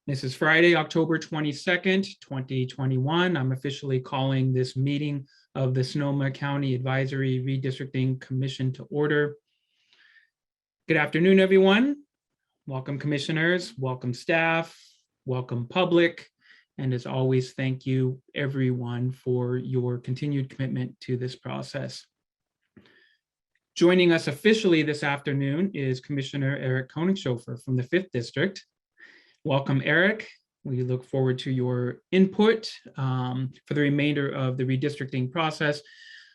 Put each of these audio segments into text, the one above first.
This is Friday, October 22nd, 2021. I'm officially calling this meeting of the Sonoma County Advisory Redistricting Commission to order. Good afternoon, everyone. Welcome, commissioners, welcome staff, welcome public, and as always, thank you everyone for your continued commitment to this process. Joining us officially this afternoon is Commissioner Eric Koenigshofer from the 5th District. Welcome, Eric. We look forward to your input for the remainder of the redistricting process,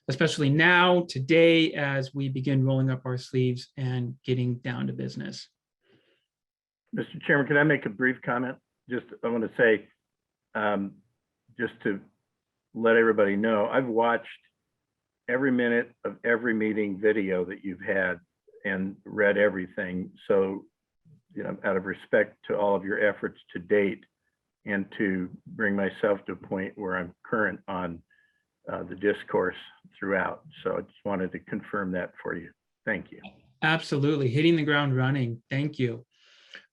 especially now, today, as we begin rolling up our sleeves and getting down to business. Mr. Chairman, can I make a brief comment? I want to say, just to let everybody know, I've watched every minute of every meeting video that you've had and read everything. So, out of respect to all of your efforts to date and to bring myself to a point where I'm current on the discourse throughout. So I just wanted to confirm that for you. Thank you. Absolutely. Hitting the ground running. Thank you.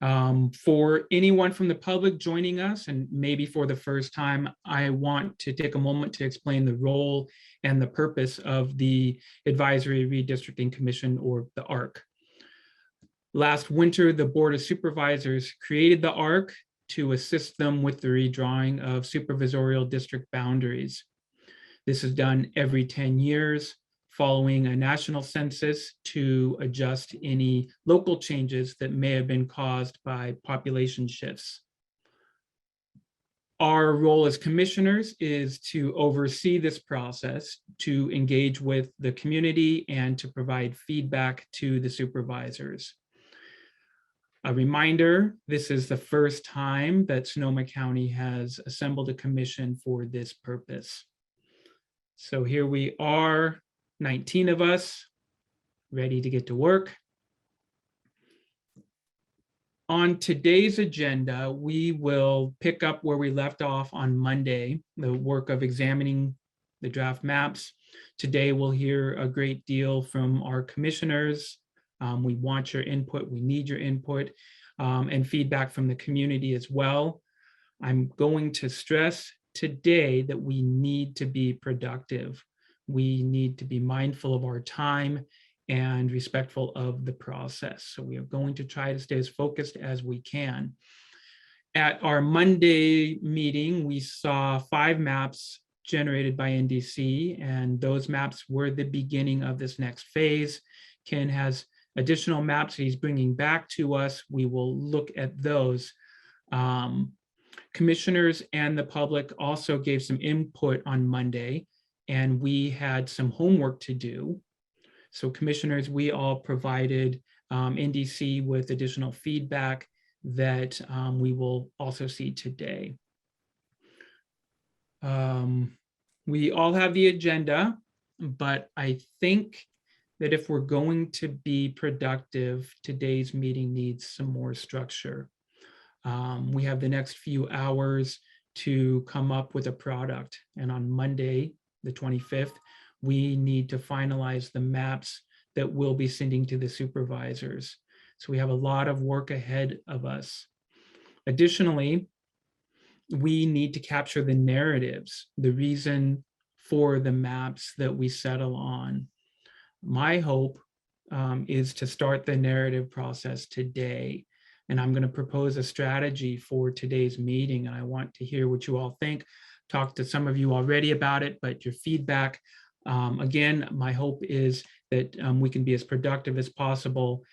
For anyone from the public joining us, and maybe for the first time, I want to take a moment to explain the role and the purpose of the Advisory Redistricting Commission, or the ARC. Last winter, the Board of Supervisors created the ARC to assist them with the redrawing of supervisorial district boundaries. This is done every 10 years following a national census to adjust any local changes that may have been caused by population shifts. Our role as commissioners is to oversee this process, to engage with the community, and to provide feedback to the supervisors. A reminder, this is the first time that Sonoma County has assembled a commission for this purpose. So here we are, 19 of us, ready to get to work. On today's agenda, we will pick up where we left off on Monday, the work of examining the draft maps. Today, we'll hear a great deal from our commissioners. We want your input, we need your input, and feedback from the community as well. I'm going to stress today that we need to be productive. We need to be mindful of our time and respectful of the process. So we are going to try to stay as focused as we can. At our Monday meeting, we saw 5 maps generated by NDC, and those maps were the beginning of this next phase. Ken has additional maps he's bringing back to us. We will look at those. Commissioners and the public also gave some input on Monday, and we had some homework to do. So commissioners, we all provided NDC with additional feedback that we will also see today. We all have the agenda, but I think that if we're going to be productive, today's meeting needs some more structure. We have the next few hours to come up with a product. And on Monday, the 25th, we need to finalize the maps that we'll be sending to the supervisors. So we have a lot of work ahead of us. Additionally, we need to capture the narratives, the reason for the maps that we settle on. My hope is to start the narrative process today. And I'm going to propose a strategy for today's meeting. And I want to hear what you all think. Talked to some of you already about it, but your feedback, again, my hope is that we can be as productive as possible.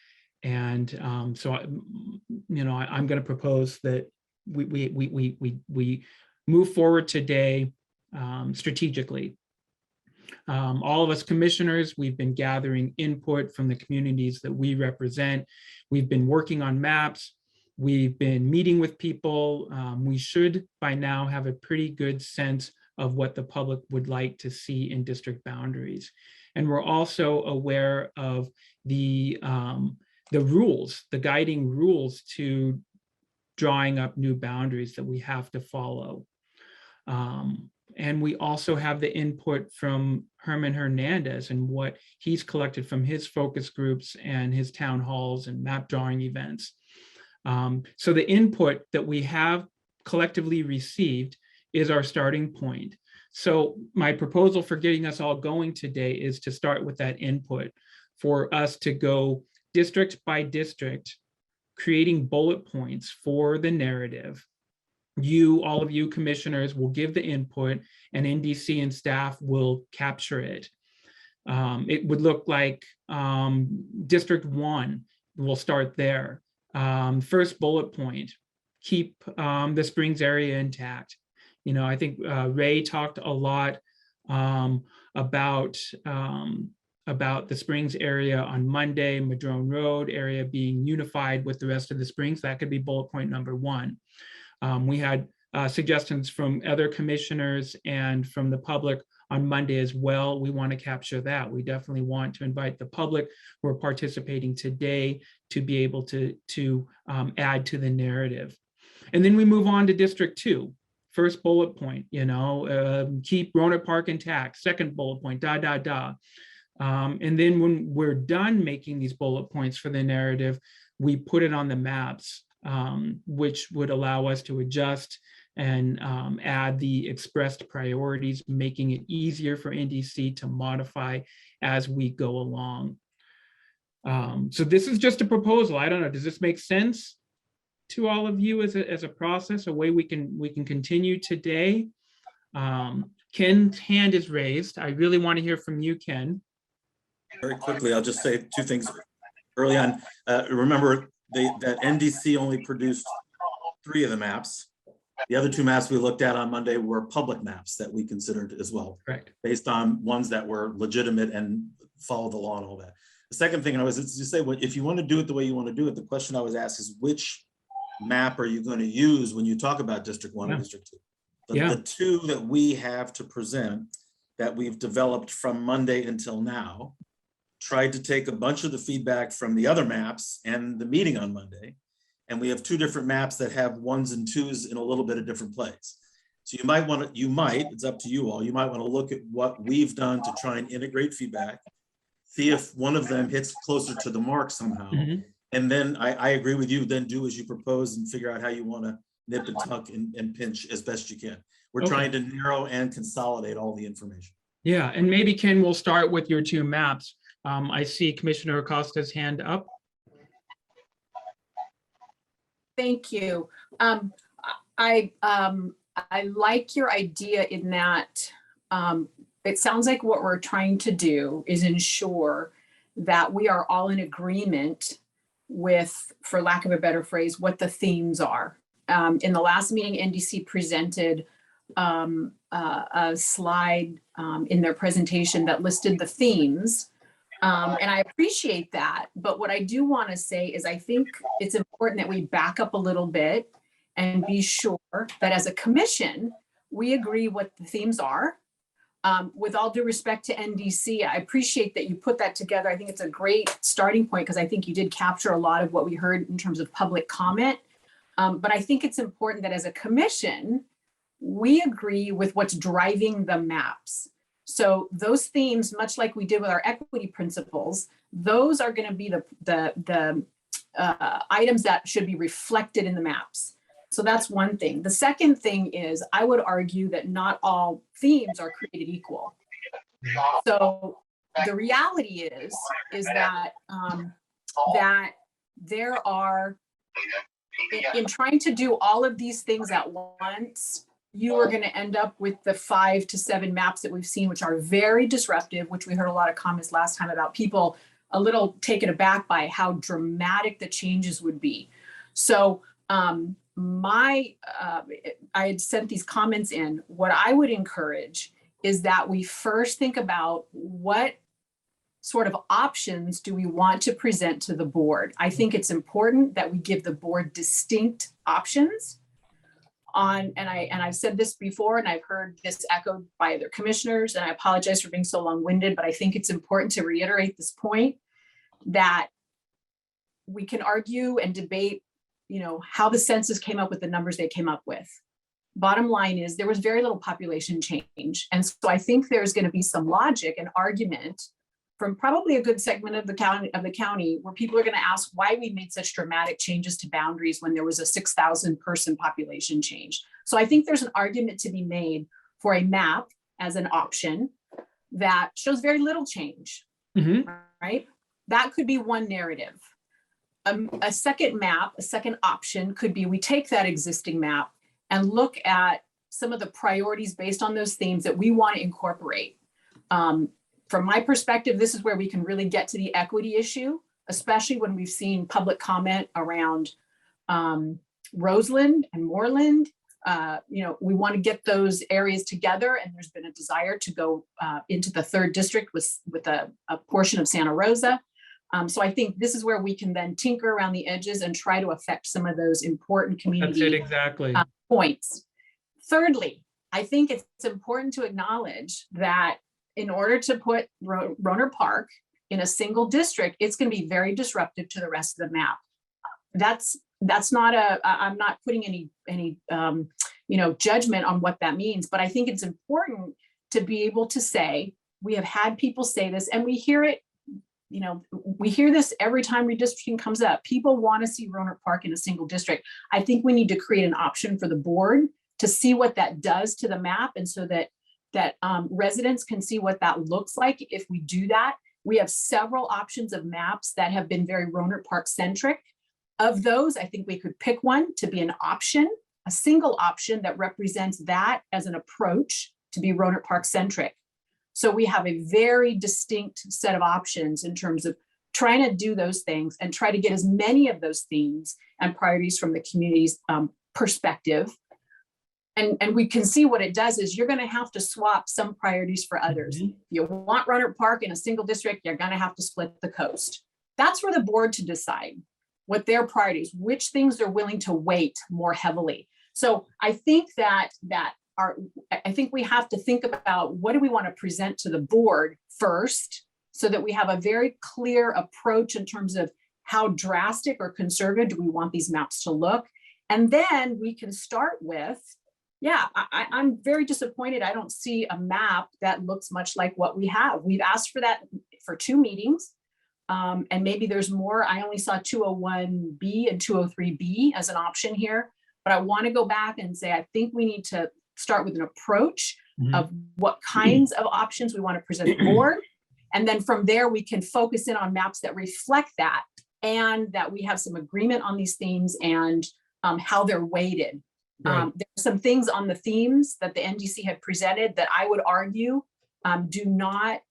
And so, I'm going to propose that we move forward today strategically. All of us commissioners, we've been gathering input from the communities that we represent. We've been working on maps. We've been meeting with people. We should by now have a pretty good sense of what the public would like to see in district boundaries. And we're also aware of the rules, the guiding rules to drawing up new boundaries that we have to follow. And we also have the input from Herman Hernandez and what he's collected from his focus groups and his town halls and map drawing events. So the input that we have collectively received is our starting point. So my proposal for getting us all going today is to start with that input, for us to go district by district, creating bullet points for the narrative. All of you commissioners will give the input, and NDC and staff will capture it. It would look like District 1, we'll start there. First bullet point, keep the Springs area intact. I think Ray talked a lot about the Springs area on Monday, Madrone Road area being unified with the rest of the Springs. That could be bullet point number 1. We had suggestions from other commissioners and from the public on Monday as well. We want to capture that. We definitely want to invite the public who are participating today to be able to add to the narrative. And then we move on to District 2. First bullet point, keep Roanoke Park intact. Second bullet point, and then when we're done making these bullet points for the narrative, we put it on the maps, which would allow us to adjust and add the expressed priorities, making it easier for NDC to modify as we go along. So this is just a proposal. I don't know, does this make sense to all of you as a process, a way we can continue today? Ken's hand is raised. I really want to hear from you, Ken. Very quickly, I'll just say 2 things early on. Remember that NDC only produced 3 of the maps. The other 2 maps we looked at on Monday were public maps that we considered as well, Correct. Based on ones that were legitimate and follow the law and all that. The second thing I was to say, if you want to do it the way you want to do it, the question I was asked is, which map are you going to use when you talk about District 1 and District 2? The 2 that we have to present that we've developed from Monday until now tried to take a bunch of the feedback from the other maps and the meeting on Monday. And we have 2 different maps that have 1s and 2s in a little bit of different place. So you might, it's up to you all, you might want to look at what we've done to try and integrate feedback, see if one of them hits closer to the mark somehow. Mm-hmm. And then I agree with you, then do as you propose and figure out how you want to nip and tuck and pinch as best you can. We're trying to narrow and consolidate all the information. Yeah, and maybe Ken, we'll start with your 2 maps. I see Commissioner Acosta's hand up. Thank you. I like your idea in that it sounds like what we're trying to do is ensure that we are all in agreement with, for lack of a better phrase, what the themes are. In the last meeting, NDC presented a slide in their presentation that listed the themes. And I appreciate that. But what I do want to say is I think it's important that we back up a little bit and be sure that as a commission, we agree what the themes are. With all due respect to NDC, I appreciate that you put that together. I think it's a great starting point because I think you did capture a lot of what we heard in terms of public comment. But I think it's important that as a commission, we agree with what's driving the maps. So those themes, much like we did with our equity principles, those are going to be the items that should be reflected in the maps. So that's one thing. The second thing is I would argue that not all themes are created equal. So the reality is that that there are, in trying to do all of these things at once, you are going to end up with the 5 to 7 maps that we've seen, which are very disruptive, which we heard a lot of comments last time about people a little taken aback by how dramatic the changes would be. So I had sent these comments in. What I would encourage is that we first think about what sort of options do we want to present to the board. I think it's important that we give the board distinct options on, and I've said this before, and I've heard this echoed by other commissioners, and I apologize for being so long-winded, but I think it's important to reiterate this point that we can argue and debate, you know, how the census came up with the numbers they came up with. Bottom line is there was very little population change. And so I think there's going to be some logic and argument from probably a good segment of the county where people are going to ask why we made such dramatic changes to boundaries when there was a 6,000 person population change. So I think there's an argument to be made for a map as an option that shows very little change, right? That could be one narrative. A second map, a second option could be we take that existing map and look at some of the priorities based on those themes that we want to incorporate. From my perspective, this is where we can really get to the equity issue, especially when we've seen public comment around Roseland and Moreland. We want to get those areas together, and there's been a desire to go into the 3rd district with a portion of Santa Rosa. So I think this is where we can then tinker around the edges and try to affect some of those important community That's it, exactly. Points. Thirdly, I think it's important to acknowledge that in order to put Roner Park in a single district, it's going to be very disruptive to the rest of the map. That's not I'm not putting any judgment on what that means, but I think it's important to be able to say, we have had people say this, and we hear it, we hear this every time redistricting comes up. People want to see Roner Park in a single district. I think we need to create an option for the board to see what that does to the map, and so that residents can see what that looks like if we do that. We have several options of maps that have been very Roner Park centric. Of those, I think we could pick one to be an option, a single option that represents that as an approach to be Roner Park centric. So we have a very distinct set of options in terms of trying to do those things and try to get as many of those themes and priorities from the community's perspective. And we can see what it does is you're going to have to swap some priorities for others. You want Roner Park in a single district, you're going to have to split the coast. That's for the board to decide what their priorities, which things they're willing to weight more heavily. So I think I think we have to think about what do we want to present to the board first, so that we have a very clear approach in terms of how drastic or conservative do we want these maps to look. And then we can start with, I'm very disappointed. I don't see a map that looks much like what we have. We've asked for that for 2 meetings. And maybe there's more. I only saw 201B and 203B as an option here, but I want to go back and say, I think we need to start with an approach of what kinds of options we want to present the board. And then from there, we can focus in on maps that reflect that, and that we have some agreement on these themes and how they're weighted. Right. There are some things on the themes that the NDC had presented that I would argue do not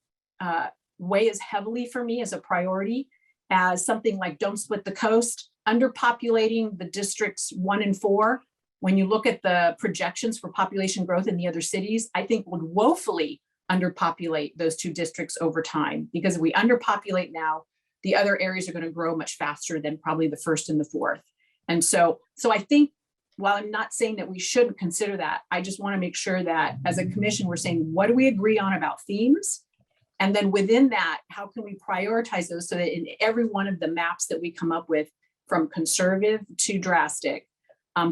weigh as heavily for me as a priority as something like don't split the coast, underpopulating the districts 1 and 4. When you look at the projections for population growth in the other cities, I think would woefully underpopulate those 2 districts over time, because if we underpopulate now, the other areas are going to grow much faster than probably the 1st and the 4th. And so I think, while I'm not saying that we shouldn't consider that, I just want to make sure that as a commission, we're saying, what do we agree on about themes? And then within that, how can we prioritize those so that in every one of the maps that we come up with, from conservative to drastic,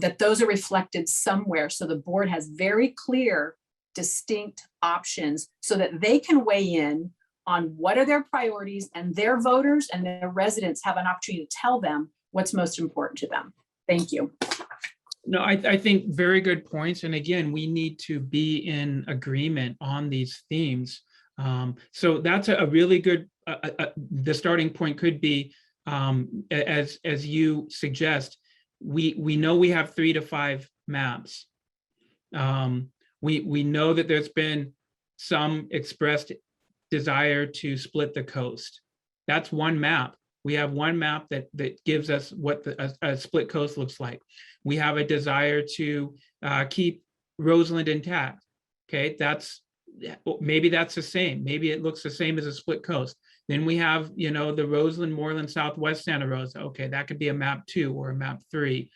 that those are reflected somewhere, so the board has very clear, distinct options so that they can weigh in on what are their priorities, and their voters and their residents have an opportunity to tell them what's most important to them. Thank you. No, I think very good points. And again, we need to be in agreement on these themes. So that's a really good, the starting point could be, as you suggest, we know we have 3 to 5 maps. We know that there's been some expressed desire to split the coast. That's one map. We have one map that gives us what a split coast looks like. We have a desire to keep Roseland intact. Okay, maybe that's the same. Maybe it looks the same as a split coast. Then we have, the Roseland, Moreland, Southwest Santa Rosa. Okay, that could be a map 2 or a map 3.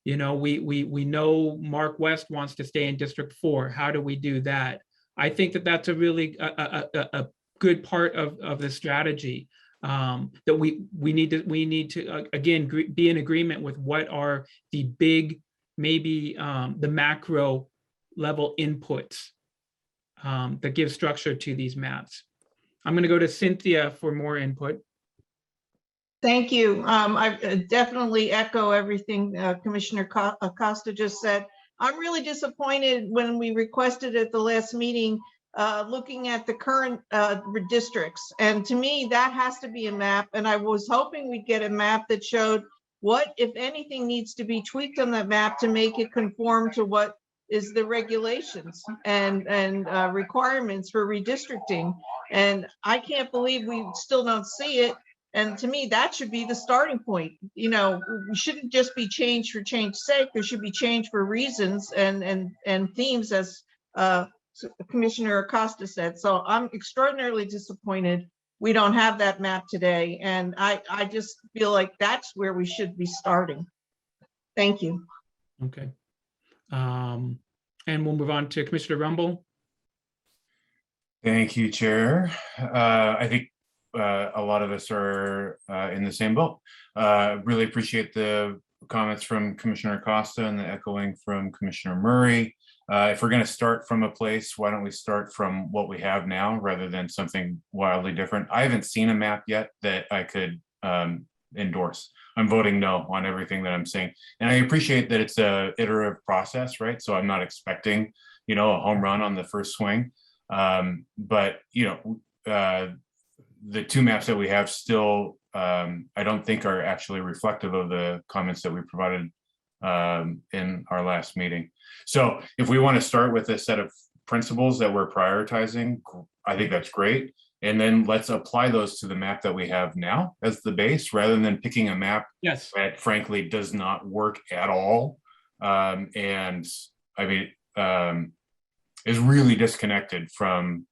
We know Mark West wants to stay in District 4. How do we do that? I think that's a really a good part of the strategy. That we need to again be in agreement with what are the big, maybe the macro level inputs that give structure to these maps. I'm going to go to Cynthia for more input. Thank you. I definitely echo everything Commissioner Acosta just said. I'm really disappointed when we requested at the last meeting, looking at the current districts. And to me, that has to be a map. And I was hoping we'd get a map that showed what, if anything, needs to be tweaked on that map to make it conform to what is the regulations and requirements for redistricting. And I can't believe we still don't see it. And to me, that should be the starting point. You know, we shouldn't just be change for change's sake. There should be change for reasons and themes, as Commissioner Acosta said. So I'm extraordinarily disappointed we don't have that map today. And I just feel like that's where we should be starting. Thank you. Okay. And we'll move on to Commissioner Rumble. Thank you, Chair. I think a lot of us are in the same boat. Really appreciate the comments from Commissioner Acosta and the echoing from Commissioner Murray. If we're going to start from a place, why don't we start from what we have now rather than something wildly different? I haven't seen a map yet that I could endorse. I'm voting no on everything that I'm saying. And I appreciate that it's a iterative process, right? So I'm not expecting, you know, a home run on the first swing. But, you know, the two maps that we have still, I don't think are actually reflective of the comments that we provided in our last meeting. So if we want to start with a set of principles that we're prioritizing, I think that's great. And then let's apply those to the map that we have now as the base, rather than picking a map Yes. that frankly does not work at all. And I mean, is really disconnected from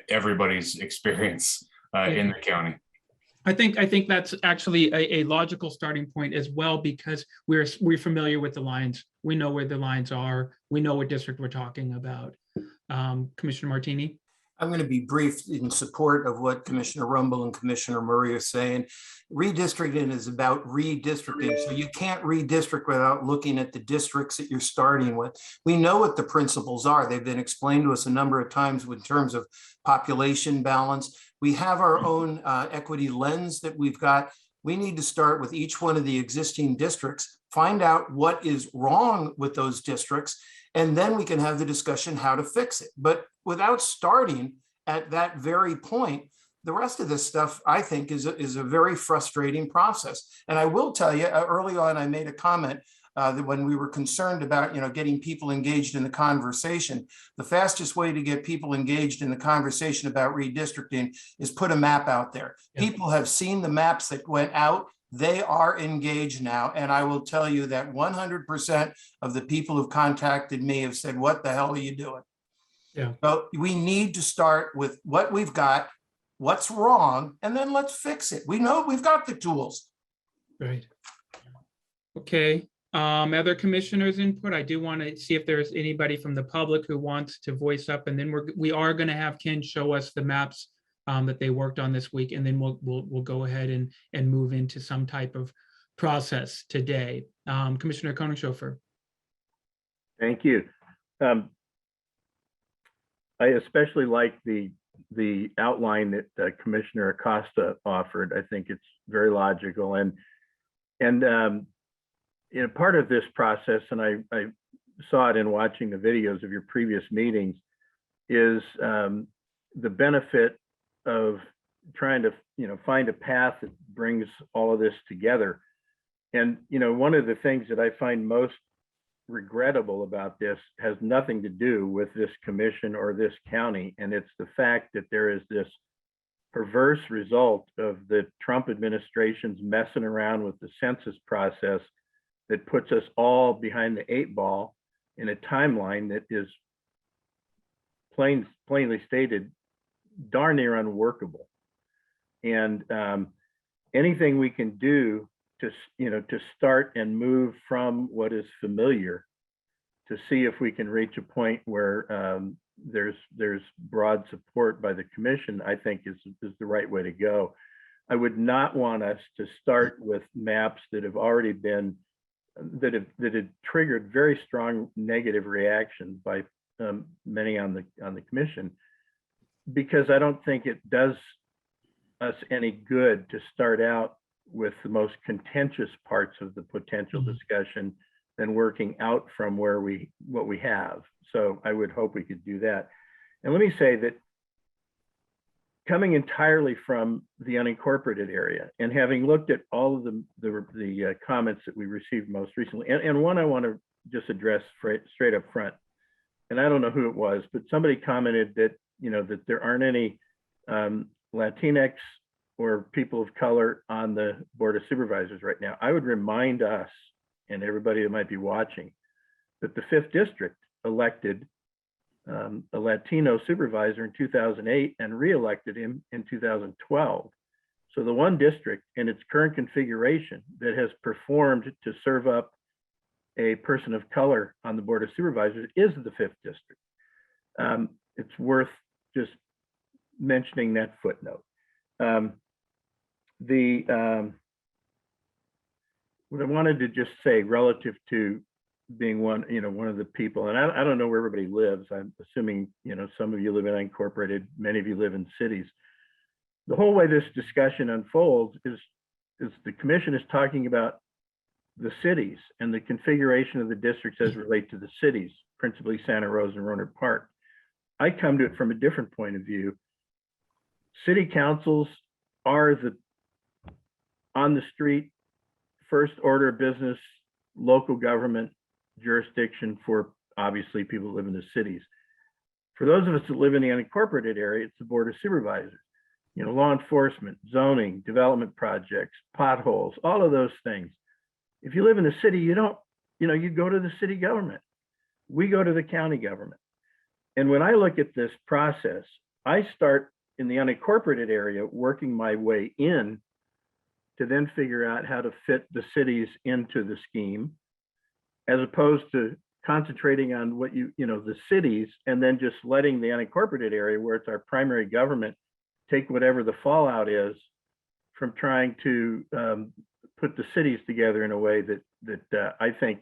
everybody's experience in the county. I think that's actually a logical starting point as well, because we're familiar with the lines. We know where the lines are. We know what district we're talking about. Commissioner Martini. I'm going to be brief in support of what Commissioner Rumble and Commissioner Murray are saying. Redistricting is about redistricting. So you can't redistrict without looking at the districts that you're starting with. We know what the principles are. They've been explained to us a number of times in terms of population balance. We have our own equity lens that we've got. We need to start with each one of the existing districts, find out what is wrong with those districts, and then we can have the discussion how to fix it. But without starting at that very point, the rest of this stuff, I think, is a very frustrating process. And I will tell you, early on, I made a comment that when we were concerned about, you know, getting people engaged in the conversation, the fastest way to get people engaged in the conversation about redistricting is put a map out there. Yeah. People have seen the maps that went out. They are engaged now. And I will tell you that 100% of the people who've contacted me have said, what the hell are you doing? Yeah. So we need to start with what we've got, what's wrong, and then let's fix it. We know we've got the tools. Right. Okay. Other commissioners' input? I do want to see if there's anybody from the public who wants to voice up, and then we are going to have Ken show us the maps that they worked on this week, and then we'll go ahead and move into some type of process today. Commissioner Koenig-Schofer. Thank you. I especially like the outline that Commissioner Acosta offered. I think it's very logical, and you know, part of this process, and I saw it in watching the videos of your previous meetings, is the benefit of trying to, you know, find a path that brings all of this together. And, you know, one of the things that I find most regrettable about this has nothing to do with this commission or this county, and it's the fact that there is this perverse result of the Trump administration's messing around with the census process that puts us all behind the 8 ball in a timeline that is plainly stated darn near unworkable. And anything we can do to, you know, to start and move from what is familiar to see if we can reach a point where there's broad support by the commission, I think is the right way to go. I would not want us to start with maps that have already been that have triggered very strong negative reactions by many on the commission, because I don't think it does us any good to start out with the most contentious parts of the potential discussion than working out from what we have. So I would hope we could do that. And let me say that coming entirely from the unincorporated area and having looked at all of the comments that we received most recently, and one I want to just address straight up front, and I don't know who it was, but somebody commented that, you know, that there aren't any Latinx or people of color on the Board of Supervisors right now. I would remind us and everybody that might be watching that the 5th District elected a Latino supervisor in 2008 and re-elected him in 2012. So the one district in its current configuration that has performed to serve up a person of color on the Board of Supervisors is the 5th District. It's worth just mentioning that footnote. What I wanted to just say relative to being one of the people, and I don't know where everybody lives. I'm assuming, you know, some of you live in unincorporated, many of you live in cities. The whole way this discussion unfolds is the commission is talking about the cities and the configuration of the districts as relate to the cities, principally Santa Rosa and Rohnert Park. I come to it from a different point of view. City councils are the on the street, first order of business, local government jurisdiction for obviously people who live in the cities. For those of us that live in the unincorporated area, it's the Board of Supervisors. You know, law enforcement, zoning, development projects, potholes, all of those things. If you live in the city, you don't, you know, you go to the city government. We go to the county government. And when I look at this process, I start in the unincorporated area, working my way in to then figure out how to fit the cities into the scheme, as opposed to concentrating on what the cities, and then just letting the unincorporated area, where it's our primary government, take whatever the fallout is from trying to put the cities together in a way that I think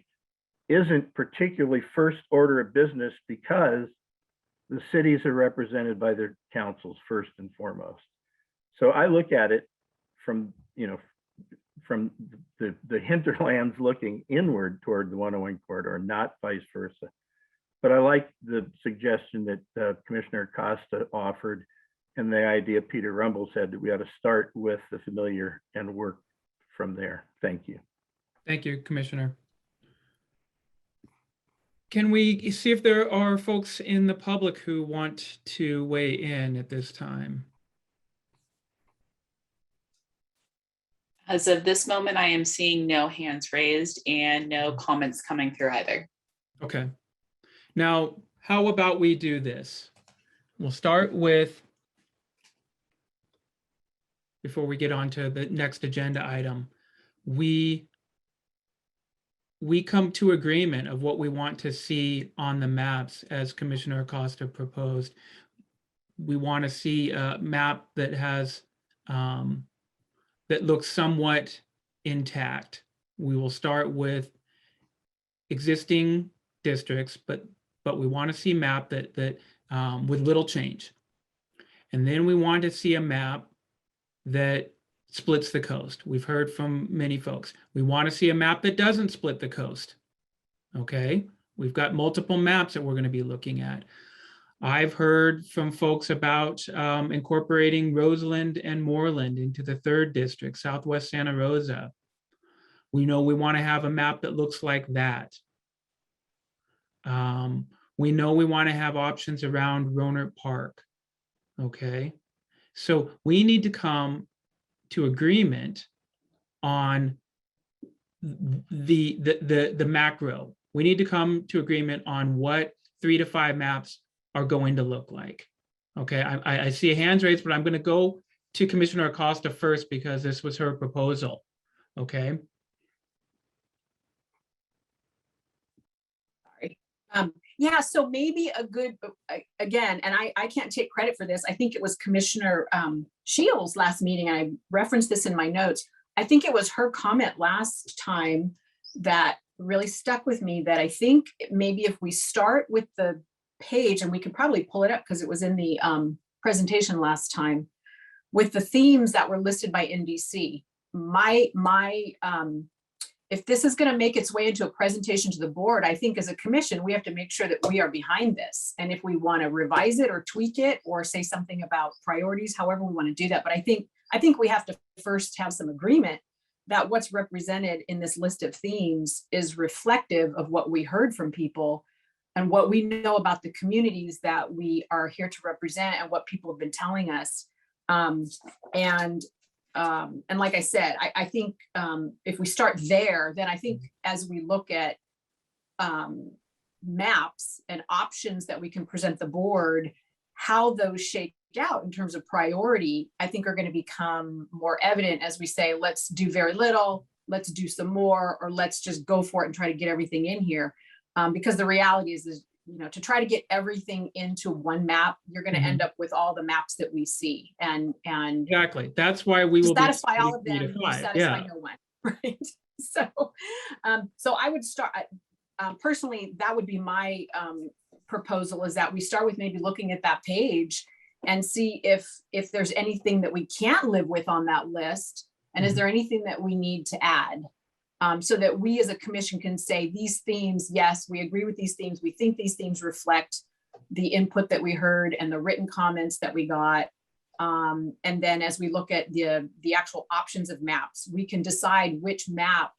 isn't particularly first order of business, because the cities are represented by their councils first and foremost. So I look at it from the hinterlands looking inward toward the 101 corridor, not vice versa. But I like the suggestion that Commissioner Costa offered, and the idea Peter Rumble said, that we ought to start with the familiar and work from there. Thank you. Thank you, Commissioner. Can we see if there are folks in the public who want to weigh in at this time? As of this moment, I am seeing no hands raised and no comments coming through either. Okay. Now, how about we do this? We'll start with, before we get on to the next agenda item, we come to agreement of what we want to see on the maps as Commissioner Acosta proposed. We want to see a map that has that looks somewhat intact. We will start with existing districts, but we want to see a map that with little change. And then we want to see a map that splits the coast. We've heard from many folks. We want to see a map that doesn't split the coast. Okay, we've got multiple maps that we're going to be looking at. I've heard from folks about incorporating Roseland and Moreland into the 3rd district, Southwest Santa Rosa. We know we want to have a map that looks like that. We know we want to have options around Rohnert Park. Okay, so we need to come to agreement on the macro. We need to come to agreement on what 3 to 5 maps are going to look like. Okay, I see hands raised, but I'm going to go to Commissioner Acosta first because this was her proposal. Okay. Sorry. Yeah, so maybe a good, again, and I can't take credit for this. I think it was Commissioner Shields last meeting. I referenced this in my notes. I think it was her comment last time that really stuck with me, that I think maybe if we start with the page, and we could probably pull it up because it was in the presentation last time with the themes that were listed by NDC. If this is going to make its way into a presentation to the board, I think as a commission, we have to make sure that we are behind this. And if we want to revise it or tweak it or say something about priorities, however we want to do that. But I think we have to first have some agreement that what's represented in this list of themes is reflective of what we heard from people and what we know about the communities that we are here to represent and what people have been telling us. And like I said, I think if we start there, then I think as we look at maps and options that we can present the board, how those shake out in terms of priority, I think are going to become more evident as we say, let's do very little, let's do some more, or let's just go for it and try to get everything in here. Because the reality is, you know, to try to get everything into one map, you're going to end up with all the maps that we see, and Exactly. That's why we will satisfy all of be them, 3 to 5. satisfy Yeah. no one, right? So I would start personally. That would be my proposal: is that we start with maybe looking at that page and see if there's anything that we can't live with on that list, and is there anything that we need to add. So that we as a commission can say these themes, yes, we agree with these themes. We think these themes reflect the input that we heard and the written comments that we got. And then as we look at the actual options of maps, we can decide which map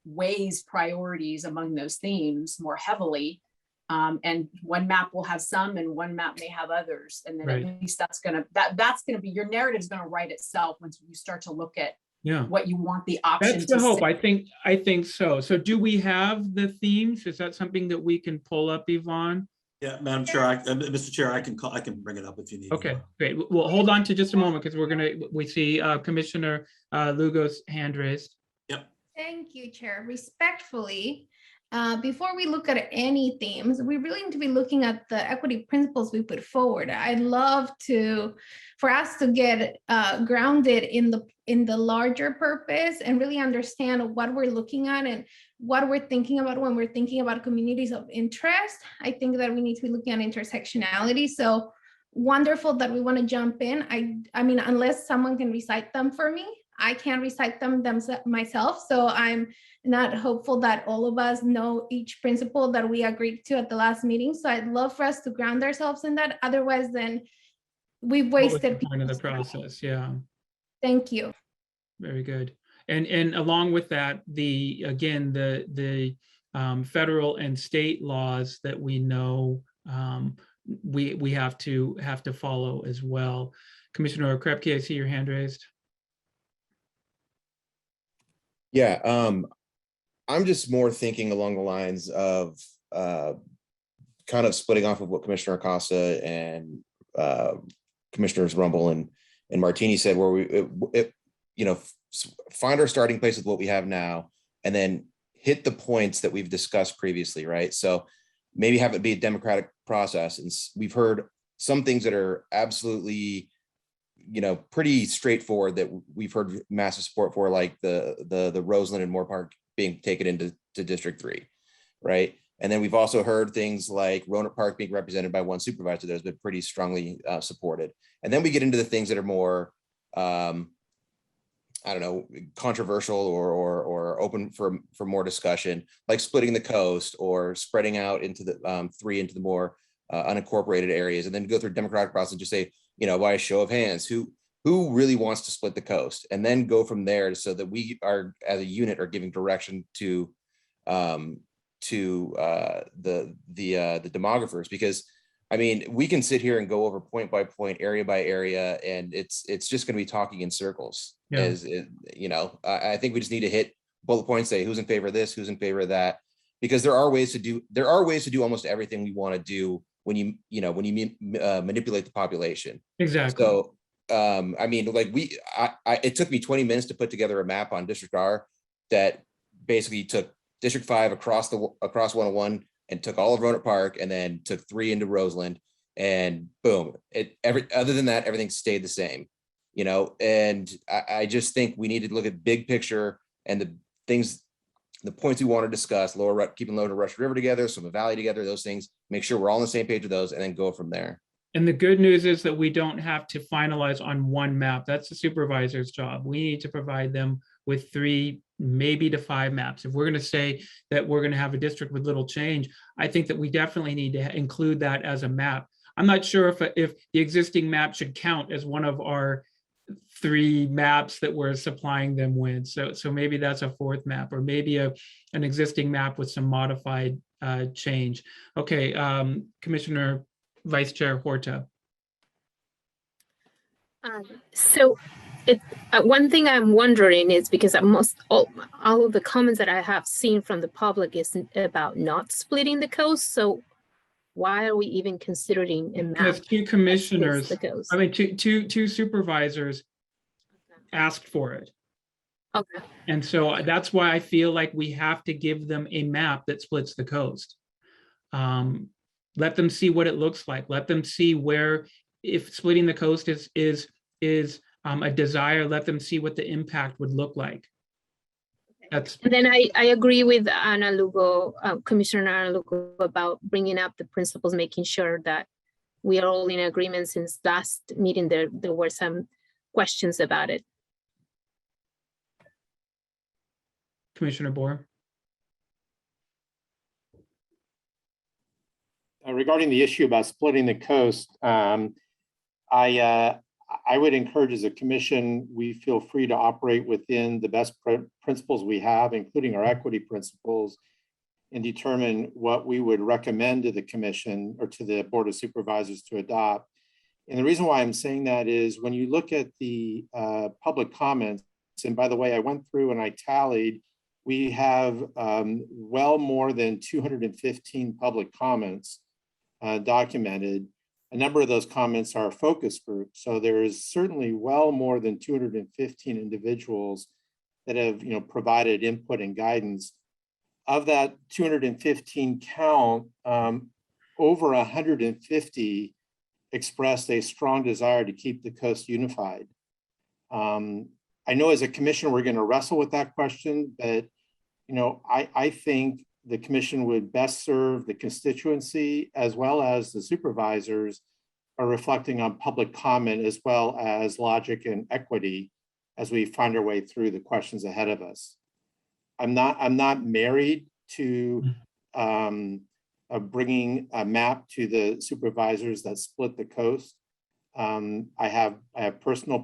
weighs priorities among those themes more heavily. And one map will have some and one map may have others. And then Right. at least that's gonna be, your narrative is gonna write itself once you start to look at Yeah. what you want the option That's to the hope. say. I think so. So do we have the themes? Is that something that we can pull up, Yvonne? Yeah, Madam Chair, Mr. Chair, I can bring it up if you need. Okay, great. Well, hold on to just a moment because we see Commissioner Lugo's hand raised. Thank you, Chair. Respectfully, before we look at any themes, we really need to be looking at the equity principles we put forward. I'd love for us to get grounded in the larger purpose and really understand what we're looking at and what we're thinking about when we're thinking about communities of interest. I think that we need to be looking at intersectionality. So wonderful that we want to jump in. I mean, unless someone can recite them for me, I can't recite them myself. So I'm not hopeful that all of us know each principle that we agreed to at the last meeting. So I'd love for us to ground ourselves in that. Otherwise, then we've What was the wasted point of the people's time. process? Yeah. Thank you. Very good. And along with that, the federal and state laws that we know we have to follow as well. Commissioner Krepke, I see your hand raised. Yeah, I'm just more thinking along the lines of kind of splitting off of what Commissioner Acosta and Commissioners Rumble and Martini said, where we find our starting place with what we have now, and then hit the points that we've discussed previously, right? So maybe have it be a democratic process. And we've heard some things that are absolutely, pretty straightforward that we've heard massive support for, like the Roseland and Moore Park being taken into District 3, right? And then we've also heard things like Roanoke Park being represented by one supervisor that has been pretty strongly supported. And then we get into the things that are more, controversial or open for more discussion, like splitting the coast or spreading out into the 3 into the more unincorporated areas, and then go through a democratic process and just say, by a show of hands, who really wants to split the coast, and then go from there so that we are as a unit are giving direction to the demographers. Because I mean, we can sit here and go over point by point, area by area, and it's just going to be talking in circles. Yeah. I think we just need to hit bullet points, say who's in favor of this, who's in favor of that, because there are ways to do almost everything we want to do when you manipulate the population. Exactly. So it took me 20 minutes to put together a map on District R that basically took District 5 across 101 and took all of Roanoke Park, and then took 3 into Roseland, and boom, other than that, everything stayed the same, and I just think we need to look at big picture and the points we want to discuss, keeping Lower Rush River together, Sonoma Valley together, those things, make sure we're all on the same page with those, and then go from there. And the good news is that we don't have to finalize on one map. That's the supervisor's job. We need to provide them with 3, maybe to 5 maps. If we're going to say that we're going to have a district with little change, I think that we definitely need to include that as a map. I'm not sure if the existing map should count as one of our 3 maps that we're supplying them with. So maybe that's a 4th map, or maybe an existing map with some modified change. Okay, Commissioner Vice Chair Horta. So one thing I'm wondering is, because all of the comments that I have seen from the public is about not splitting the coast. So why are we even considering a map? Because 2 commissioners, the coast? I mean, two supervisors asked for it. Okay. And so that's why I feel like we have to give them a map that splits the coast. Let them see what it looks like. Let them see where, if splitting the coast is a desire, let them see what the impact would look like. That's. And then I agree with Ana Lugo, Commissioner Ana Lugo, about bringing up the principles, making sure that we are all in agreement. Since last meeting, there were some questions about it. Commissioner Boer. Regarding the issue about splitting the coast, I would encourage, as a commission, we feel free to operate within the best principles we have, including our equity principles, and determine what we would recommend to the commission or to the Board of Supervisors to adopt. And the reason why I'm saying that is when you look at the public comments, and by the way, I went through and I tallied, we have well more than 215 public comments documented. A number of those comments are focus groups. So there is certainly well more than 215 individuals that have provided input and guidance. Of that 215 count, over 150 expressed a strong desire to keep the coast unified. I know as a commission, we're going to wrestle with that question, but I think the commission would best serve the constituency as well as the supervisors are reflecting on public comment as well as logic and equity as we find our way through the questions ahead of us. I'm not married to bringing a map to the supervisors that split the coast. I have personal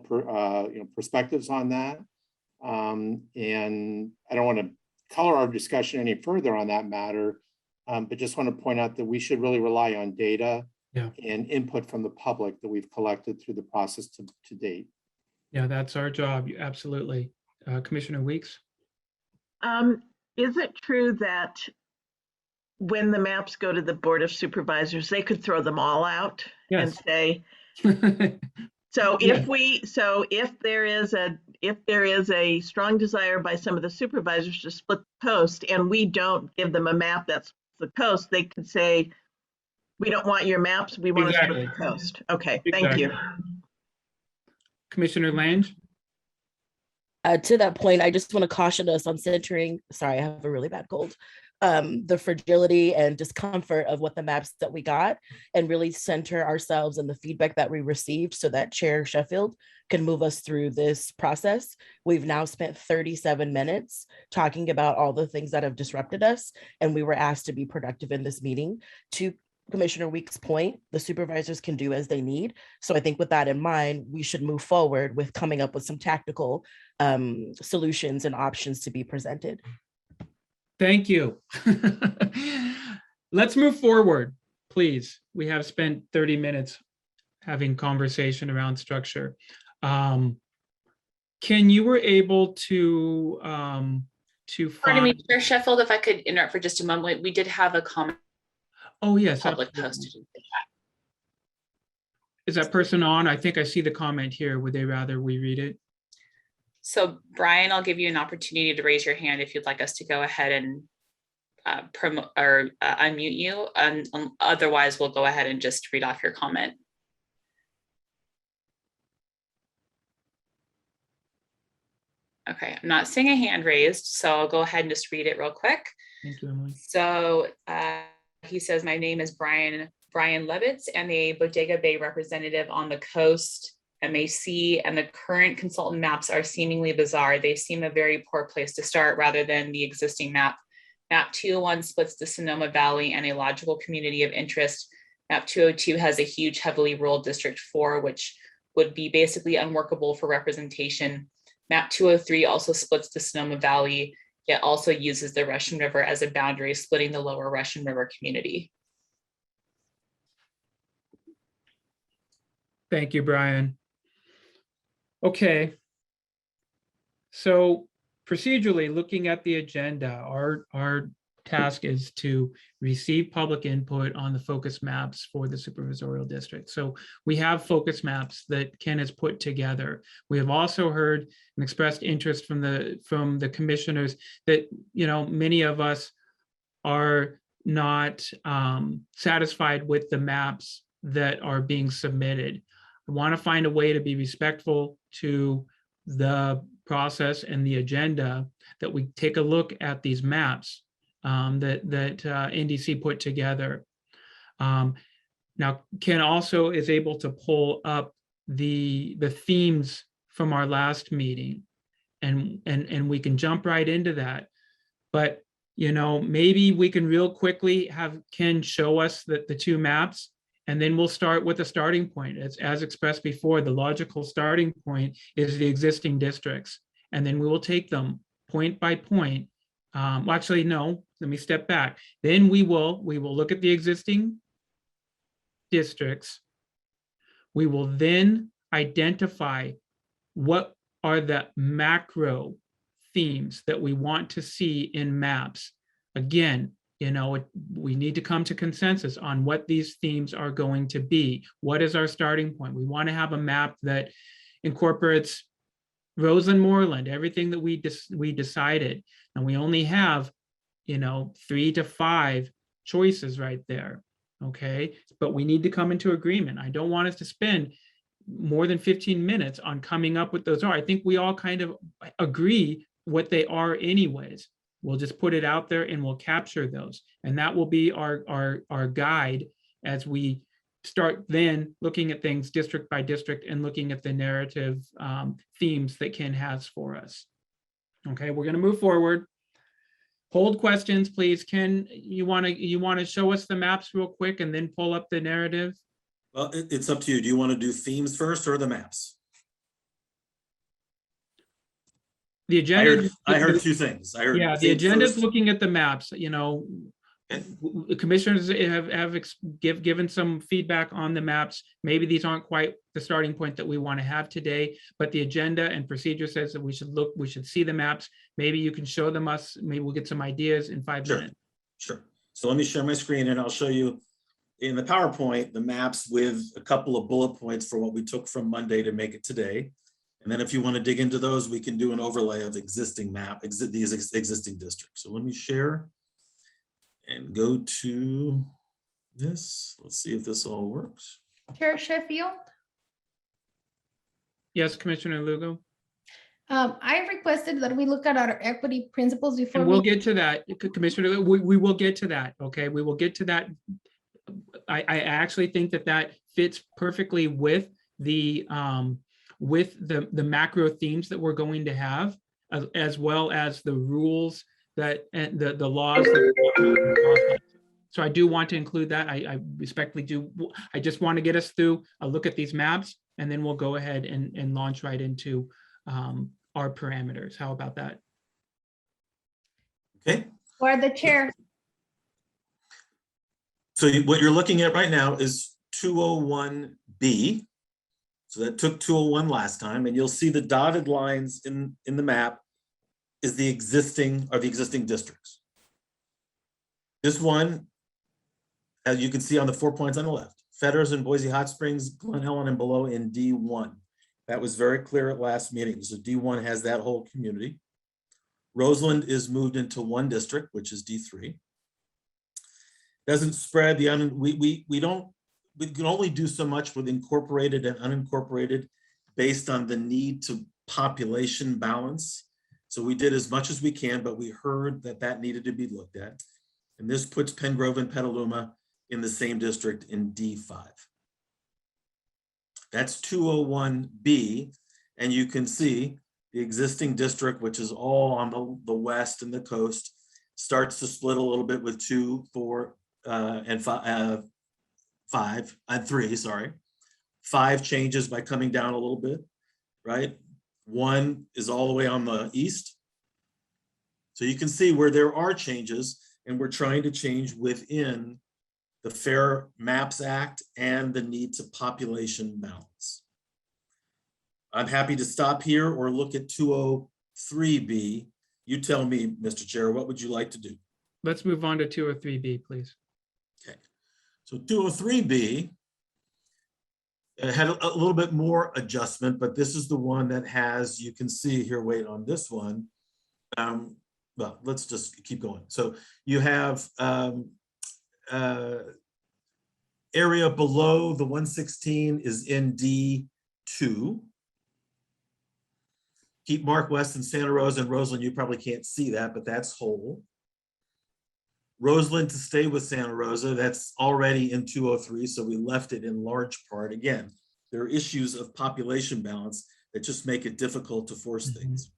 perspectives on that, and I don't want to color our discussion any further on that matter, but just want to point out that we should really rely on data and input from the public that we've collected through the process to date. Yeah, that's our job. Absolutely. Commissioner Weeks. Is it true that when the maps go to the Board of Supervisors, they could throw them all out and say, so if there is a strong desire by some of the supervisors to split the coast and we don't give them a map that's the coast, they could say, we don't want your maps, we want to split the coast. Okay, thank you. Commissioner Lange. To that point, I just want to caution us on centering, sorry, I have a really bad cold, the fragility and discomfort of what the maps that we got, and really center ourselves in the feedback that we received so that Chair Sheffield can move us through this process. We've now spent 37 minutes talking about all the things that have disrupted us, and we were asked to be productive in this meeting. To Commissioner Weeks' point, the supervisors can do as they need. So I think with that in mind, we should move forward with coming up with some tactical solutions and options to be presented. Thank you. Let's move forward, please. We have spent 30 minutes having conversation around structure. Ken, you were able to Pardon me, Chair Sheffield, if I could interrupt for just a moment. We did have a comment. Oh, yes. Public posted. Is that person on? I think I see the comment here. Would they rather we read it? So Brian, I'll give you an opportunity to raise your hand if you'd like us to go ahead and promote or unmute you. Otherwise, we'll go ahead and just read off your comment. Okay, I'm not seeing a hand raised, so I'll go ahead and just read it real quick. Thank you, Emily. So he says, my name is Brian Brian Levitz and the Bodega Bay representative on the coast, MAC, and the current consultant maps are seemingly bizarre. They seem a very poor place to start rather than the existing map. Map 201 splits the Sonoma Valley and a logical community of interest. Map 202 has a huge, heavily rural District 4, which would be basically unworkable for representation. Map 203 also splits the Sonoma Valley, yet also uses the Russian River as a boundary, splitting the lower Russian River community. Thank you, Brian. Okay. So procedurally, looking at the agenda, our task is to receive public input on the focus maps for the supervisorial district. So we have focus maps that Ken has put together. We have also heard and expressed interest from the commissioners that, you know, many of us are not satisfied with the maps that are being submitted. I want to find a way to be respectful to the process and the agenda, that we take a look at these maps that NDC put together. Now, Ken also is able to pull up the themes from our last meeting, and we can jump right into that. But, you know, maybe we can real quickly have Ken show us the two maps, and then we'll start with a starting point. As expressed before, the logical starting point is the existing districts, and then we will take them point by point. Well, actually, no, let me step back. Then we will look at the existing districts. We will then identify what are the macro themes that we want to see in maps. Again, you know, we need to come to consensus on what these themes are going to be. What is our starting point? We want to have a map that incorporates Rosa and Moreland, everything that we decided. And we only have, you know, 3 to 5 choices right there. Okay, but we need to come into agreement. I don't want us to spend more than 15 minutes on coming up with those. I think we all kind of agree what they are anyways. We'll just put it out there and we'll capture those. And that will be our guide as we start then looking at things district by district and looking at the narrative themes that Ken has for us. Okay, we're going to move forward. Hold questions, please. Ken, you want to show us the maps real quick and then pull up the narrative? Well, it's up to you. Do you want to do themes first or the maps? The agenda. I heard two things. I heard, yeah, the agenda is first. looking at the maps. You know, the commissioners have given some feedback on the maps. Maybe these aren't quite the starting point that we want to have today, but the agenda and procedure says that we should see the maps. Maybe you can show them us. Maybe we'll get some ideas in 5 minutes. Sure. So let me share my screen and I'll show you in the PowerPoint the maps with a couple of bullet points for what we took from Monday to make it today. And then if you want to dig into those, we can do an overlay of existing these existing districts. So let me share and go to this. Let's see if this all works. Chair Sheffield? Yes, Commissioner Lugo. I requested that we look at our equity principles before. And we'll get to that, Commissioner. We will get to that. Okay, we will get to that. I actually think that fits perfectly with the macro themes that we're going to have, as well as the rules that and the laws. So I do want to include that. I respectfully do. I just want to get us through a look at these maps, and then we'll go ahead and launch right into our parameters. How about that? Okay. Or the chair. So what you're looking at right now is 201B. So that took 201 last time, and you'll see the dotted lines in the map is the existing districts. This one, as you can see on the 4 points on the left, Fetters and Boise Hot Springs, Glen Helen and below in D1. That was very clear at last meeting. So D1 has that whole community. Roseland is moved into one district, which is D3. Doesn't spread we can only do so much with incorporated and unincorporated based on the need to population balance. So we did as much as we can, but we heard that needed to be looked at. And this puts Pengrove and Petaluma in the same district in D5. That's 201B, and you can see the existing district, which is all on the west and the coast, starts to split a little bit with 2, 4, and 5 and 3, sorry. 5 changes by coming down a little bit, right? 1 is all the way on the east. So you can see where there are changes, and we're trying to change within the Fair Maps Act and the need to population balance. I'm happy to stop here or look at 203B. You tell me, Mr. Chair, what would you like to do? Let's move on to 203B, please. Okay, so 203B had a little bit more adjustment, but this is the one that has, you can see here, wait on this one. Well, let's just keep going. So you have area below the 116 is in D2. Keep Mark West and Santa Rosa and Roseland, you probably can't see that, but that's whole. Roseland to stay with Santa Rosa, that's already in 203, so we left it in large part. Again, there are issues of population balance that just make it difficult to force things.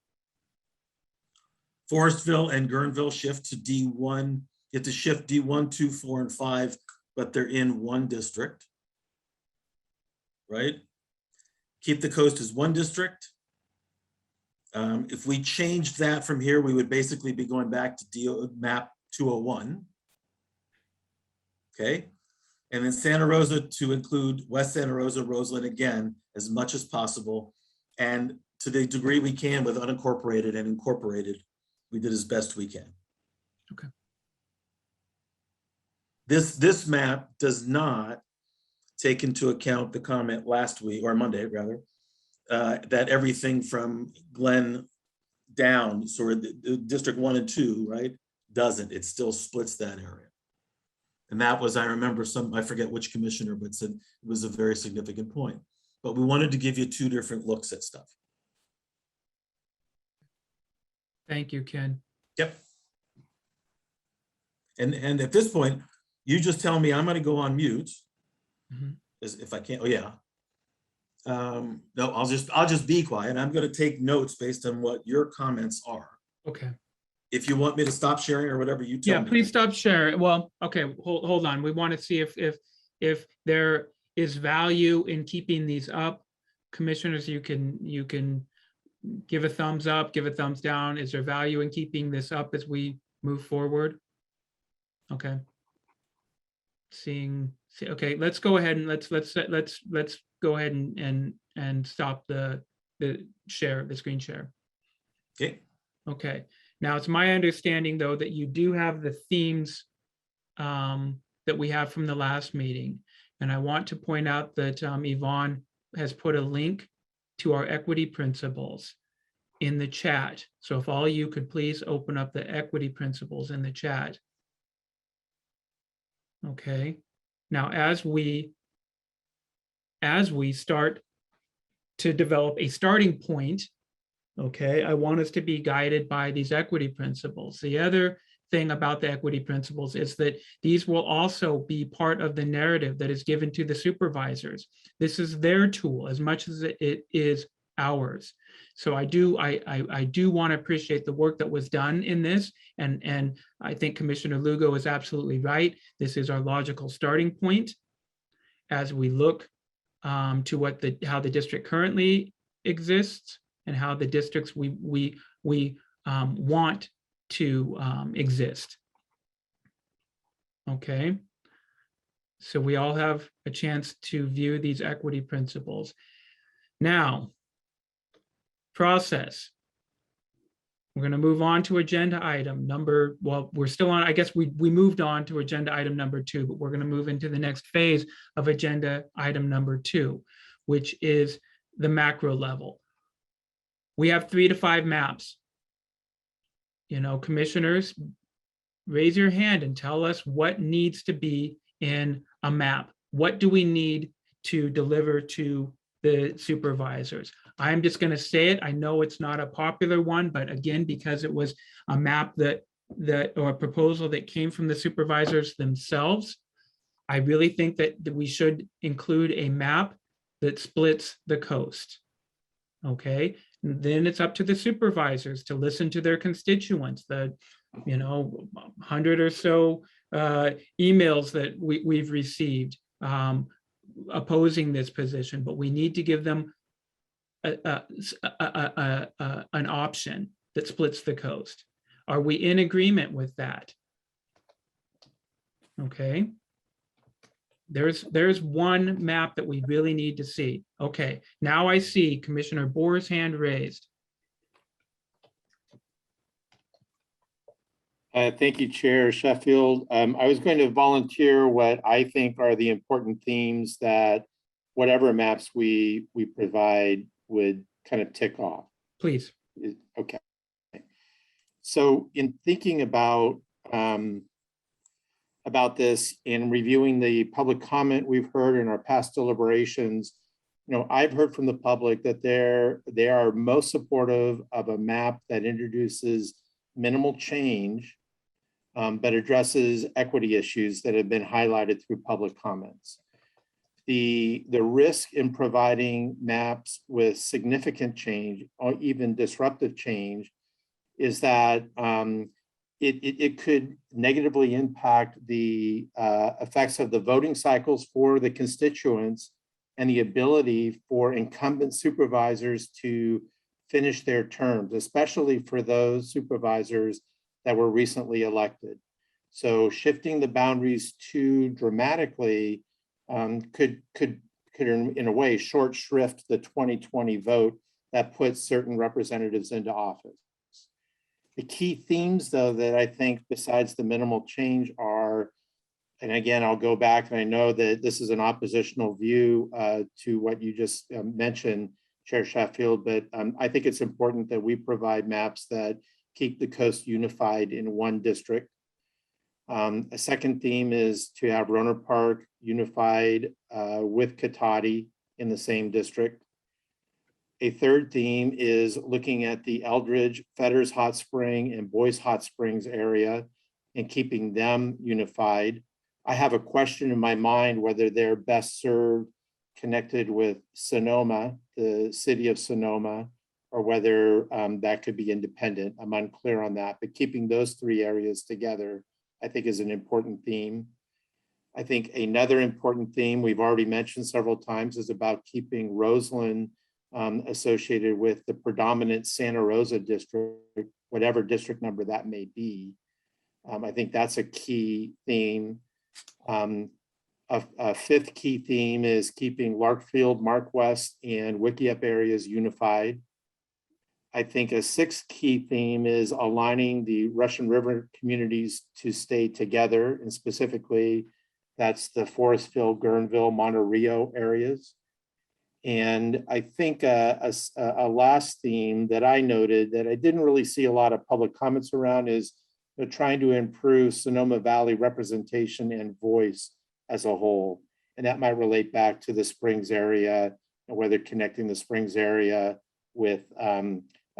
Forestville and Guerneville shift to D1. You have to shift D1, 2, 4, and 5, but they're in one district, right? Keep the Coast as one district. If we changed that from here, we would basically be going back to map 201. Okay, and then Santa Rosa to include West Santa Rosa, Roseland again, as much as possible. And to the degree we can with unincorporated and incorporated, we did as best we can. Okay. This map does not take into account the comment last week, or Monday rather, that everything from Glen down, sort of the District 1 and 2, right, doesn't. It still splits that area. And that was, I remember I forget which commissioner, but said it was a very significant point. But we wanted to give you 2 different looks at stuff. Thank you, Ken. Yep. And at this point, you just tell me I'm going to go on mute. As if I can't. Oh yeah. No, I'll just be quiet. I'm going to take notes based on what your comments are. Okay. If you want me to stop sharing or whatever, you tell me. Yeah, please stop sharing. Well, okay, hold on. We want to see if there is value in keeping these up. Commissioners, you can give a thumbs up, give a thumbs down. Is there value in keeping this up as we move forward? Okay. Okay, let's go ahead and let's go ahead and stop the share, the screen share. Okay. Okay. Now it's my understanding though that you do have the themes that we have from the last meeting. And I want to point out that Yvonne has put a link to our equity principles in the chat. So if all you could please open up the equity principles in the chat. Okay. Now, as we start to develop a starting point, okay, I want us to be guided by these equity principles. The other thing about the equity principles is that these will also be part of the narrative that is given to the supervisors. This is their tool as much as it is ours. So I do want to appreciate the work that was done in this, and I think Commissioner Lugo is absolutely right. This is our logical starting point as we look to how the district currently exists and how the districts we want to exist. Okay, so we all have a chance to view these equity principles. Now, process. We're going to move on to agenda item number, well, we're still on, I guess we moved on to agenda item number 2, but we're going to move into the next phase of agenda item number 2, which is the macro level. We have 3 to 5 maps. You know, commissioners, raise your hand and tell us what needs to be in a map. What do we need to deliver to the supervisors? I'm just going to say it. I know it's not a popular one, but again, because it was a map or a proposal that came from the supervisors themselves, I really think that we should include a map that splits the coast. Okay, and then it's up to the supervisors to listen to their constituents, the 100 or so emails that we've received opposing this position, but we need to give them an option that splits the coast. Are we in agreement with that? Okay. There's one map that we really need to see. Okay, now I see Commissioner Boer's hand raised. Thank you, Chair Sheffield. I was going to volunteer what I think are the important themes that whatever maps we provide would kind of tick off. Please. Okay. So in thinking about this and reviewing the public comment we've heard in our past deliberations, I've heard from the public that they are most supportive of a map that introduces minimal change, but addresses equity issues that have been highlighted through public comments. The risk in providing maps with significant change or even disruptive change is that it could negatively impact the effects of the voting cycles for the constituents and the ability for incumbent supervisors to finish their terms, especially for those supervisors that were recently elected. So shifting the boundaries too dramatically could in a way short shrift the 2020 vote that puts certain representatives into office. The key themes, though, that I think besides the minimal change are, and again, I'll go back, and I know that this is an oppositional view to what you just mentioned, Chair Sheffield, but I think it's important that we provide maps that keep the coast unified in one district. A second theme is to have Rohnert Park unified with Cotati in the same district. A third theme is looking at the Eldridge, Fetters Hot Spring, and Boyce Hot Springs area and keeping them unified. I have a question in my mind whether they're best served connected with Sonoma, the city of Sonoma, or whether that could be independent. I'm unclear on that, but keeping those three areas together, I think, is an important theme. I think another important theme we've already mentioned several times is about keeping Roseland associated with the predominant Santa Rosa district, whatever district number that may be. I think that's a key theme. A fifth key theme is keeping Larkfield, Mark West, and Wickiup areas unified. I think a sixth key theme is aligning the Russian River communities to stay together, and specifically, that's the Forestville, Guerneville, Monte Rio areas. And I think a last theme that I noted that I didn't really see a lot of public comments around is trying to improve Sonoma Valley representation and voice as a whole. And that might relate back to the Springs area and whether connecting the Springs area with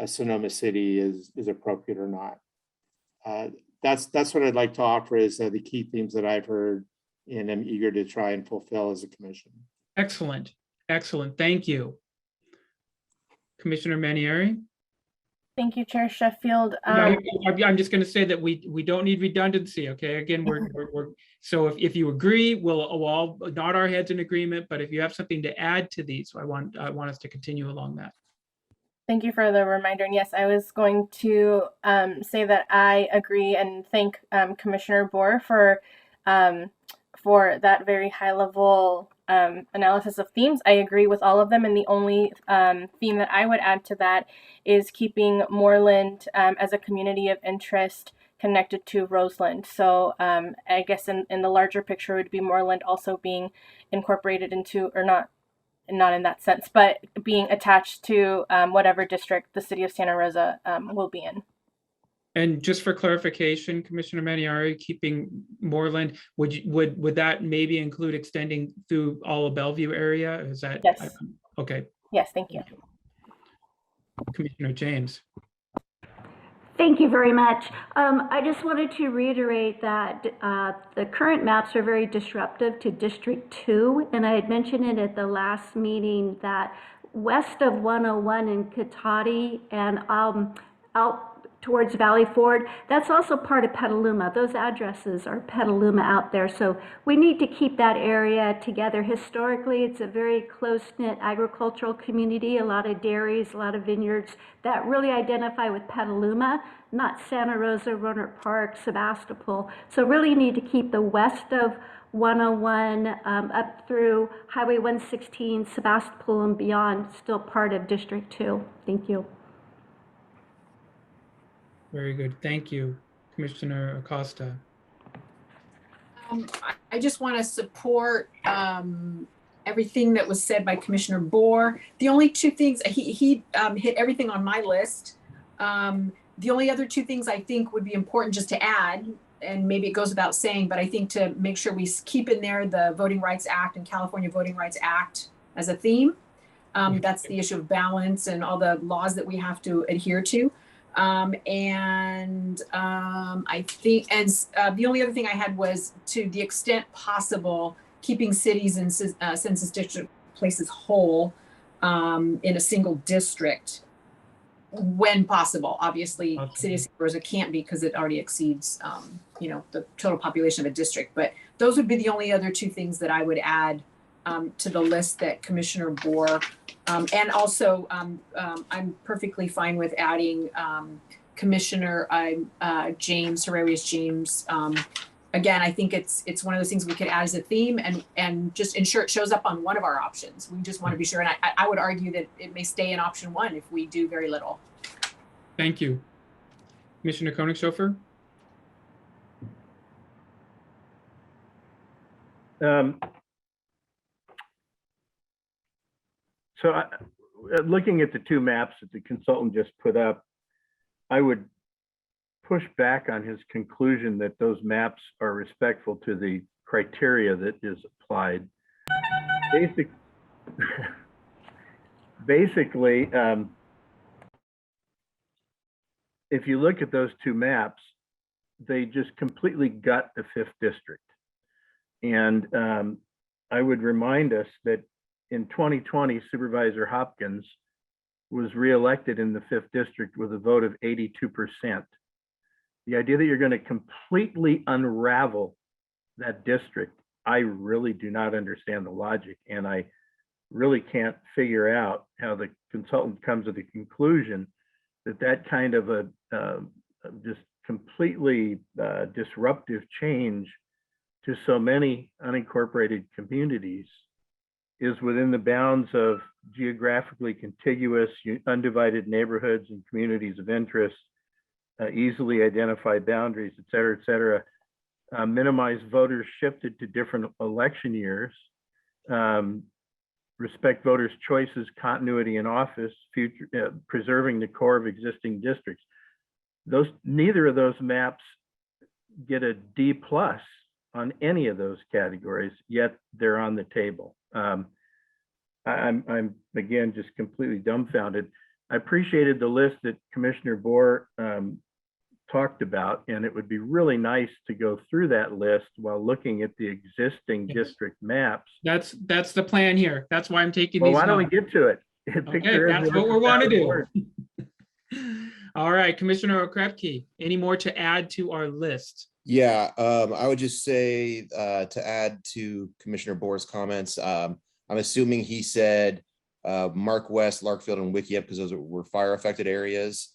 Sonoma City is appropriate or not. That's what I'd like to offer as the key themes that I've heard and I'm eager to try and fulfill as a commission. Excellent. Excellent. Thank you. Commissioner Manieri? Thank you, Chair Sheffield. I'm just going to say that we don't need redundancy. Okay. Again, we're so if you agree, we'll all nod our heads in agreement. But if you have something to add to these, I want us to continue along that. Thank you for the reminder. And yes, I was going to say that I agree and thank Commissioner Boer for that very high level analysis of themes. I agree with all of them. And the only theme that I would add to that is keeping Moreland as a community of interest connected to Roseland. So I guess in the larger picture would be Moreland also being incorporated into, or not in that sense, but being attached to whatever district the city of Santa Rosa will be in. And just for clarification, Commissioner Manieri, keeping Moreland, would that maybe include extending through all of Bellevue area? Is that? Yes. Okay. Yes, thank you. Commissioner James. Thank you very much. I just wanted to reiterate that the current maps are very disruptive to District 2, and I had mentioned it at the last meeting that west of 101 in Cotati and out towards Valley Ford, that's also part of Petaluma. Those addresses are Petaluma out there, so we need to keep that area together. Historically, it's a very close-knit agricultural community, a lot of dairies, a lot of vineyards that really identify with Petaluma, not Santa Rosa, Rohnert Park, Sebastopol. So really need to keep the west of 101 up through Highway 116, Sebastopol and beyond, still part of District 2. Thank you. Very good. Thank you, Commissioner Acosta. I just want to support everything that was said by Commissioner Bohr. The only two things, he hit everything on my list. The only other two things I think would be important just to add, and maybe it goes without saying, but I think to make sure we keep in there the Voting Rights Act and California Voting Rights Act as a theme. That's the issue of balance and all the laws that we have to adhere to. I think, and the only other thing I had was, to the extent possible, keeping cities and census district places whole in a single district when possible. Obviously, City of Santa Rosa can't be because it already exceeds, the total population of a district. But those would be the only other two things that I would add to the list that Commissioner Bohr, and also I'm perfectly fine with adding Commissioner James, Herrerius James. Again, I think it's one of those things we could add as a theme and just ensure it shows up on one of our options. We just want to be sure, and I would argue that it may stay in option 1 if we do very little. Thank you. Commissioner Koenigshofer? So looking at the two maps that the consultant just put up, I would push back on his conclusion that those maps are respectful to the criteria that is applied. Basically, if you look at those two maps, they just completely gut the 5th district. And I would remind us that in 2020, Supervisor Hopkins was reelected in the 5th district with a vote of 82%. The idea that you're going to completely unravel that district, I really do not understand the logic, and I really can't figure out how the consultant comes to the conclusion that that kind of a just completely disruptive change to so many unincorporated communities is within the bounds of geographically contiguous, undivided neighborhoods and communities of interest, easily identified boundaries, et cetera, minimize voters shifted to different election years, respect voters' choices, continuity in office, preserving the core of existing districts. Neither of those maps get a D+ on any of those categories, yet they're on the table. I'm again just completely dumbfounded. I appreciated the list that Commissioner Bohr talked about, and it would be really nice to go through that list while looking at the existing district maps. That's the plan here. That's why I'm taking Well, these why don't we notes. get to it? Okay, that's what we want to do. All right, Commissioner Okrepke, any more to add to our list? Yeah, I would just say to add to Commissioner Bohr's comments, I'm assuming he said Mark West, Larkfield, and Wickiup, because those were fire affected areas,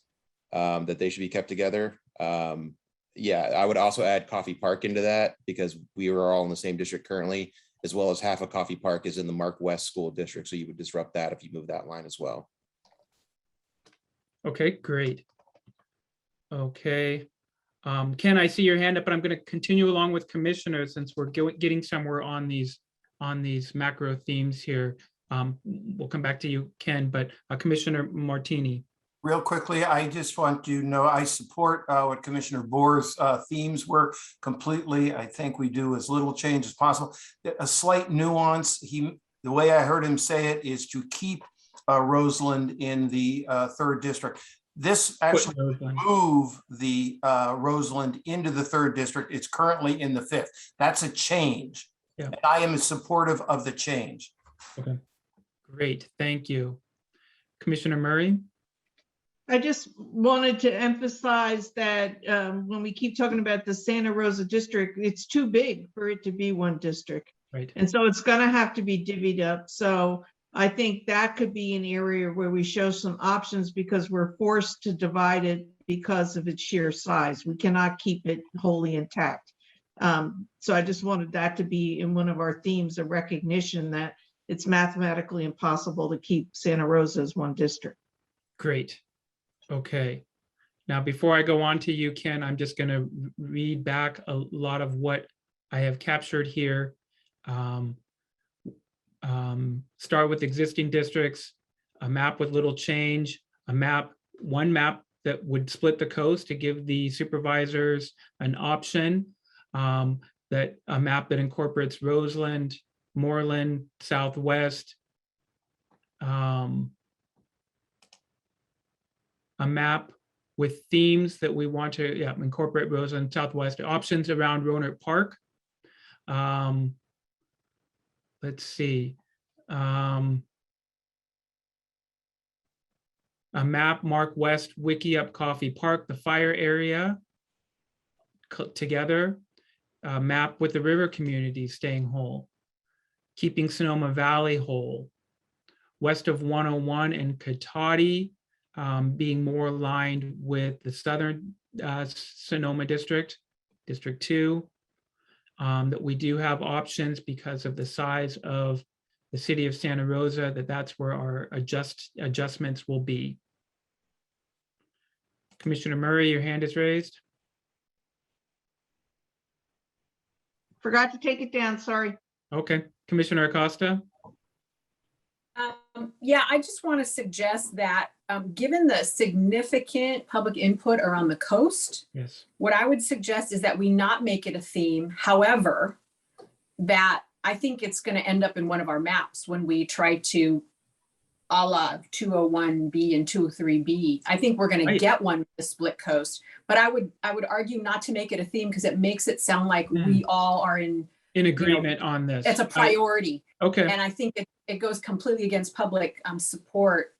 that they should be kept together. Yeah, I would also add Coffee Park into that because we are all in the same district currently, as well as half of Coffee Park is in the Mark West School District. So you would disrupt that if you move that line as well. Okay, great. Okay. Ken, I see your hand up, but I'm going to continue along with commissioners since we're getting somewhere on these macro themes here. We'll come back to you, Ken, but Commissioner Martini. Real quickly, I just want to know I support what Commissioner Bohr's themes were completely. I think we do as little change as possible. A slight nuance, the way I heard him say it is to keep Roseland in the 3rd district. This actually Roseland. move the Roseland into the 3rd district. It's currently in the 5th. That's a change. Yeah. And I am supportive of the change. Okay, great, thank you. Commissioner Murray? I just wanted to emphasize that when we keep talking about the Santa Rosa district, it's too big for it to be one district. Right. And so it's going to have to be divvied up. So I think that could be an area where we show some options because we're forced to divide it because of its sheer size. We cannot keep it wholly intact. So I just wanted that to be in one of our themes, a recognition that it's mathematically impossible to keep Santa Rosa as one district. Great. Okay. Now, before I go on to you, Ken, I'm just going to read back a lot of what I have captured here. Start with existing districts, a map with little change, one map that would split the coast to give the supervisors an option, that a map that incorporates Roseland, Moreland, Southwest, a map with themes that we want to incorporate Roseland, Southwest, options around Roanoke Park. Let's see. A map, Mark West, Wiki Up Coffee Park, the fire area together. A map with the river community staying whole. Keeping Sonoma Valley whole. West of 101 and Cotati being more aligned with the southern Sonoma district, District 2. That we do have options because of the size of the city of Santa Rosa, that's where our adjustments will be. Commissioner Murray, your hand is raised. Forgot to take it down, sorry. Okay, Commissioner Acosta. Yeah, I just want to suggest that given the significant public input around the coast, yes, what I would suggest is that we not make it a theme. However, that I think it's going to end up in one of our maps when we try to a la 201B and 203B. I think we're going to get one with the split coast, but I would argue not to make it a theme because it makes it sound like we all are in agreement on this. It's a priority. Okay. And I think it goes completely against public support,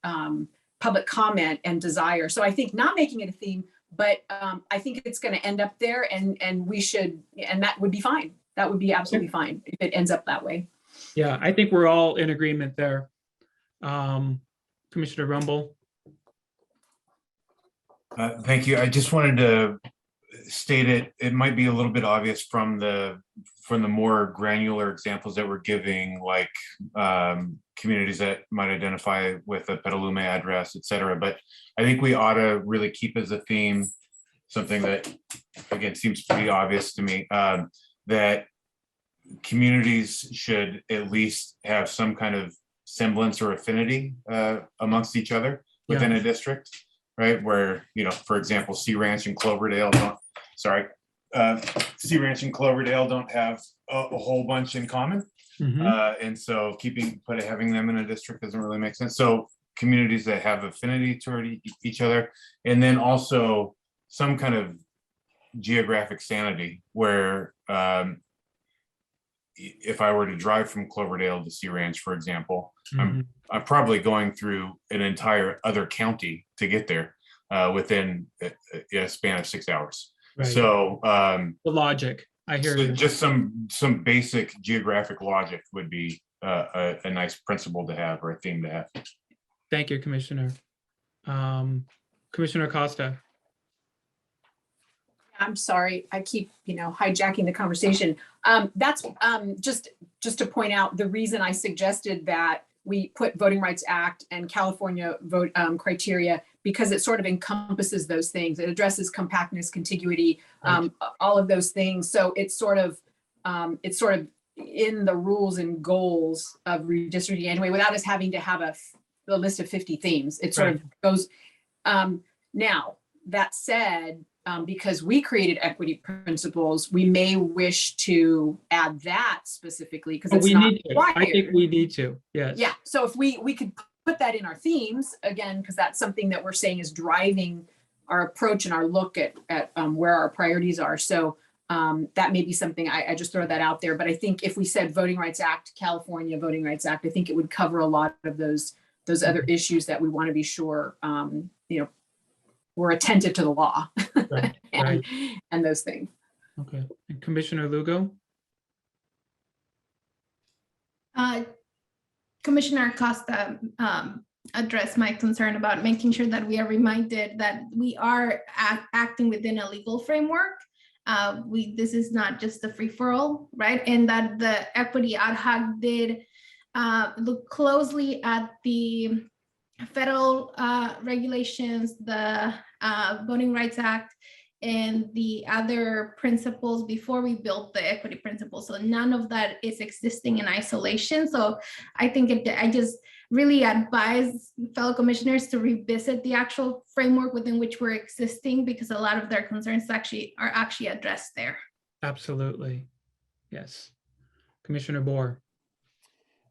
public comment and desire. So I think not making it a theme, but I think it's going to end up there and we should, and that would be fine. That would be absolutely fine if it ends up that way. Yeah, I think we're all in agreement there. Commissioner Rumble. Thank you. I just wanted to state it might be a little bit obvious from the more granular examples that we're giving, like communities that might identify with a Petaluma address, et cetera. But I think we ought to really keep as a theme something that, again, seems pretty obvious to me, that communities should at least have some kind of semblance or affinity amongst each other within a district, right? Where, for example, Sea Ranch and Cloverdale Sea Ranch and Cloverdale don't have a whole bunch in common. And so having them in a district doesn't really make sense. So communities that have affinity toward each other, and then also some kind of geographic sanity where if I were to drive from Cloverdale to Sea Ranch, for example, I'm probably going through an entire other county to get there within a span of 6 hours. Right. So the logic, I hear you. Just some basic geographic logic would be a nice principle to have, or a theme to have. Thank you, Commissioner. Commissioner Acosta. I'm sorry, I keep, hijacking the conversation. That's just to point out the reason I suggested that we put Voting Rights Act and California vote criteria, because it sort of encompasses those things. It addresses compactness, contiguity, all of those things. So it's sort of in the rules and goals of redistricting anyway, without us having to have a list of 50 themes. It sort of goes. Now, that said, because we created equity principles, we may wish to add that specifically because it's not required. I think we need to. Yes. Yeah. So if we could put that in our themes again, because that's something that we're saying is driving our approach and our look at where our priorities are. So that may be something, I just throw that out there. But I think if we said Voting Rights Act, California Voting Rights Act, I think it would cover a lot of those other issues that we want to be sure, we're attentive to the law Right, and, right. and those things. Okay. And Commissioner Lugo? Commissioner Acosta addressed my concern about making sure that we are reminded that we are acting within a legal framework. This is not just a free-for-all, right? And that the equity ad hoc did look closely at the federal regulations, the Voting Rights Act, and the other principles before we built the equity principles. So none of that is existing in isolation. So I think I just really advise fellow commissioners to revisit the actual framework within which we're existing, because a lot of their concerns are actually addressed there. Absolutely. Yes. Commissioner Bohr.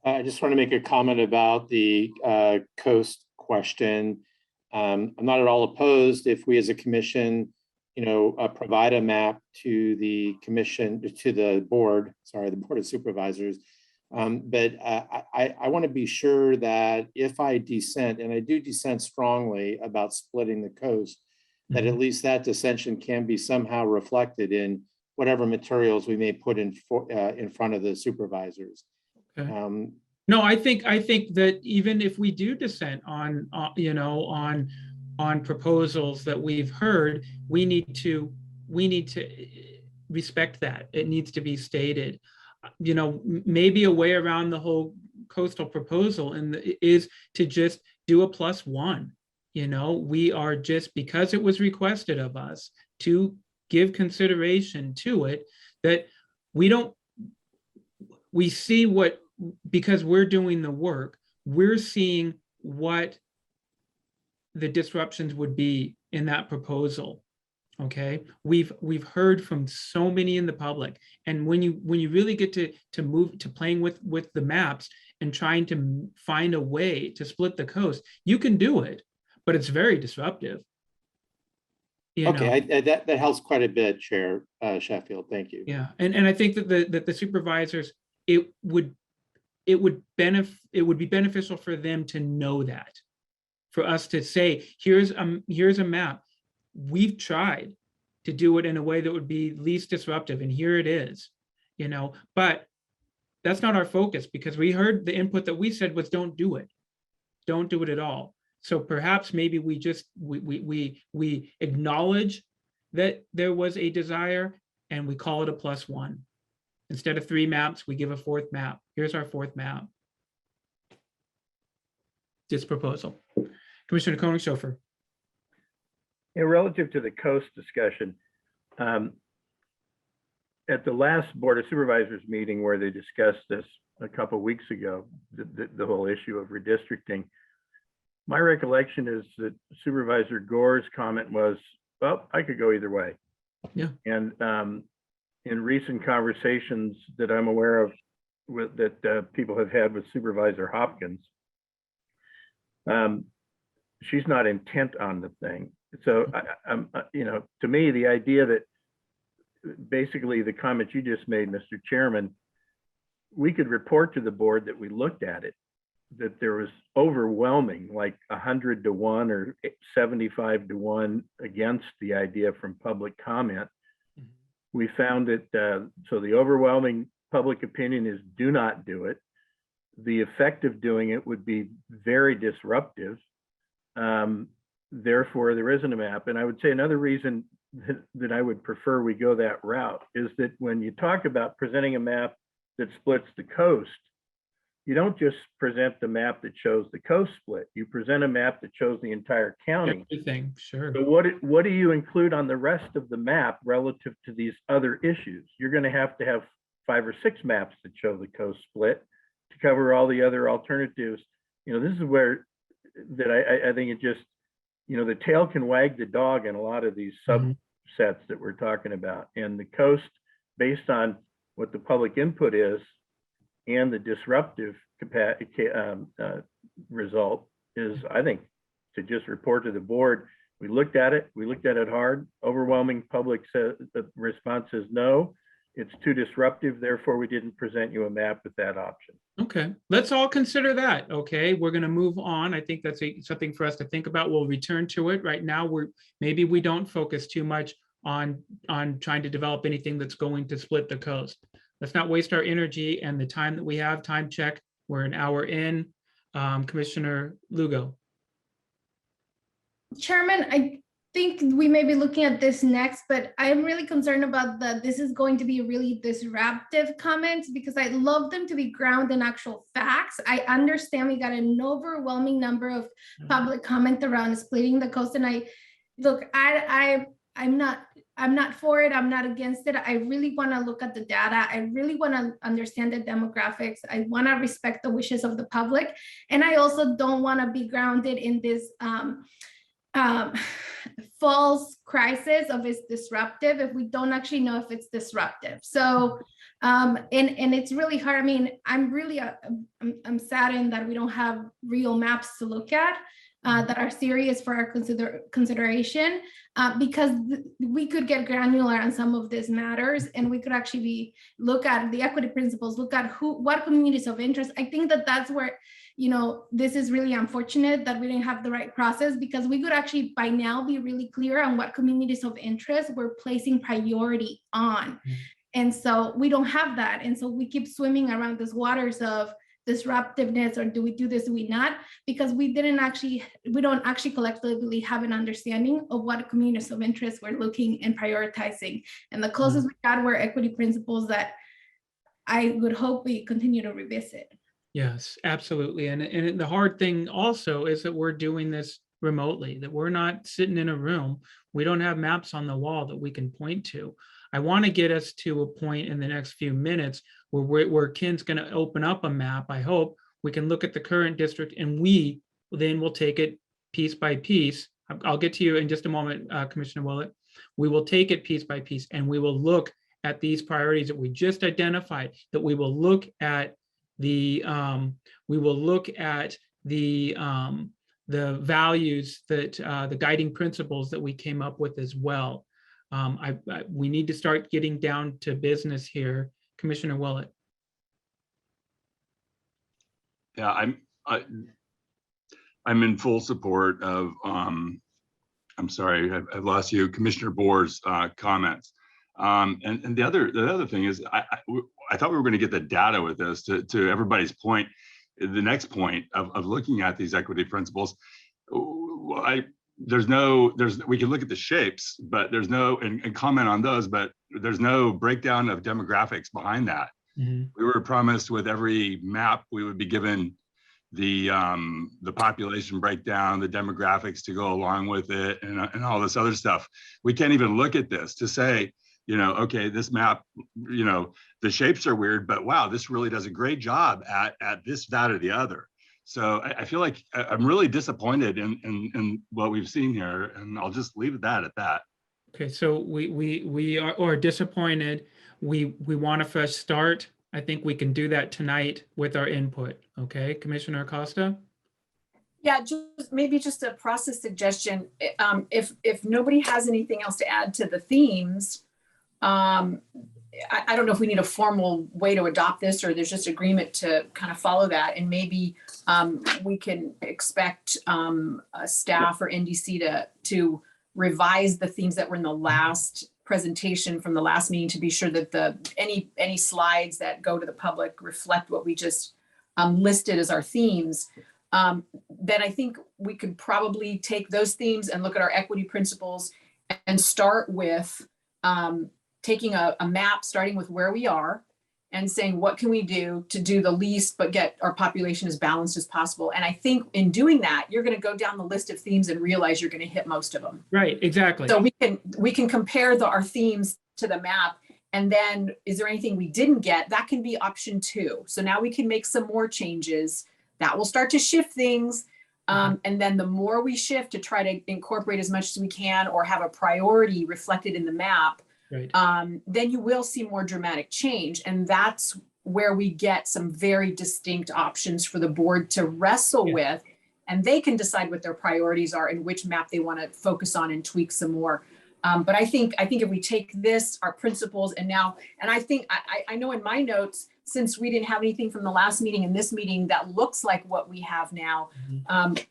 I just want to make a comment about the coast question. I'm not at all opposed if we as a commission, provide a map to the commission, to the board, the Board of Supervisors. But I want to be sure that if I dissent, and I do dissent strongly about splitting the coast, that at least that dissension can be somehow reflected in whatever materials we may put in front of the supervisors. Okay. No, I think that even if we do dissent on proposals that we've heard, we need to respect that. It needs to be stated. Maybe a way around the whole coastal proposal is to just do a +1. We are just, because it was requested of us to give consideration to it, that we see what, because we're doing the work, we're seeing what the disruptions would be in that proposal. Okay, we've heard from so many in the public, and when you really get to move to playing with the maps and trying to find a way to split the coast, you can do it, but it's very disruptive. Okay, that helps quite a bit, Chair Sheffield. Thank you. Yeah, and I think that the supervisors, it would be beneficial for them to know that, for us to say, here's a map. We've tried to do it in a way that would be least disruptive, and here it is, but that's not our focus, because we heard the input that we said was don't do it at all. So perhaps maybe we just we acknowledge that there was a desire and we call it a +1. Instead of 3 maps, we give a 4th map. Here's our 4th map. This proposal. Commissioner Koenig-Schofer. Relative to the coast discussion, at the last Board of Supervisors meeting where they discussed this a couple of weeks ago, the whole issue of redistricting, my recollection is that Supervisor Gore's comment was, well, I could go either way. Yeah. And in recent conversations that I'm aware of that people have had with Supervisor Hopkins, she's not intent on the thing. So, to me, the idea that basically the comment you just made, Mr. Chairman, we could report to the board that we looked at it, that there was overwhelming, like 100 to 1 or 75 to 1 against the idea from public comment. We found that, so the overwhelming public opinion is do not do it. The effect of doing it would be very disruptive. Therefore, there isn't a map. And I would say another reason that I would prefer we go that route is that when you talk about presenting a map that splits the coast, you don't just present the map that shows the coast split. You present a map that shows the entire county. Everything, sure. So what do you include on the rest of the map relative to these other issues? You're going to have 5 or 6 maps that show the coast split to cover all the other alternatives. This is where that I think it just, the tail can wag the dog in a lot of these subsets that we're talking about. And the coast, based on what the public input is and the disruptive result is, I think, to just report to the board, we looked at it hard. Overwhelming public says, the response is no, it's too disruptive, therefore we didn't present you a map with that option. Okay, let's all consider that. Okay, we're going to move on. I think that's something for us to think about. We'll return to it. Right now, maybe we don't focus too much on trying to develop anything that's going to split the coast. Let's not waste our energy and the time that we have. Time check. We're an hour in. Commissioner Lugo. Chairman, I think we may be looking at this next, but I'm really concerned about this is going to be really disruptive comments because I love them to be grounded in actual facts. I understand we got an overwhelming number of public comment around splitting the coast, and I'm not for it. I'm not against it. I really want to look at the data. I really want to understand the demographics. I want to respect the wishes of the public, and I also don't want to be grounded in this false crisis of it's disruptive if we don't actually know if it's disruptive. So and it's really hard. I mean, I'm saddened that we don't have real maps to look at that are serious for our consideration because we could get granular on some of these matters, and we could actually look at the equity principles, look at what communities of interest. I think that's where, this is really unfortunate that we didn't have the right process, because we could actually by now be really clear on what communities of interest we're placing priority on. And so we don't have that. And so we keep swimming around these waters of disruptiveness, or do we do this, do we not? Because we don't actually collectively have an understanding of what communities of interest we're looking and prioritizing. And the closest we got were equity principles that I would hope we continue to revisit. Yes, absolutely. And the hard thing also is that we're doing this remotely, that we're not sitting in a room. We don't have maps on the wall that we can point to. I want to get us to a point in the next few minutes where Ken's going to open up a map. I hope we can look at the current district, and we then will take it piece by piece. I'll get to you in just a moment, Commissioner Willett. We will take it piece by piece, and we will look at these priorities that we just identified, that we will look at the values that the guiding principles that we came up with as well. We need to start getting down to business here. Commissioner Willett. Yeah, I'm in full support of I'm sorry, I've lost you, Commissioner Boer's comments. And the other thing is I thought we were going to get the data with this to everybody's point. The next point of looking at these equity principles, we can look at the shapes, but there's no, and comment on those, but there's no breakdown of demographics behind that. We were promised with every map we would be given the population breakdown, the demographics to go along with it, and all this other stuff. We can't even look at this to say, okay, this map, the shapes are weird, but wow, this really does a great job at this, that, or the other. So I feel like I'm really disappointed in what we've seen here, and I'll just leave that at that. Okay, so we are disappointed. We want to first start. I think we can do that tonight with our input. Okay, Commissioner Acosta? Yeah, maybe just a process suggestion. If nobody has anything else to add to the themes, I don't know if we need a formal way to adopt this, or there's just agreement to kind of follow that. And maybe we can expect staff or NDC to revise the themes that were in the last presentation from the last meeting to be sure that any slides that go to the public reflect what we just listed as our themes. Then I think we could probably take those themes and look at our equity principles and start with taking a map, starting with where we are and saying, what can we do to do the least, but get our population as balanced as possible? And I think in doing that, you're going to go down the list of themes and realize you're going to hit most of them. Right, exactly. So we can compare our themes to the map. And then is there anything we didn't get? That can be option 2. So now we can make some more changes that will start to shift things. And then the more we shift to try to incorporate as much as we can or have a priority reflected in the map, right. Then you will see more dramatic change. And that's where we get some very distinct options for the board to wrestle with, and they can decide what their priorities are and which map they want to focus on and tweak some more. But I think if we take this, our principles, and I think I know in my notes, since we didn't have anything from the last meeting and this meeting that looks like what we have now,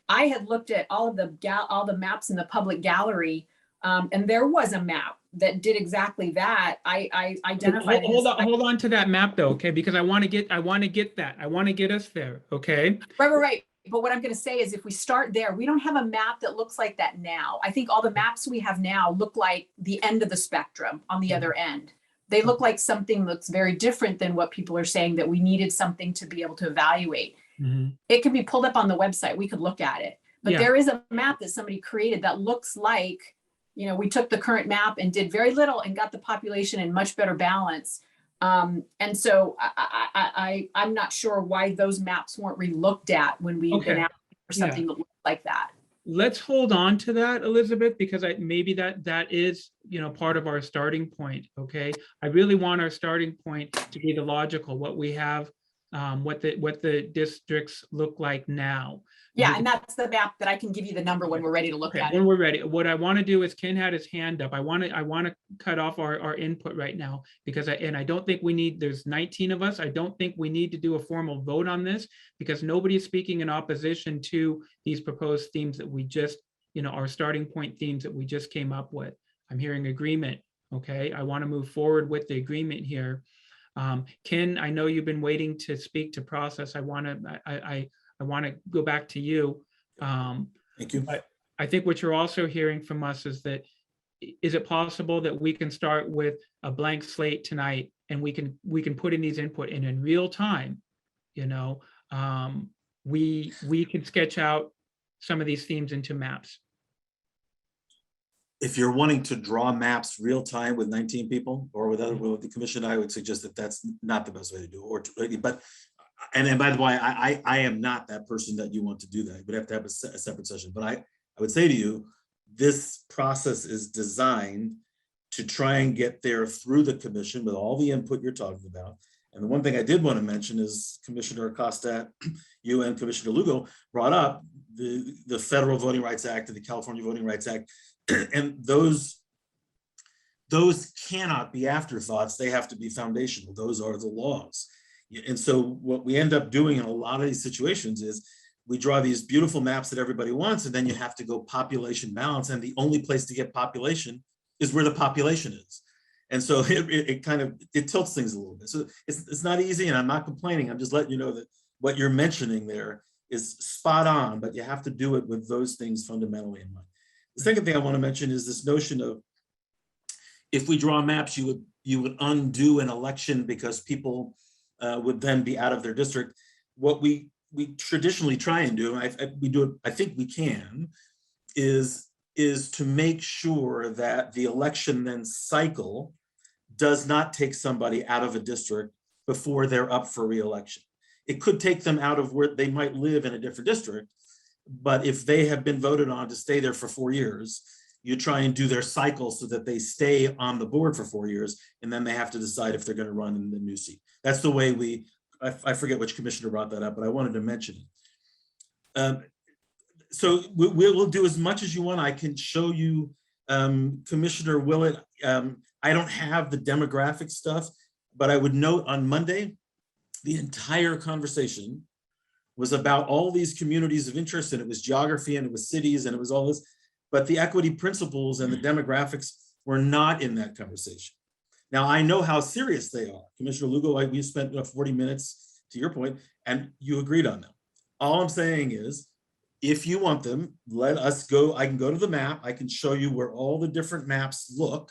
I had looked at all the maps in the public gallery, and there was a map that did exactly that. I identified. Hold on to that map though, okay? Because I want to get that. I want to get us there, okay? Right. But what I'm going to say is if we start there, we don't have a map that looks like that now. I think all the maps we have now look like the end of the spectrum on the other end. They look like something that's very different than what people are saying, that we needed something to be able to evaluate. It can be pulled up on the website. We could look at it. But there is a map that somebody created that looks like, we took the current map and did very little and got the population in much better balance. And so I'm not sure why those maps weren't relooked at when we've been asking for something that looks like that. Let's hold on to that, Elizabeth, because maybe that is, part of our starting point, okay? I really want our starting point to be the logical, what we have, what the districts look like now. Yeah, and that's the map that I can give you the number when we're ready to look at it. When we're ready. What I want to do is Ken had his hand up. I want to cut off our input right now because I don't think we need, there's 19 of us. I don't think we need to do a formal vote on this because nobody is speaking in opposition to these proposed themes that we just, our starting point themes that we just came up with. I'm hearing agreement. Okay. I want to move forward with the agreement here. Ken, I know you've been waiting to speak to process. I want to go back to you. Thank you. I think what you're also hearing from us is that, is it possible that we can start with a blank slate tonight and we can put in these input and in real time, we can sketch out some of these themes into maps. If you're wanting to draw maps real time with 19 people or with the commission, I would suggest that that's not the best way to do it. And by the way, I am not that person that you want to do that. We'd have to have a separate session. But I would say to you, this process is designed to try and get there through the commission with all the input you're talking about. And the one thing I did want to mention is Commissioner Acosta, you and Commissioner Lugo brought up the Federal Voting Rights Act and the California Voting Rights Act. And those cannot be afterthoughts. They have to be foundational. Those are the laws. And so what we end up doing in a lot of these situations is we draw these beautiful maps that everybody wants, and then you have to go population balance. And the only place to get population is where the population is. And so it kind of tilts things a little bit. So it's not easy, and I'm not complaining. I'm just letting you know that what you're mentioning there is spot on, but you have to do it with those things fundamentally in mind. The second thing I want to mention is this notion of if we draw maps, you would undo an election because people would then be out of their district. What we traditionally try and do, we do it, I think we can, is to make sure that the election then cycle does not take somebody out of a district before they're up for re-election. It could take them out of where they might live in a different district, but if they have been voted on to stay there for 4 years, you try and do their cycle so that they stay on the board for 4 years, and then they have to decide if they're going to run in the new seat. That's the way I forget which commissioner brought that up, but I wanted to mention it. So we'll do as much as you want. I can show you, Commissioner Willett. I don't have the demographic stuff, but I would note on Monday, the entire conversation was about all these communities of interest, and it was geography, and it was cities, and it was all this, but the equity principles and the demographics were not in that conversation. Now, I know how serious they are. Commissioner Lugo, we spent 40 minutes, to your point, and you agreed on them. All I'm saying is, if you want them, let us go. I can go to the map. I can show you where all the different maps look,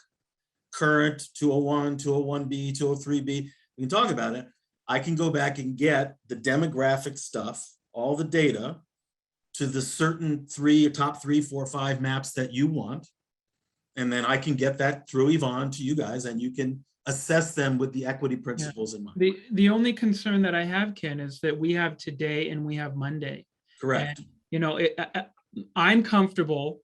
current, 201, 201B, 203B. We can talk about it. I can go back and get the demographic stuff, all the data to the certain top 3, 4, 5 maps that you want. And then I can get that through Yvonne to you guys, and you can assess them with the equity principles in mind. The only concern that I have, Ken, is that we have today and we have Monday. Correct. And, I'm comfortable,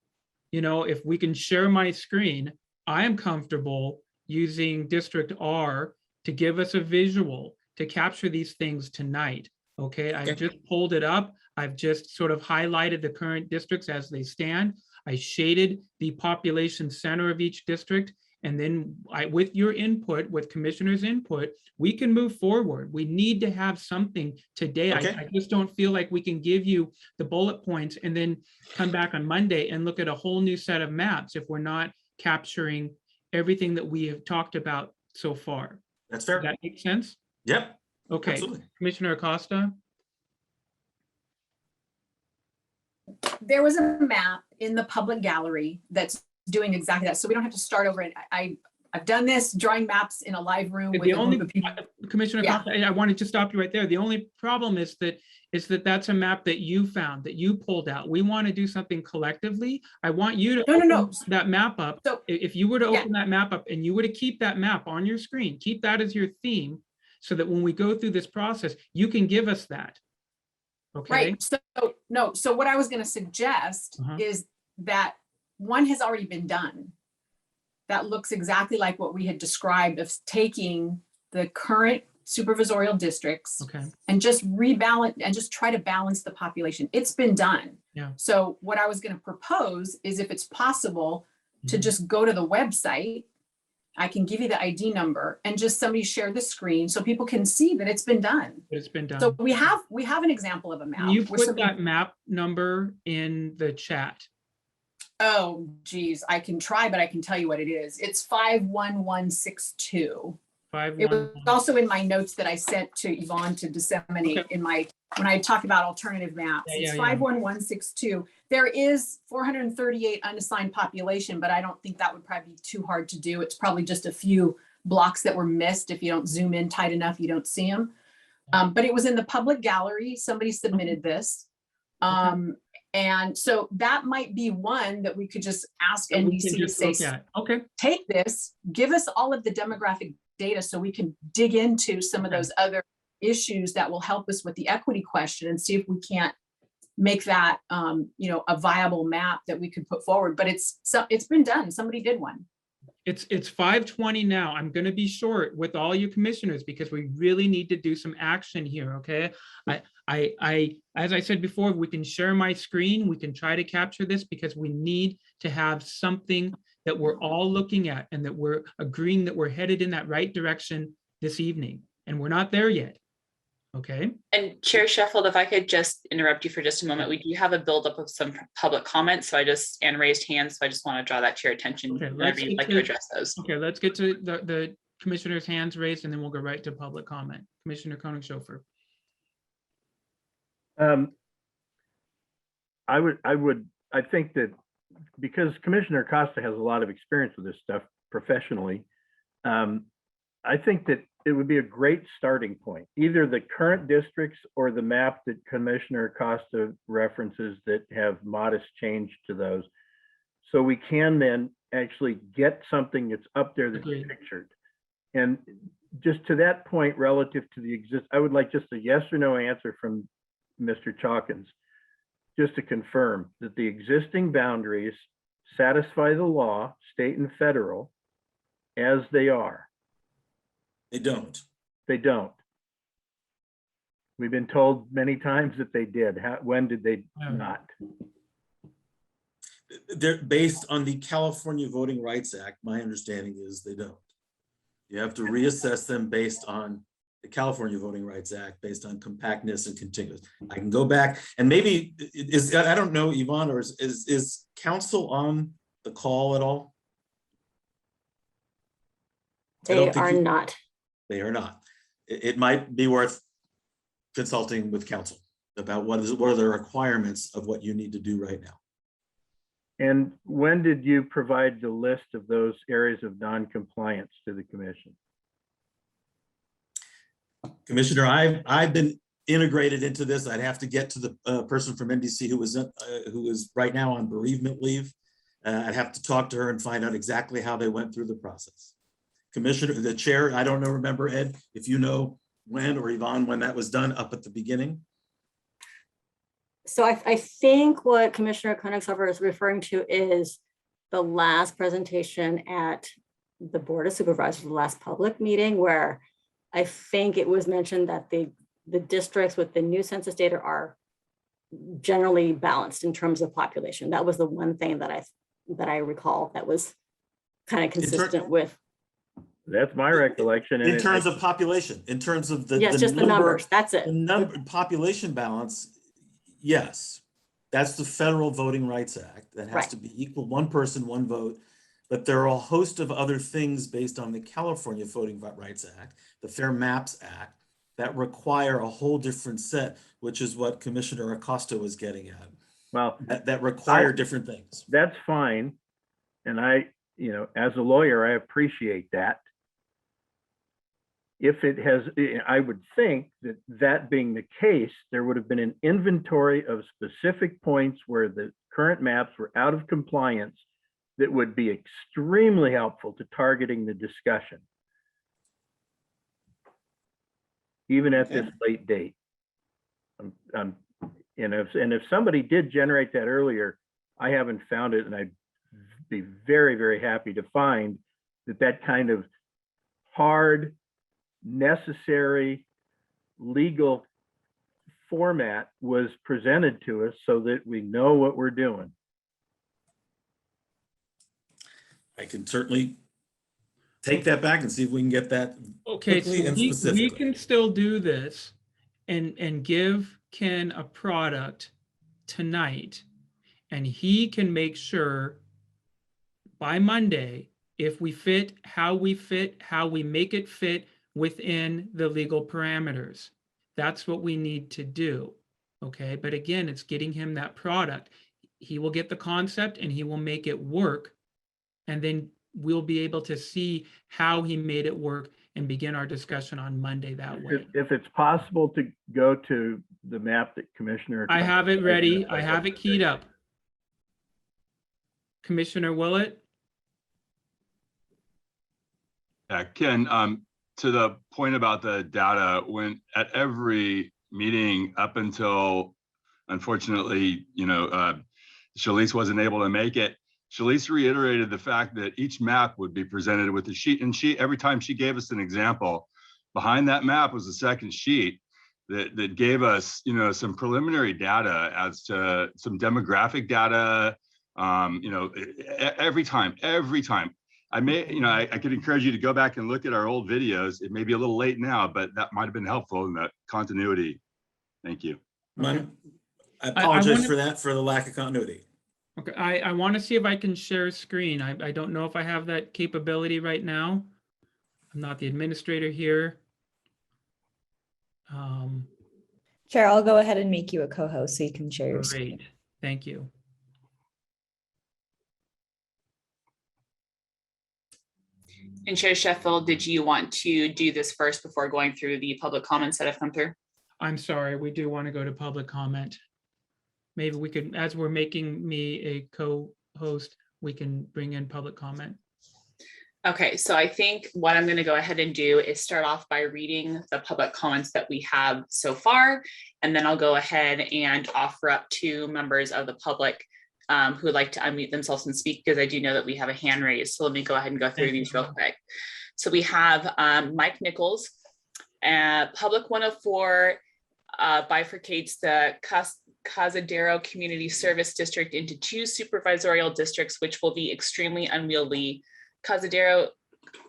if we can share my screen, I am comfortable using District R to give us a visual. to capture these things tonight. Okay, I've just pulled it up. I've just sort of highlighted the current districts as they stand. I shaded the population center of each district. And then with your input, with commissioners' input, we can move forward. We need to have something today. I just don't feel like we can give you the bullet points and then come back on Monday and look at a whole new set of maps if we're not capturing everything that we have talked about so far. That's fair. Does that make sense? Yep. Okay, Absolutely. Commissioner Acosta? There was a map in the public gallery that's doing exactly that. So we don't have to start over. I've done this, drawing maps in a live room with The a only, group of people. Commissioner Yeah. Acosta, I wanted to stop you right there. The only problem is that that's a map that you found, that you pulled out. We want to do something collectively. I want you to open that map up. So, if you were to open that map up and you were to keep that map on your screen, keep that as your theme, so that when we go through this process, you can give us that. Okay. Right. So what I was going to suggest is that one has already been done. That looks exactly like what we had described of taking the current supervisorial districts and just rebalance and just try to balance the population. It's been done. Yeah. So what I was going to propose is, if it's possible to just go to the website, I can give you the ID number and just somebody share the screen so people can see that it's been done. It's been done. So we have an example of a map. Can you where put somebody- that map number in the chat? Oh, geez, I can try, but I can tell you what it is. It's 51162. It was also in my notes that I sent to Yvonne to disseminate when I talk about alternative maps. It's 51162. There is 438 unassigned population, but I don't think that would probably be too hard to do. It's probably just a few blocks that were missed. If you don't zoom in tight enough, you don't see them. But it was in the public gallery. Somebody submitted this. And so that might be one that we could just ask NDC to say, take this, give us all of the demographic data so we can dig into some of those other issues that will help us with the equity question and see if we can't make that, a viable map that we could put forward. But it's been done. Somebody did one. It's 5:20 now. I'm going to be short with all you commissioners because we really need to do some action here. Okay. As I said before, we can share my screen. We can try to capture this because we need to have something that we're all looking at and that we're agreeing that we're headed in that right direction this evening. And we're not there yet. Okay. And Chair Sheffield, if I could just interrupt you for just a moment, we do have a buildup of some public comments. And raised hands. So I just want to draw that to your attention whenever you'd like to address those. Okay, let's get to the commissioner's hands raised and then we'll go right to public comment. Commissioner Koenig-Schofer. I think that because Commissioner Costa has a lot of experience with this stuff professionally, I think that it would be a great starting point, either the current districts or the map that Commissioner Costa references that have modest change to those. So we can then actually get something that's up there that's pictured. And just to that point, relative to the I would like just a yes or no answer from Mr. Chalkins, just to confirm that the existing boundaries satisfy the law, state and federal, as they are. They don't. They don't. We've been told many times that they did. When did they not? They're based on the California Voting Rights Act. My understanding is they don't. You have to reassess them based on the California Voting Rights Act, based on compactness and contiguous. I can go back and maybe I don't know, Yvonne, or is council on the call at all? They are not. They are not. It might be worth consulting with council about what are the requirements of what you need to do right now. And when did you provide the list of those areas of non-compliance to the commission? Commissioner, I've been integrated into this. I'd have to get to the person from NDC who is right now on bereavement leave. I'd have to talk to her and find out exactly how they went through the process. Commissioner, the chair, I don't know, remember, Ed, if you know when, or Yvonne, when that was done up at the beginning? So I think what Commissioner Koenig-Schofer is referring to is the last presentation at the Board of Supervisors, the last public meeting where I think it was mentioned that the districts with the new census data are generally balanced in terms of population. That was the one thing that I recall that was kind of consistent with. That's my recollection. In terms of population, in terms of the Yes, just the numbers, that's it. The number, population balance, yes. That's the Federal Voting Rights Act. That has to be equal, one person, one vote. But there are a host of other things based on the California Voting Rights Act, the Fair Maps Act, that require a whole different set, which is what Commissioner Acosta was getting at. Well, that require different things. That's fine. And I, as a lawyer, I appreciate that. If it has, I would think that that being the case, there would have been an inventory of specific points where the current maps were out of compliance that would be extremely helpful to targeting the discussion, even at this late date. And if somebody did generate that earlier, I haven't found it, and I'd be very, very happy to find that kind of hard, necessary legal format was presented to us so that we know what we're doing. I can certainly take that back and see if we can get that quickly and specifically. We can still do this and give Ken a product tonight, and he can make sure by Monday, if we fit, how we make it fit within the legal parameters. That's what we need to do. Okay, but again, it's getting him that product. He will get the concept and he will make it work. And then we'll be able to see how he made it work and begin our discussion on Monday that way. If it's possible to go to the map that Commissioner. I have it ready. I have it keyed up. Commissioner Willett? Yeah, Ken, to the point about the data, when at every meeting up until, unfortunately, Shalise wasn't able to make it, Shalise reiterated the fact that each map would be presented with a sheet, and every time she gave us an example, behind that map was a second sheet that gave us, some preliminary data as to some demographic data. Every time. I could encourage you to go back and look at our old videos. It may be a little late now, but that might have been helpful in the continuity. Thank you. I apologize for the lack of continuity. Okay, I want to see if I can share screen. I don't know if I have that capability right now. I'm not the administrator here. Chair, I'll go ahead and make you a co-host so you can share your screen. Great, thank you. And Chair Sheffield, did you want to do this first before going through the public comments that have come through? I'm sorry, we do want to go to public comment. Maybe we could, as we're making me a co-host, we can bring in public comment. Okay, so I think what I'm going to go ahead and do is start off by reading the public comments that we have so far, and then I'll go ahead and offer up to members of the public who would like to unmute themselves and speak, because I do know that we have a hand raised. So let me go ahead and go through these real quick. So we have Mike Nichols. Public 104 bifurcates the Cazadero Community Service District into 2 supervisorial districts, which will be extremely unwieldy. Cazadero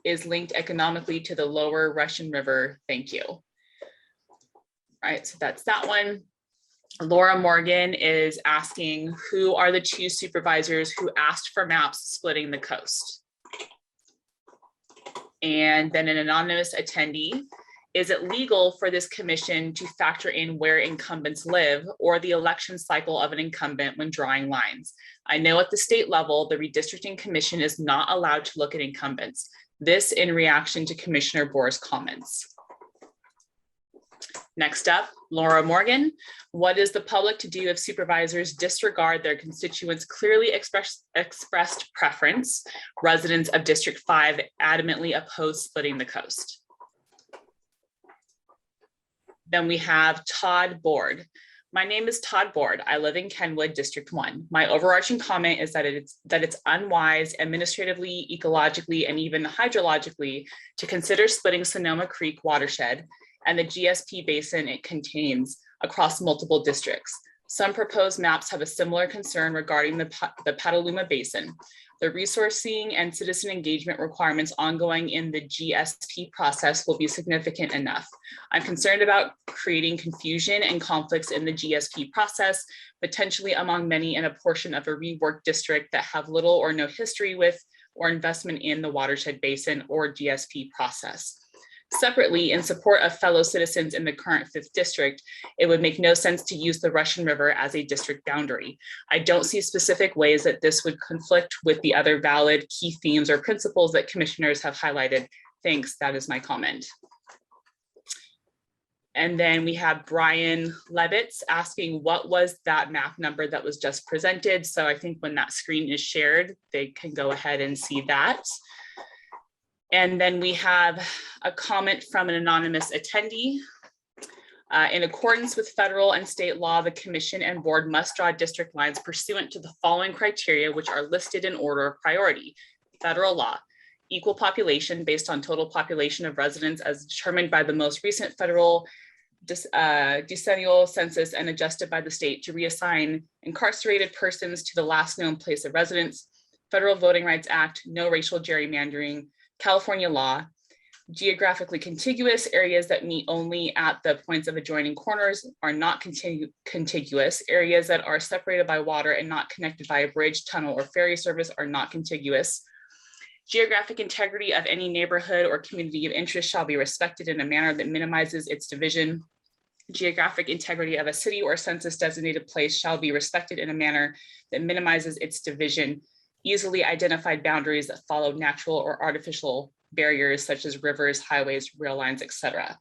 is linked economically to the lower Russian River. Thank you. All right, so that's that one. Laura Morgan is asking, who are the 2 supervisors who asked for maps splitting the coast? And then an anonymous attendee, is it legal for this commission to factor in where incumbents live or the election cycle of an incumbent when drawing lines? I know at the state level, the Redistricting Commission is not allowed to look at incumbents. This in reaction to Commissioner Boer's comments. Next up, Laura Morgan. What is the public to do if supervisors disregard their constituents' clearly expressed preference? Residents of District 5 adamantly oppose splitting the coast. Then we have Todd Board. My name is Todd Board. I live in Kenwood, District 1. My overarching comment is that it's unwise administratively, ecologically, and even hydrologically to consider splitting Sonoma Creek watershed and the GSP basin it contains across multiple districts. Some proposed maps have a similar concern regarding the Petaluma Basin. The resourcing and citizen engagement requirements ongoing in the GSP process will be significant enough. I'm concerned about creating confusion and conflicts in the GSP process, potentially among many in a portion of a reworked district that have little or no history with or investment in the watershed basin or GSP process. Separately, in support of fellow citizens in the current 5th district, it would make no sense to use the Russian River as a district boundary. I don't see specific ways that this would conflict with the other valid key themes or principles that commissioners have highlighted. Thanks, that is my comment. And then we have Brian Levitz asking what was that map number that was just presented. So I think when that screen is shared, they can go ahead and see that. And then we have a comment from an anonymous attendee. In accordance with federal and state law, the commission and board must draw district lines pursuant to the following criteria, which are listed in order of priority. Federal law, equal population based on total population of residents as determined by the most recent federal decennial census and adjusted by the state to reassign incarcerated persons to the last known place of residence. Federal Voting Rights Act, no racial gerrymandering. California law, geographically contiguous areas that meet only at the points of adjoining corners are not contiguous. Areas that are separated by water and not connected by a bridge, tunnel, or ferry service are not contiguous. Geographic integrity of any neighborhood or community of interest shall be respected in a manner that minimizes its division. Geographic integrity of a city or census designated place shall be respected in a manner that minimizes its division. Easily identified boundaries that follow natural or artificial barriers such as rivers, highways, rail lines, etc.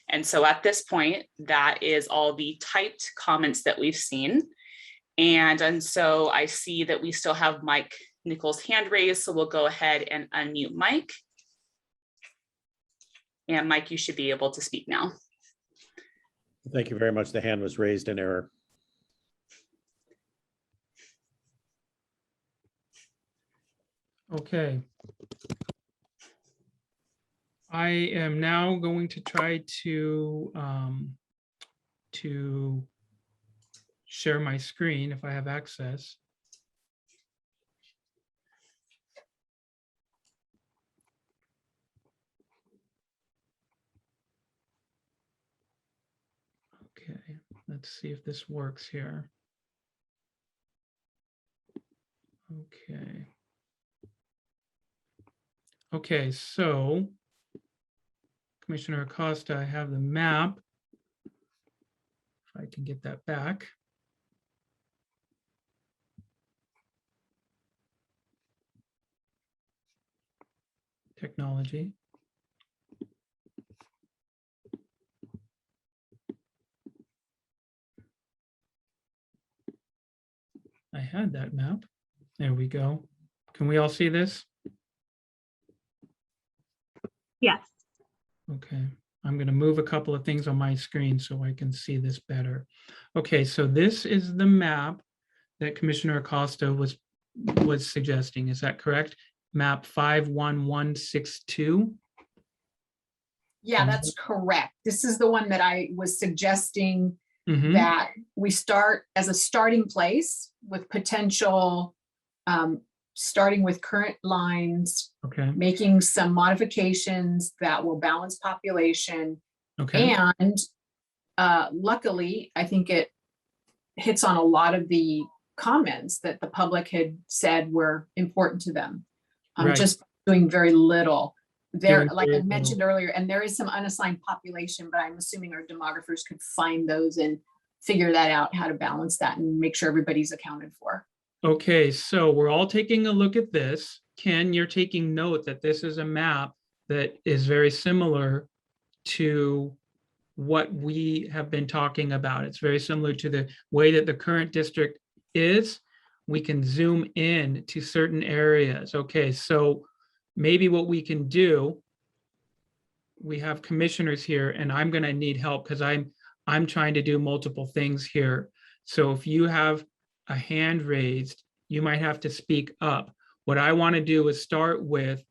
And so at this point, that is all the typed comments that we've seen. And so I see that we still have Mike Nichols' hand raised, so we'll go ahead and unmute Mike. And Mike, you should be able to speak now. Thank you very much. The hand was raised in error. Okay. I am now going to try to share my screen if I have access. Okay, let's see if this works here. Okay. Okay, so Commissioner Acosta, I have the map. If I can get that back. Technology. I had that map. There we go. Can we all see this? Yes. Okay, I'm going to move a couple of things on my screen so I can see this better. Okay, so this is the map that Commissioner Acosta was suggesting. Is that correct? Map 51162. Yeah, that's correct. This is the one that I was suggesting Mhm. that we start as a starting place with potential, starting with current lines, Okay. making some modifications that will balance population. Okay. And luckily, I think it hits on a lot of the comments that the public had said were important to them. Right. Just doing very little. There, Doing like I very mentioned little. earlier, and there is some unassigned population, but I'm assuming our demographers could find those and figure that out, how to balance that and make sure everybody's accounted for. Okay, so we're all taking a look at this. Ken, you're taking note that this is a map that is very similar to what we have been talking about. It's very similar to the way that the current district is. We can zoom in to certain areas. Okay, so maybe what we can do, we have commissioners here and I'm going to need help because I'm trying to do multiple things here. So if you have a hand raised, you might have to speak up. What I want to do is start with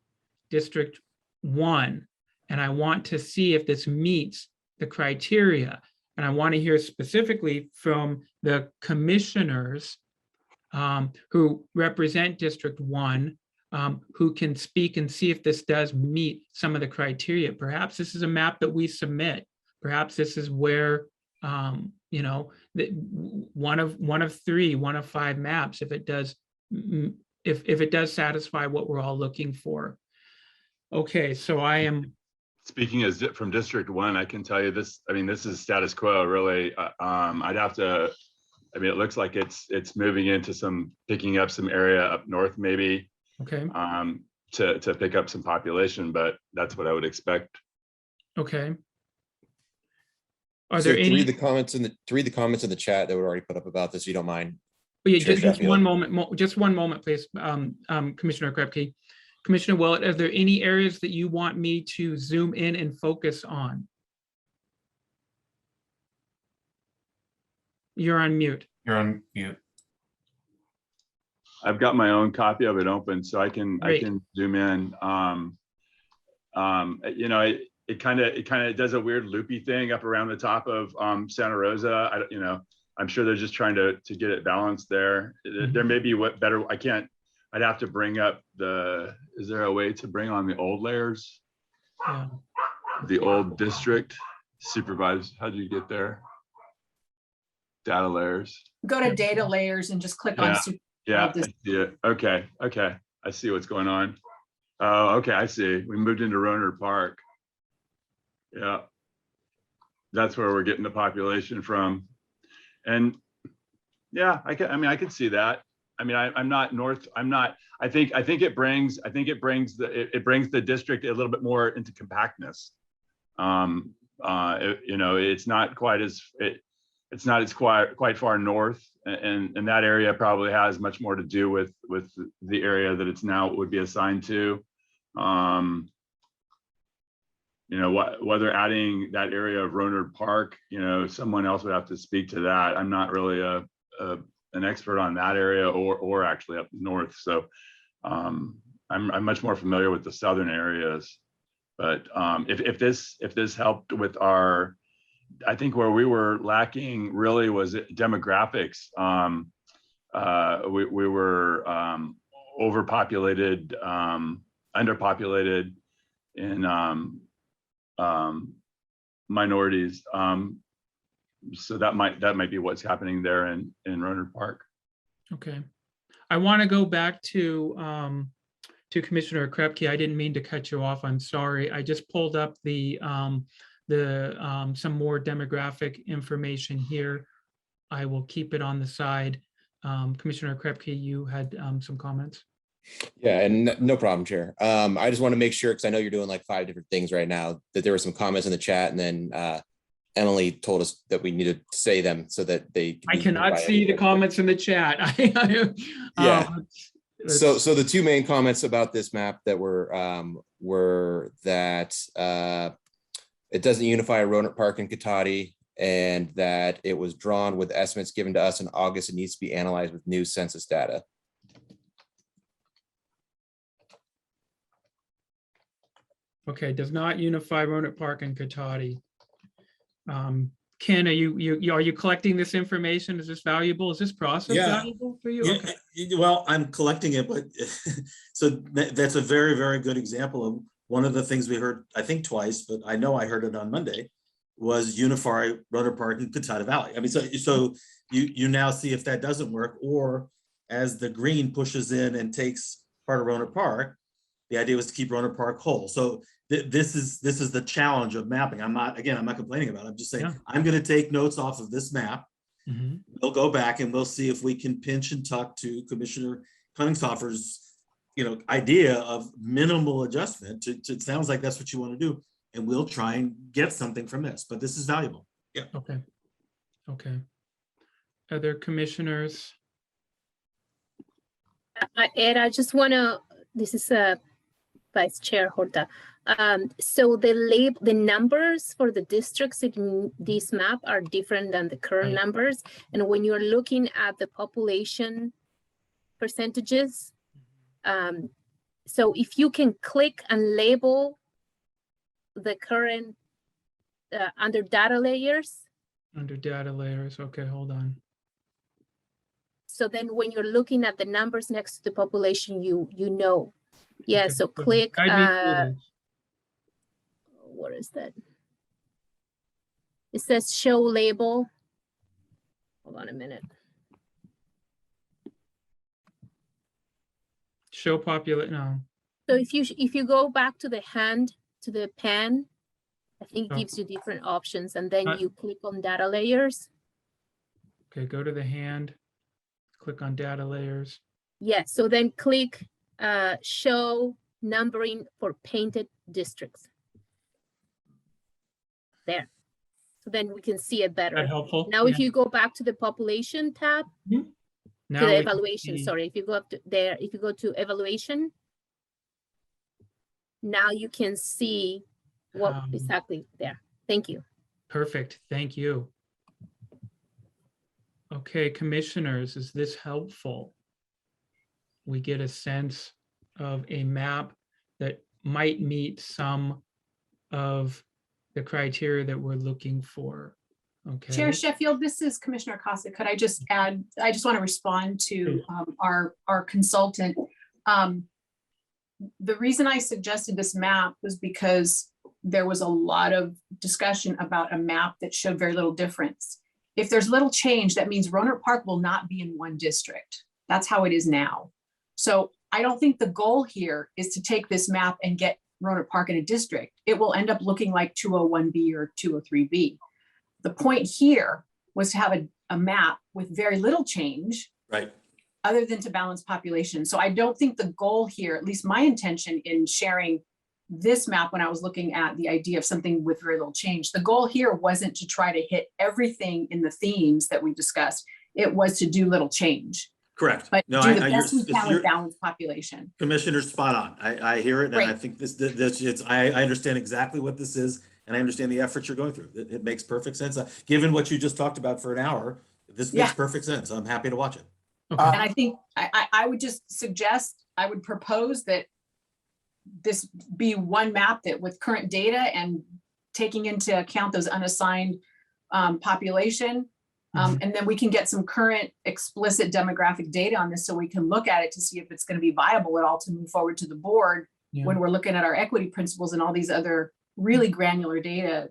District 1, and I want to see if this meets the criteria. And I want to hear specifically from the commissioners who represent District 1, who can speak and see if this does meet some of the criteria. Perhaps this is a map that we submit. Perhaps this is where, you know, one of 3, 1 of 5 maps, if it does, if it does satisfy what we're all looking for. Okay, so I am. Speaking as from District 1, I can tell you this, I mean, this is status quo, really. I'd have to, I mean, it looks like it's moving into picking up some area up north, maybe. Okay. To pick up some population, but that's what I would expect. Okay. Are So there to any? read the comments in the chat that were already put up about this, you don't mind? Oh, yeah, Chair just Sheffield. one moment, just one moment, please, Commissioner Krepke. Commissioner Willett, are there any areas that you want me to zoom in and focus on? You're on mute. You're on mute. I've got my own copy of it open, so I can zoom in. You know, it kind of does a weird loopy thing up around the top of Santa Rosa. You know, I'm sure they're just trying to get it balanced there. There may be what better. I'd have to bring up is there a way to bring on the old layers? Yeah. The old district supervisors, how do you get there? Data layers. Go to data layers and just click on. Yeah, I see it. Okay. I see what's going on. Oh, okay, I see. We moved into Roner Park. Yeah. That's where we're getting the population from. And yeah, I could see that. I mean, I'm not north. I think it brings the district a little bit more into compactness. You know, it's not quite quite far north, and that area probably has much more to do with the area that it's now would be assigned to. You know, whether adding that area of Roner Park, you know, someone else would have to speak to that. I'm not really an expert on that area or actually up north. So I'm much more familiar with the southern areas. But if this helped with our, I think where we were lacking really was demographics. We were overpopulated, underpopulated in minorities. So that might be what's happening there in Roner Park. Okay. I want to go back to Commissioner Krepke. I didn't mean to cut you off. I'm sorry. I just pulled up some more demographic information here. I will keep it on the side. Commissioner Krepke, you had some comments. Yeah, and no problem, Chair. I just want to make sure, because I know you're doing like 5 different things right now, that there were some comments in the chat, and then Emily told us that we needed to say them so that they. I cannot see the comments in the chat. Yeah. So the 2 main comments about this map that were that it doesn't unify Roanoke Park and Cotati, and that it was drawn with estimates given to us in August and needs to be analyzed with new census data. Okay, does not unify Roanoke Park and Cotati. Ken, are you collecting this information? Is this valuable? Is this process valuable for you? Okay. Well, I'm collecting it, but so that's a very, very good example of one of the things we heard, I think twice, but I know I heard it on Monday, was unify Roanoke Park and Cotati Valley. I mean, so you now see if that doesn't work, or as the green pushes in and takes part of Roanoke Park, the idea was to keep Roanoke Park whole. So this is the challenge of mapping. I'm not complaining about it. I'm just saying, I'm going to take notes off of this map. Mm-hmm. We'll go back and we'll see if we can pinch and tuck to Commissioner Cummings-Hoffer's, you know, idea of minimal adjustment. It sounds like that's what you want to do, and we'll try and get something from this. But this is valuable. Yeah. Okay. Okay. Other commissioners? Ed, I just want to. This is Vice Chair Horta. So the numbers for the districts in this map are different than the current numbers. And when you're looking at the population percentages, so if you can click and label the current under data layers. Under data layers, okay, hold on. So then when you're looking at the numbers next to the population, you know. Yeah, so click, what is that? It says show label. Hold on a minute. Show no. So if you go back to the hand, to the pan, I think it gives you different options, and then you click on data layers. Okay, go to the hand, click on data layers. Yeah, so then click show numbering for painted districts. There. So then we can see it better. That helpful? Now, if you go back to the population tab, now to the evaluation, sorry, if you go up to there, if you go to evaluation, now you can see what exactly there. Thank you. Perfect. Thank you. Okay, commissioners, is this helpful? We get a sense of a map that might meet some of the criteria that we're looking for. Okay. Chair Sheffield, this is Commissioner Costa. Could I just add, I just want to respond to our consultant. The reason I suggested this map was because there was a lot of discussion about a map that showed very little difference. If there's little change, that means Rohnert Park will not be in one district. That's how it is now. So I don't think the goal here is to take this map and get Rohnert Park in a district. It will end up looking like 201B or 203B. The point here was to have a map with very little change, right, other than to balance population. So I don't think the goal here, at least my intention in sharing this map when I was looking at the idea of something with very little change, the goal here wasn't to try to hit everything in the themes that we discussed. It was to do little change. Correct. But No, do the best we can with balanced population. Commissioner's spot on. I hear it, and Great. I think I understand exactly what this is, and I understand the efforts you're going through. It makes perfect sense. Given what you just talked about for an hour, this makes perfect sense. I'm happy to watch it. And I think I would just suggest, I would propose that this be one map that with current data and taking into account those unassigned population. And then we can get some current explicit demographic data on this so we can look at it to see if it's going to be viable at all to move forward to the board when we're looking at our equity principles and all these other really granular data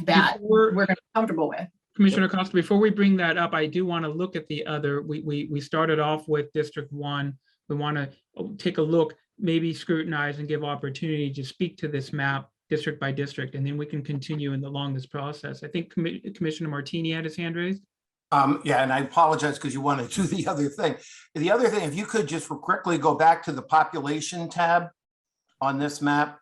that we're going to be comfortable with. Commissioner Costa, before we bring that up, I do want to look at the other, we started off with District 1. We want to take a look, maybe scrutinize and give opportunity to speak to this map district by district, and then we can continue along this process. I think Commissioner Martini had his hand raised. Yeah, and I apologize because you want to do the other thing. The other thing, if you could just quickly go back to the population tab on this map,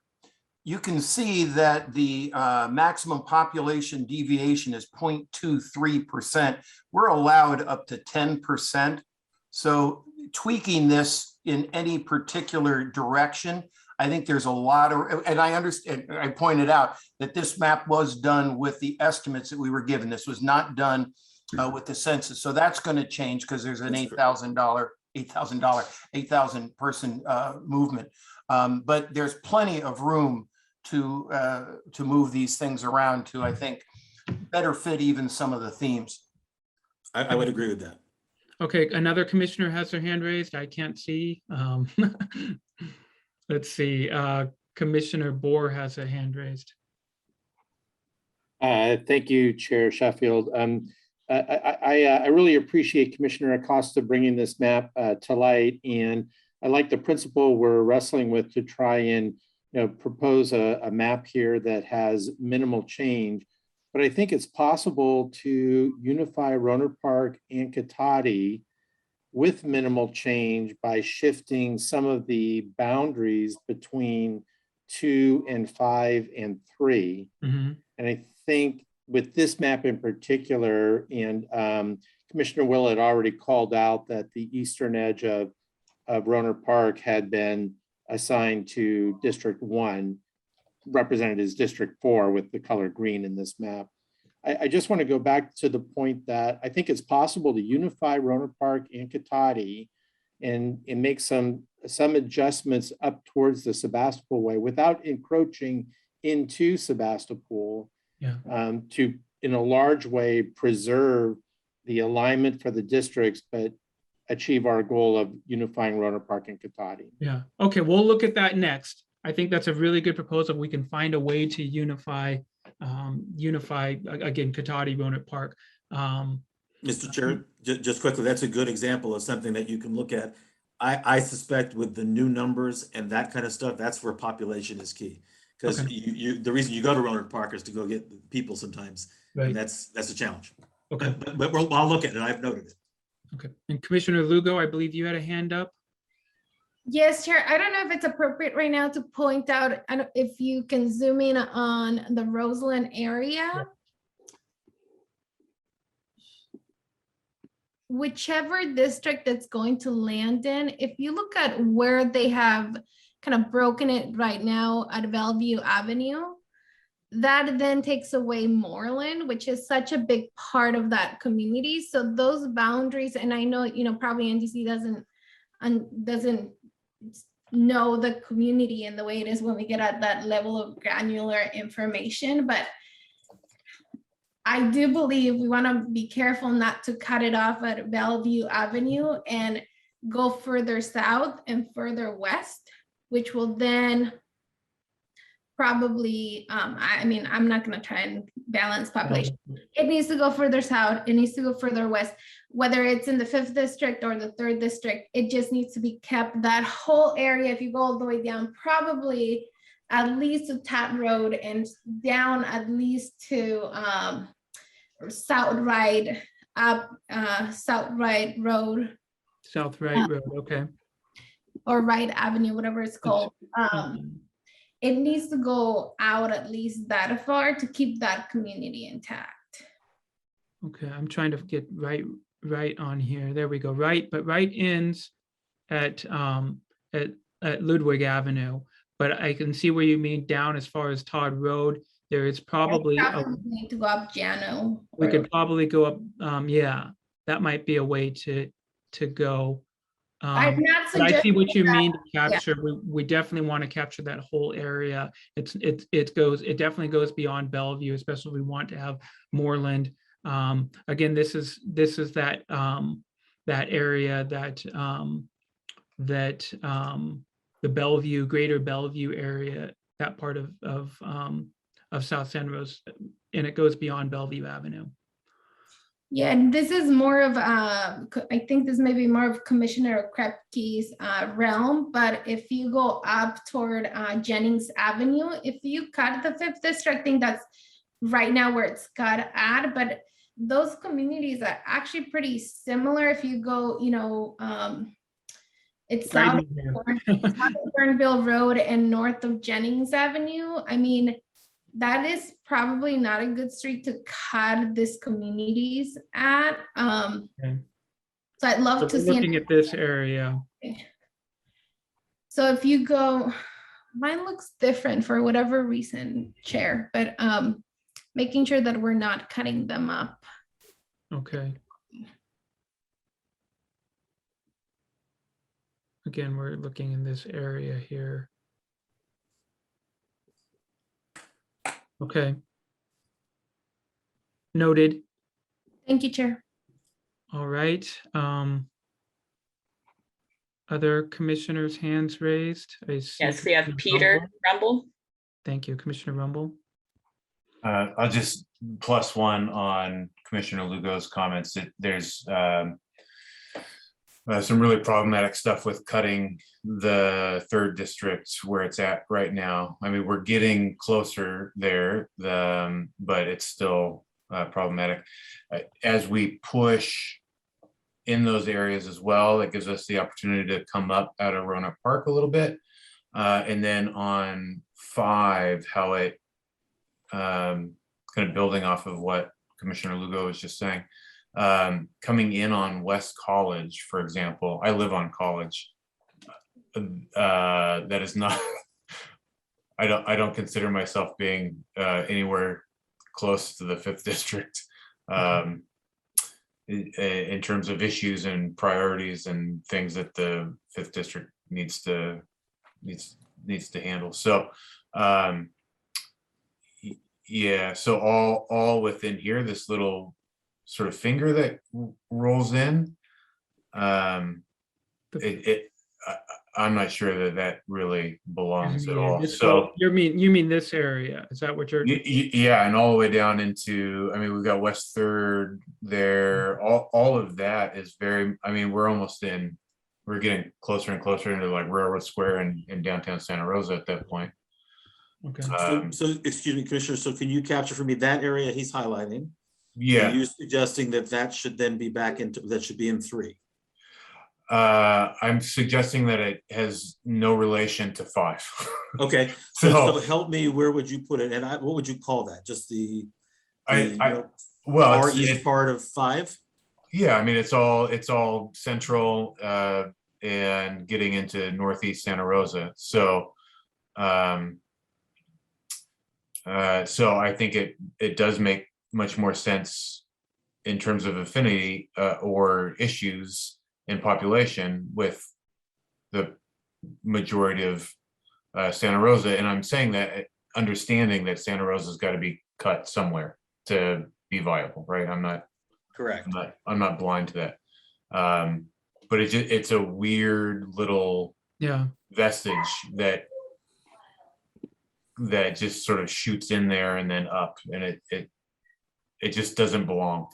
you can see that the maximum population deviation is 0.23%. We're allowed up to 10%. So tweaking this in any particular direction, I think there's a lot of, and I understand, I pointed out that this map was done with the estimates that we were given. This was not done with the census. So that's going to change because there's an $8,000 person movement. But there's plenty of room to move these things around to, I think, better fit even some of the themes. I would agree with that. Okay, another commissioner has their hand raised. I can't see. Let's see. Commissioner Bohr has a hand raised. Thank you, Chair Sheffield. I really appreciate Commissioner Acosta bringing this map to light, and I like the principle we're wrestling with to try and propose a map here that has minimal change. But I think it's possible to unify Rohnert Park and Cotati with minimal change by shifting some of the boundaries between 2 and 5 and 3. And I think with this map in particular, and Commissioner Will had already called out that the eastern edge of Rohnert Park had been assigned to District 1. represented as District 4 with the color green in this map. I just want to go back to the point that I think it's possible to unify Rohnert Park and Cotati and make some adjustments up towards the Sebastopol Way without encroaching into Sebastopol. Yeah. To, in a large way, preserve the alignment for the districts, but achieve our goal of unifying Rohnert Park and Cotati. Yeah, okay, we'll look at that next. I think that's a really good proposal. We can find a way to unify again, Cotati, Rohnert Park. Mr. Chair, just quickly, that's a good example of something that you can look at. I suspect with the new numbers and that kind of stuff, that's where population is key. Because the reason you go to Rohnert Park is to go get people sometimes. Right. And that's a challenge. Okay. But I'll look at it. I've noted it. Okay. And Commissioner Lugo, I believe you had a hand up. Yes, Chair. I don't know if it's appropriate right now to point out if you can zoom in on the Roseland area. Yeah. Whichever district that's going to land in, if you look at where they have kind of broken it right now at Bellevue Avenue, that then takes away Moreland, which is such a big part of that community. So those boundaries, and I know, you know, probably NDC doesn't know the community in the way it is when we get at that level of granular information, but I do believe we want to be careful not to cut it off at Bellevue Avenue and go further south and further west, which will then probably, I mean, I'm not going to try and balance population. It needs to go further south. It needs to go further west, whether it's in the 5th district or the 3rd district. It just needs to be kept. That whole area, if you go all the way down, probably at least to Tat Road and down at least to South Ride up South Ride Road. South Ride Road, okay. Or Ride Avenue, whatever it's called. It needs to go out at least that far to keep that community intact. Okay, I'm trying to get right on here. There we go. Right, but right ends at Ludwig Avenue, but I can see where you mean down as far as Todd Road. There is probably need to go up Jano. We could probably go up. Yeah, that might be a way to go. I'm not but I see what you that, mean to capture. Yeah. We definitely want to capture that whole area. It definitely goes beyond Bellevue, especially if we want to have Moreland. Again, this is that that area that the Bellevue, greater Bellevue area, that part of South San Rose, and it goes beyond Bellevue Avenue. Yeah, and this is more of, I think this may be more of Commissioner Krepke's realm, but if you go up toward Jennings Avenue, if you cut the 5th district, I think that's right now where it's cut at, but those communities are actually pretty similar. If you go, you know, it's south of Burnville Road and north of Jennings Avenue. I mean, that is probably not a good street to cut these communities at. Okay. So I'd love to see. Looking at this area. So if you go, mine looks different for whatever reason, Chair, but making sure that we're not cutting them up. Okay. Again, we're looking in this area here. Okay. Noted. Thank you, Chair. All right. Other commissioners' hands raised? Yes, we have Peter Rumble. Thank you, Commissioner Rumble. I'll just +1 on Commissioner Lugo's comments. That there's some really problematic stuff with cutting the 3rd district where it's at right now. I mean, we're getting closer there, but it's still problematic. As we push in those areas as well, it gives us the opportunity to come up out of Rohnert Park a little bit. And then on 5, how it kind of building off of what Commissioner Lugo was just saying, coming in on West College, for example. I live on College. That is not I don't consider myself being anywhere close to the 5th district in terms of issues and priorities and things that the 5th district needs to handle. So yeah, so all within here, this little sort of finger that rolls in, I'm not sure that really belongs at all. So you mean this area? Is that what you're? Yeah, and all the way down into, I mean, we've got West 3rd there. All of that is very, I mean, we're getting closer and closer into like Railroad Square in downtown Santa Rosa at that point. Okay. So excuse me, Commissioner, so can you capture for me that area he's highlighting? Yeah. Are you suggesting that should then be back into, that should be in 3? I'm suggesting that it has no relation to 5. Okay, so help me, where would you put it? And what would you call that? Just the far east part of 5? Yeah, I mean, it's all central and getting into northeast Santa Rosa. So so I think it does make much more sense in terms of affinity or issues in population with the majority of Santa Rosa. And I'm saying that understanding that Santa Rosa's got to be cut somewhere to be viable, right? I'm not correct. I'm not blind to that. But it's a weird little vestige that just sort of shoots in there and then up, and it just doesn't belong.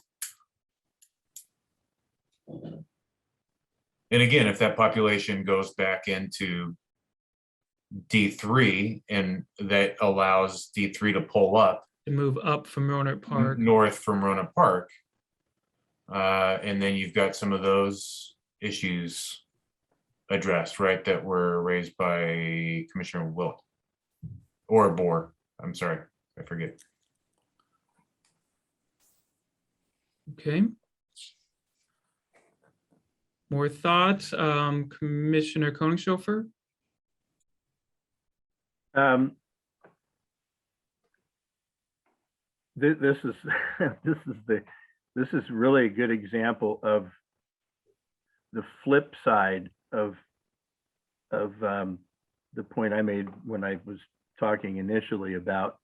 And again, if that population goes back into D3 and that allows D3 to pull up, To move up from Roanoke Park. north from Roanoke Park, and then you've got some of those issues addressed, right, that were raised by Commissioner Wilt or Bohr. I'm sorry, I forget. Okay. More thoughts, Commissioner Koningshofer? This is really a good example of the flip side of the point I made when I was talking initially about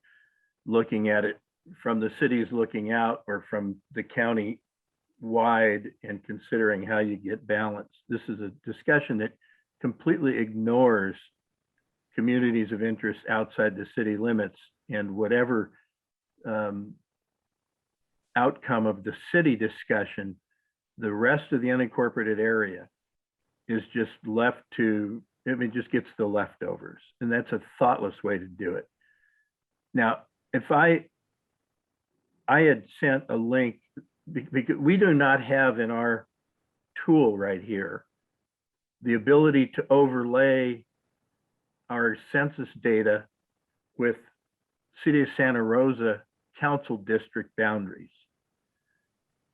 looking at it from the cities looking out or from the county wide and considering how you get balance. This is a discussion that completely ignores communities of interest outside the city limits, and whatever outcome of the city discussion, the rest of the unincorporated area is just left to, I mean, just gets the leftovers. And that's a thoughtless way to do it. Now, if I had sent a link, because we do not have in our tool right here the ability to overlay our census data with City of Santa Rosa council district boundaries.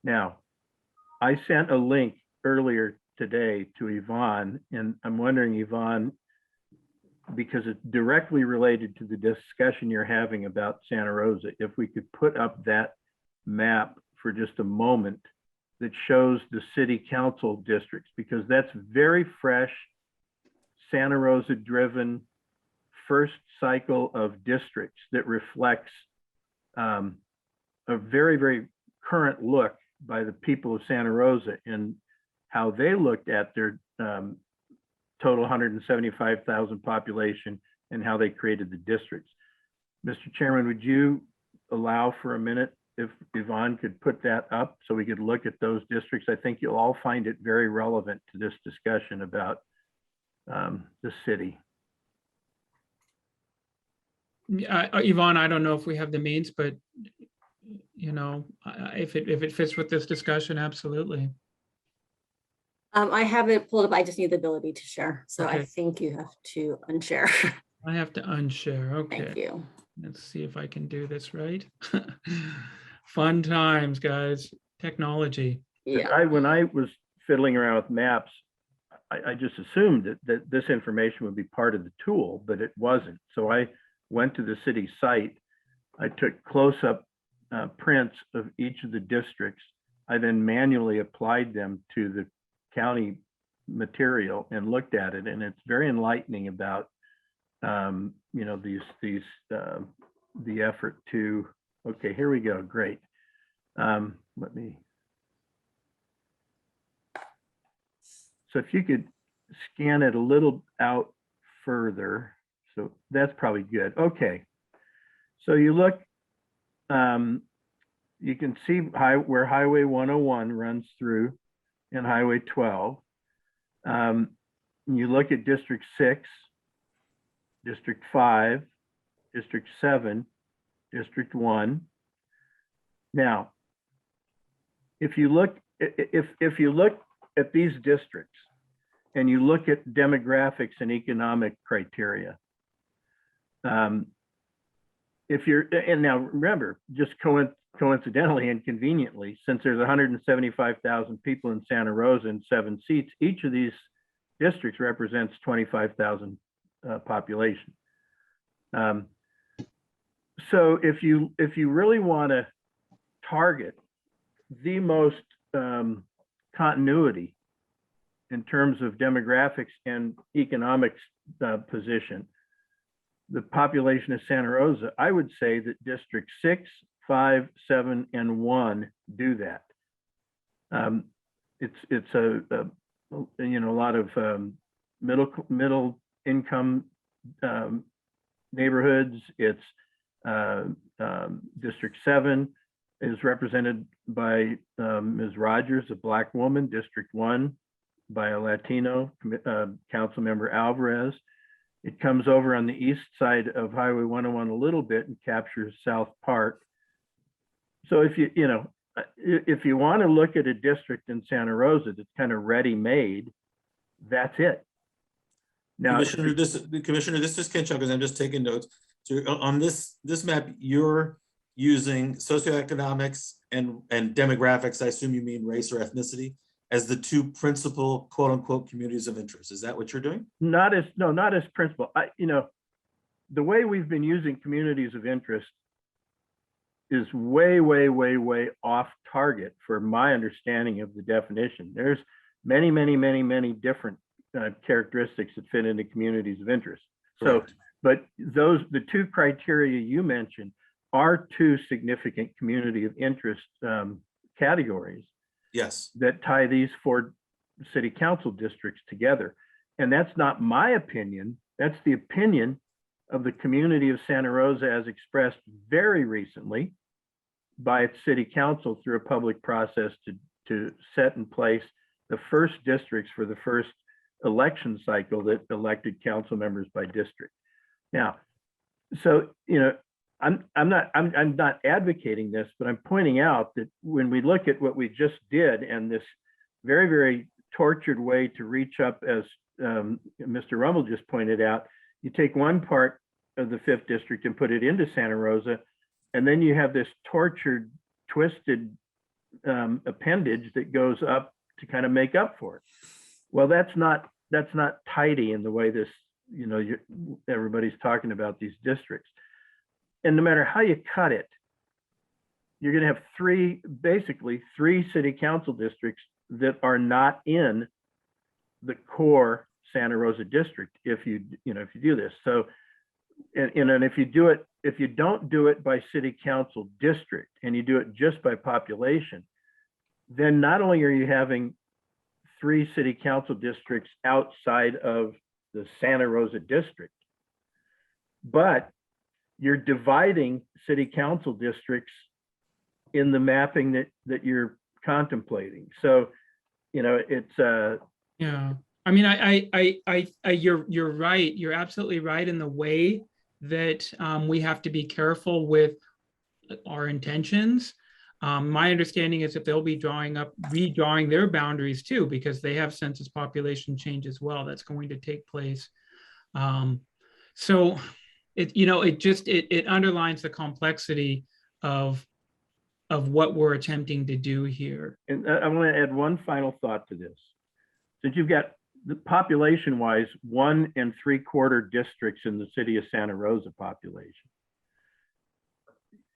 Now, I sent a link earlier today to Yvonne, and I'm wondering, Yvonne, because it's directly related to the discussion you're having about Santa Rosa, if we could put up that map for just a moment that shows the city council districts, because that's very fresh, Santa Rosa driven first cycle of districts that reflects a very, very current look by the people of Santa Rosa and how they looked at their total 175,000 population and how they created the districts. Mr. Chairman, would you allow for a minute if Yvonne could put that up so we could look at those districts? I think you'll all find it very relevant to this discussion about the city. Yvonne, I don't know if we have the means, but you know, if it fits with this discussion, absolutely. I have it pulled up. I just need the ability to share. So Okay. I think you have to unshare. I have to unshare. Okay. Thank you. Let's see if I can do this right. Fun times, guys. Technology. Yeah. When I was fiddling around with maps, I just assumed that this information would be part of the tool, but it wasn't. So I went to the city site. I took close-up prints of each of the districts. I then manually applied them to the county material and looked at it, and it's very enlightening about the effort to. Okay, here we go. Great. Let me. So if you could scan it a little out further, so that's probably good. Okay. So you look, you can see where Highway 101 runs through and Highway 12. You look at District 6, District 5, District 7, District 1. Now, if you look at these districts and you look at demographics and economic criteria, if you're, and now remember, just coincidentally and conveniently, since there's 175,000 people in Santa Rosa and 7 seats, each of these districts represents 25,000 population. So if you really want to target the most continuity in terms of demographics and economics position, the population of Santa Rosa, I would say that District 6, 5, 7, and 1 do that. It's a lot of middle income neighborhoods. It's District 7 is represented by Ms. Rogers, a Black woman. District 1 by a Latino, Council Member Alvarez. It comes over on the east side of Highway 101 a little bit and captures South Park. So if you want to look at a district in Santa Rosa that's kind of ready-made, that's it. Now, Commissioner, this is Ken Chuck, because I'm just taking notes. So on this map, you're using socioeconomics and demographics. I assume you mean race or ethnicity as the two principal quote unquote communities of interest. Is that what you're doing? Not as principal. The way we've been using communities of interest is way off target for my understanding of the definition. There's many different characteristics that fit into communities of interest. Correct. So, but the two criteria you mentioned are two significant community of interest categories. Yes. That tie these 4 city council districts together. And that's not my opinion. That's the opinion of the community of Santa Rosa as expressed very recently by its city council through a public process to set in place the first districts for the first election cycle that elected council members by district. Now, so, I'm not advocating this, but I'm pointing out that when we look at what we just did and this very tortured way to reach up, as Mr. Rummel just pointed out, you take one part of the 5th district and put it into Santa Rosa, and then you have this tortured, twisted appendage that goes up to kind of make up for it. Well, that's not tidy in the way this, everybody's talking about these districts. And no matter how you cut it, you're going to have basically three city council districts that are not in the core Santa Rosa district if you do this. So, and if you don't do it by city council district and you do it just by population, then not only are you having 3 city council districts outside of the Santa Rosa district, but you're dividing city council districts in the mapping that you're contemplating. So, it's yeah. I mean, you're right. You're absolutely right in the way that we have to be careful with our intentions. My understanding is that they'll be redrawing their boundaries too, because they have census population change as well. That's going to take place. So it underlines the complexity of what we're attempting to do here. And I want to add one final thought to this. Since you've got the population wise, 1 3/4 districts in the city of Santa Rosa population.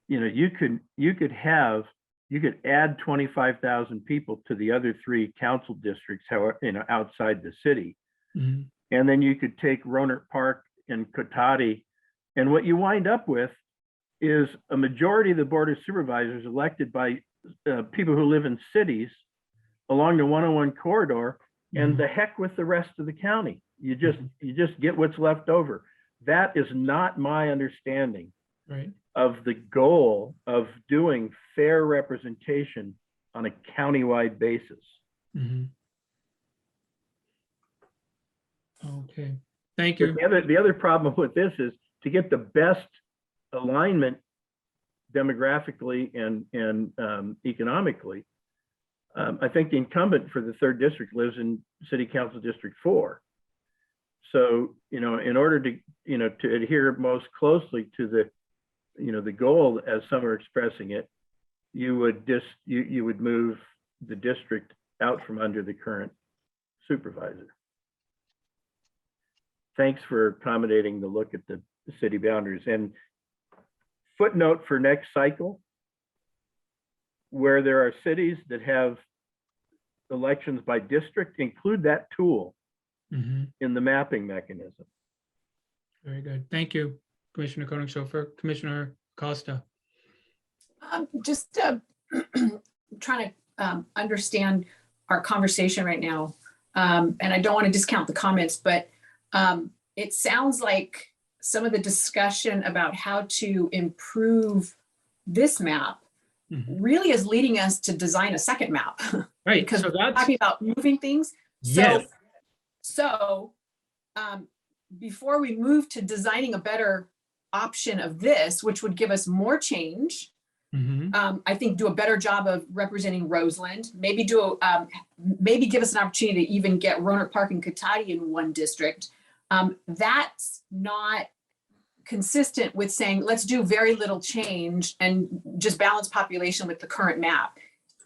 You know, you could add 25,000 people to the other 3 council districts, however, you know, outside the city. Mhm. And then you could take Rohnert Park and Cotati. And what you wind up with is a majority of the Board of Supervisors elected by people who live in cities along the 101 corridor, and the heck with the rest of the county. You just get what's left over. That is not my understanding Right. of the goal of doing fair representation on a countywide basis. Mhm. Okay, thank you. But the other problem with this is to get the best alignment demographically and economically. I think the incumbent for the 3rd district lives in City Council District 4. So, you know, in order to, you know, to adhere most closely to the, you know, the goal as some are expressing it, you would move the district out from under the current supervisor. Thanks for accommodating the look at the city boundaries. And footnote for next cycle, where there are cities that have elections by district, include that tool Mhm. in the mapping mechanism. Very good. Thank you, Commissioner Koenig-Schofer. Commissioner Costa. Just trying to understand our conversation right now. And I don't want to discount the comments, but it sounds like some of the discussion about how to improve this map really is leading us to design a second map. Right. Because So we're that's, talking about moving things. yes. So before we move to designing a better option of this, which would give us more change, Mhm. I think do a better job of representing Roseland, maybe maybe give us an opportunity to even get Rohnert Park and Cotati in one district. That's not consistent with saying, let's do very little change and just balance population with the current map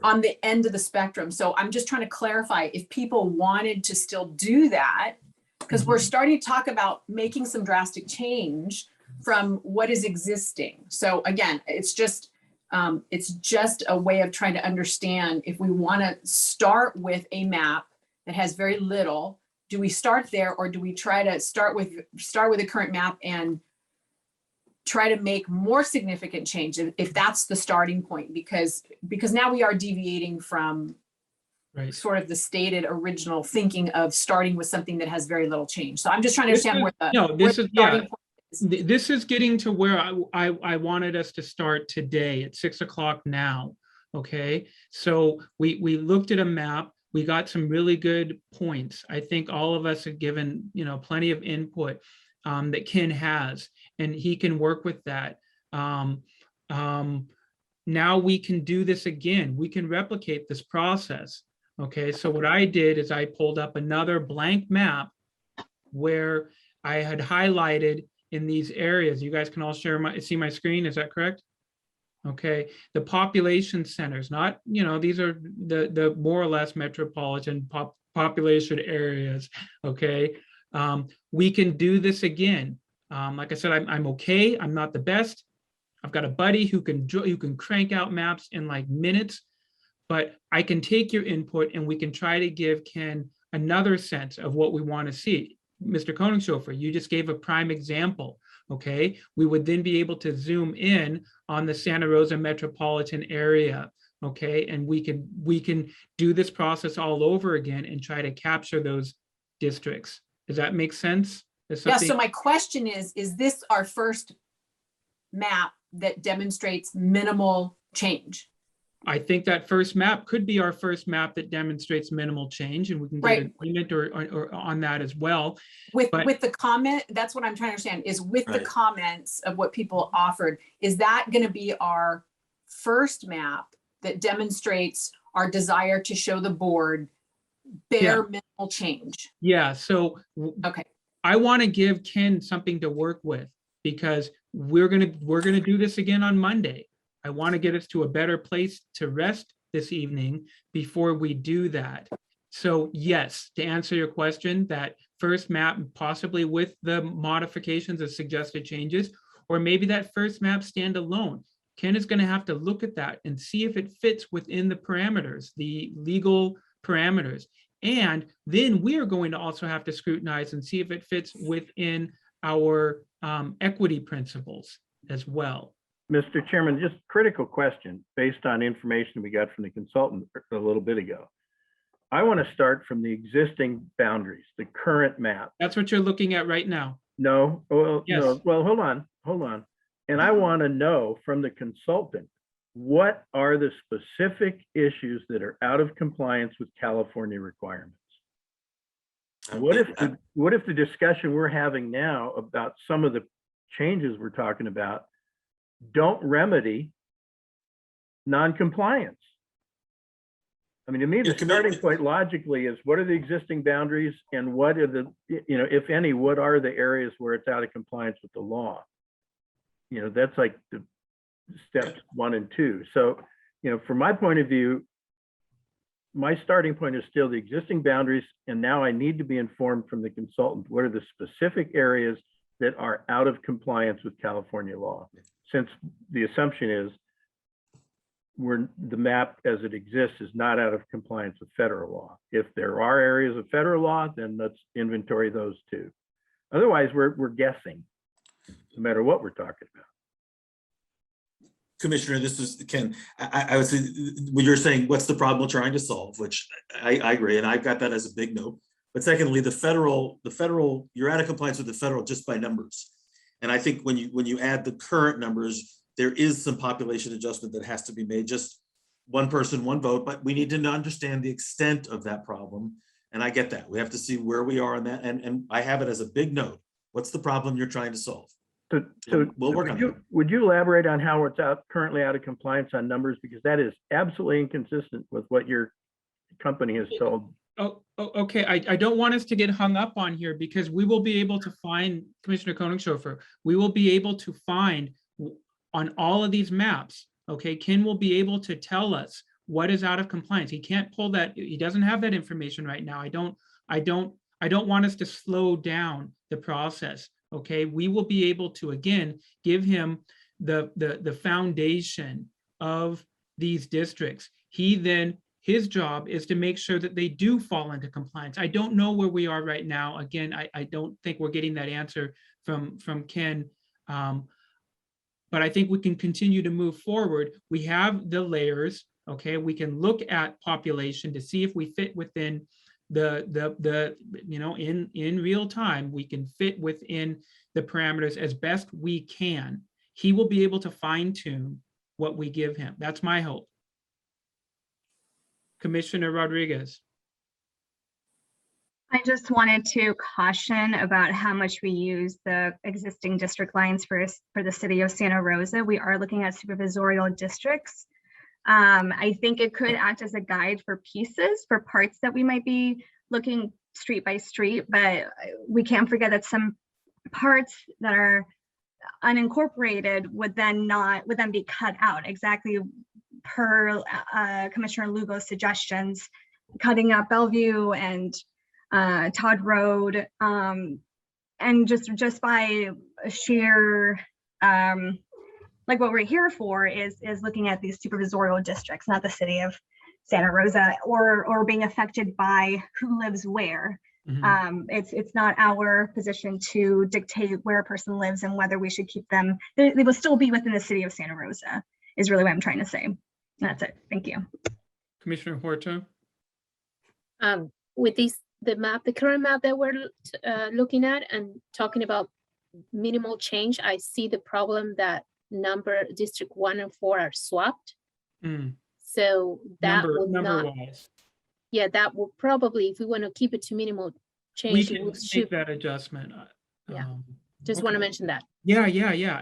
on the end of the spectrum. So I'm just trying to clarify if people wanted to still do that, because we're starting to talk about making some drastic change from what is existing. So again, it's just a way of trying to understand if we want to start with a map that has very little. Do we start there, or do we try to start with the current map and try to make more significant change if that's the starting point? Because now we are deviating from Right. sort of the stated original thinking of starting with something that has very little change. So I'm just trying to This understand is- where no, this the is- yeah. starting point is. This is getting to where I wanted us to start today at 6 o'clock now. Okay, so we looked at a map. We got some really good points. I think all of us have given, you know, plenty of input that Ken has, and he can work with that. Now we can do this again. We can replicate this process. Okay, so what I did is I pulled up another blank map where I had highlighted in these areas. You guys can all see my screen, is that correct? Okay, the population centers, not, you know, these are the more or less metropolitan population areas, okay? We can do this again. Like I said, I'm okay, I'm not the best. I've got a buddy who can crank out maps in like minutes, but I can take your input and we can try to give Ken another sense of what we want to see. Mr. Koenig-Schofer, you just gave a prime example, okay? We would then be able to zoom in on the Santa Rosa metropolitan area, okay? And we can do this process all over again and try to capture those districts. Does that make sense? Yeah, so my question is this our first map that demonstrates minimal change? I think that first map could be our first map that demonstrates minimal change, and we can get Right. an agreement or on that as well. With But- the comment, that's what I'm trying to understand, is with the Right. comments of what people offered, is that going to be our first map that demonstrates our desire to show the board bare minimal change? Yeah, so okay, I want to give Ken something to work with, because we're gonna do this again on Monday. I want to get us to a better place to rest this evening before we do that. So yes, to answer your question, that first map, possibly with the modifications of suggested changes, or maybe that first map stand alone. Ken is going to have to look at that and see if it fits within the parameters, the legal parameters. And then we are going to also have to scrutinize and see if it fits within our equity principles as well. Mr. Chairman, just critical question based on information we got from the consultant a little bit ago. I want to start from the existing boundaries, the current map. That's what you're looking at right now. No, well, Yes. no, well, hold on. And I want to know from the consultant, what are the specific issues that are out of compliance with California requirements? What if the discussion we're having now about some of the changes we're talking about don't remedy non-compliance? I mean, to me, the starting point logically is what are the existing boundaries and what are the, if any, what are the areas where it's out of compliance with the law? That's like the steps 1 and 2. So, from my point of view, my starting point is still the existing boundaries. And now I need to be informed from the consultant, what are the specific areas that are out of compliance with California law? Since the assumption is the map as it exists is not out of compliance with federal law. If there are areas of federal law, then let's inventory those too. Otherwise, we're guessing, no matter what we're talking about. Commissioner, this is Ken. I would say when you're saying what's the problem we're trying to solve, which I agree, and I've got that as a big no. But secondly, the federal, you're out of compliance with the federal just by numbers. And I think when you add the current numbers, there is some population adjustment that has to be made. Just one person, one vote, but we need to understand the extent of that problem. And I get that. We have to see where we are on that. And I have it as a big note. What's the problem you're trying to solve? So we'll work on it. Would you elaborate on how it's currently out of compliance on numbers? Because that is absolutely inconsistent with what your company has told. Okay. I don't want us to get hung up on here because we will be able to find, Commissioner Koenig-Schofer, we will be able to find on all of these maps, okay, Ken will be able to tell us what is out of compliance. He can't pull that, he doesn't have that information right now. I don't want us to slow down the process. Okay, we will be able to again give him the foundation of these districts. His job is to make sure that they do fall into compliance. I don't know where we are right now. Again, I don't think we're getting that answer from Ken. But I think we can continue to move forward. We have the layers. Okay, we can look at population to see if we fit within in real time, we can fit within the parameters as best we can. He will be able to fine tune what we give him. That's my hope. Commissioner Rodriguez. I just wanted to caution about how much we use the existing district lines for the city of Santa Rosa. We are looking at supervisorial districts. I think it could act as a guide for pieces, for parts that we might be looking street by street, but we can't forget that some parts that are unincorporated would then be cut out, exactly per Commissioner Lugo's suggestions, cutting up Bellevue and Todd Road, and just by sheer like what we're here for is looking at these supervisorial districts, not the city of Santa Rosa, or being affected by who lives where. Mm-hmm. It's not our position to dictate where a person lives and whether we should keep them. They will still be within the city of Santa Rosa, is really what I'm trying to say. And that's it. Thank you. Commissioner Horta. With the current map that we're looking at and talking about minimal change, I see the problem that District 1 and 4 are swapped. So that will not, yeah, that will probably, if we want to keep it to minimal change, we can make that adjustment. Yeah, just want to mention that. Yeah.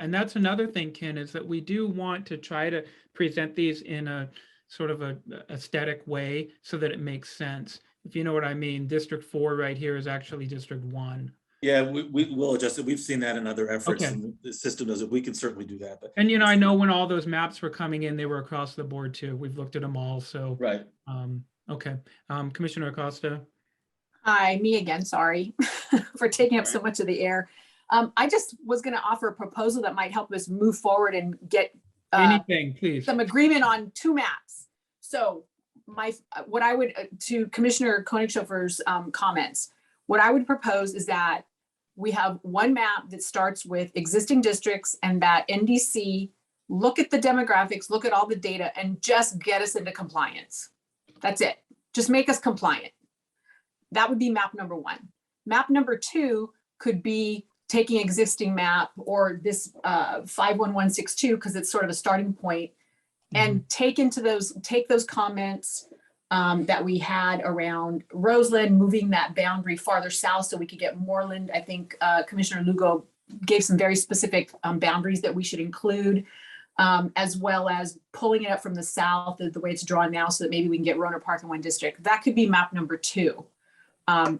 And that's another thing, Ken, is that we do want to try to present these in a sort of a aesthetic way so that it makes sense. If you know what I mean, District 4 right here is actually District 1. Yeah, we will adjust it. We've seen that in other efforts, and the system does it. We can certainly do that. But and I know when all those maps were coming in, they were across the board too. We've looked at them all. So right. Okay, Commissioner Acosta. Hi, me again, sorry for taking up so much of the air. I just was gonna offer a proposal that might help us move forward and get Anything, please. some agreement on 2 maps. So what I would, to Commissioner Koenigshofer's comments, what I would propose is that we have 1 map that starts with existing districts and that NDC look at the demographics, look at all the data and just get us into compliance. That's it. Just make us compliant. That would be map number 1. Map number 2 could be taking existing map or this 51162 because it's sort of a starting point, and take those comments that we had around Roseland, moving that boundary farther south so we could get Moreland. I think Commissioner Lugo gave some very specific boundaries that we should include, as well as pulling it up from the south the way it's drawn now so that maybe we can get Roner Park in 1 district. That could be map number 2.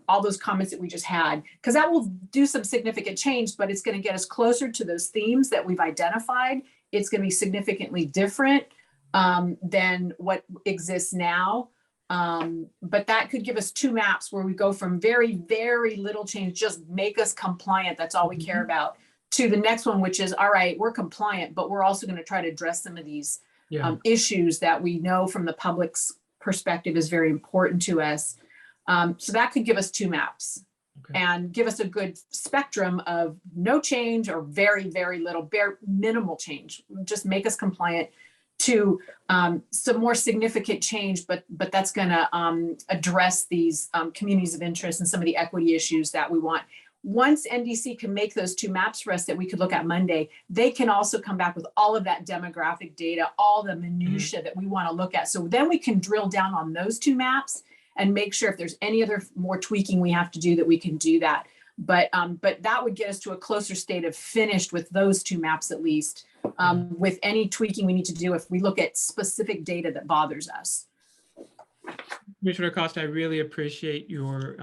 All those comments that we just had, because that will do some significant change, but it's going to get us closer to those themes that we've identified. It's going to be significantly different than what exists now. But that could give us 2 maps where we go from very, very little change, just make us compliant. That's all we care about, to the next one, which is, all right, we're compliant, but we're also going to try to address some of these issues that we know from the public's perspective is very important to us. So that could give us 2 maps and give us a good spectrum of no change or very, very little, bare minimal change. Just make us compliant to some more significant change, but that's going to address these communities of interest and some of the equity issues that we want. Once NDC can make those 2 maps for us that we could look at Monday, they can also come back with all of that demographic data, all the minutia that we want to look at. So then we can drill down on those 2 maps and make sure if there's any other more tweaking we have to do that we can do that. But that would get us to a closer state of finished with those 2 maps at least, with any tweaking we need to do if we look at specific data that bothers us. Commissioner Acosta, I really appreciate your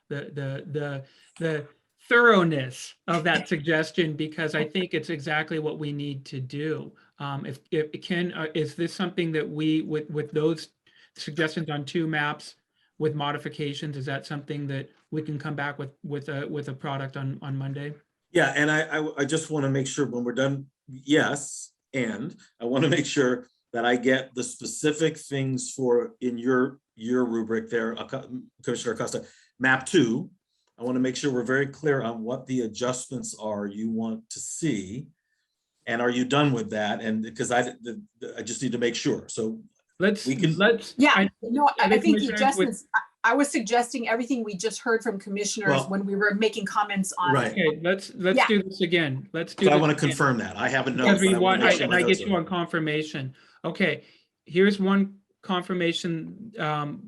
the thoroughness of that suggestion, because I think it's exactly what we need to do. If it can, is this something that we with those suggestions on 2 maps with modifications, is that something that we can come back with a product on Monday? Yeah, and I just want to make sure when we're done, yes, and I want to make sure that I get the specific things for in your rubric there, Commissioner Acosta, map 2. I want to make sure we're very clear on what the adjustments are you want to see, and are you done with that? And because I just need to make sure. So I think the adjustments, I was suggesting everything we just heard from commissioners when we were making comments on it. Okay, let's do this again. Let's do. So I want to confirm that. I haven't known. I get you on confirmation. Okay, here's one confirmation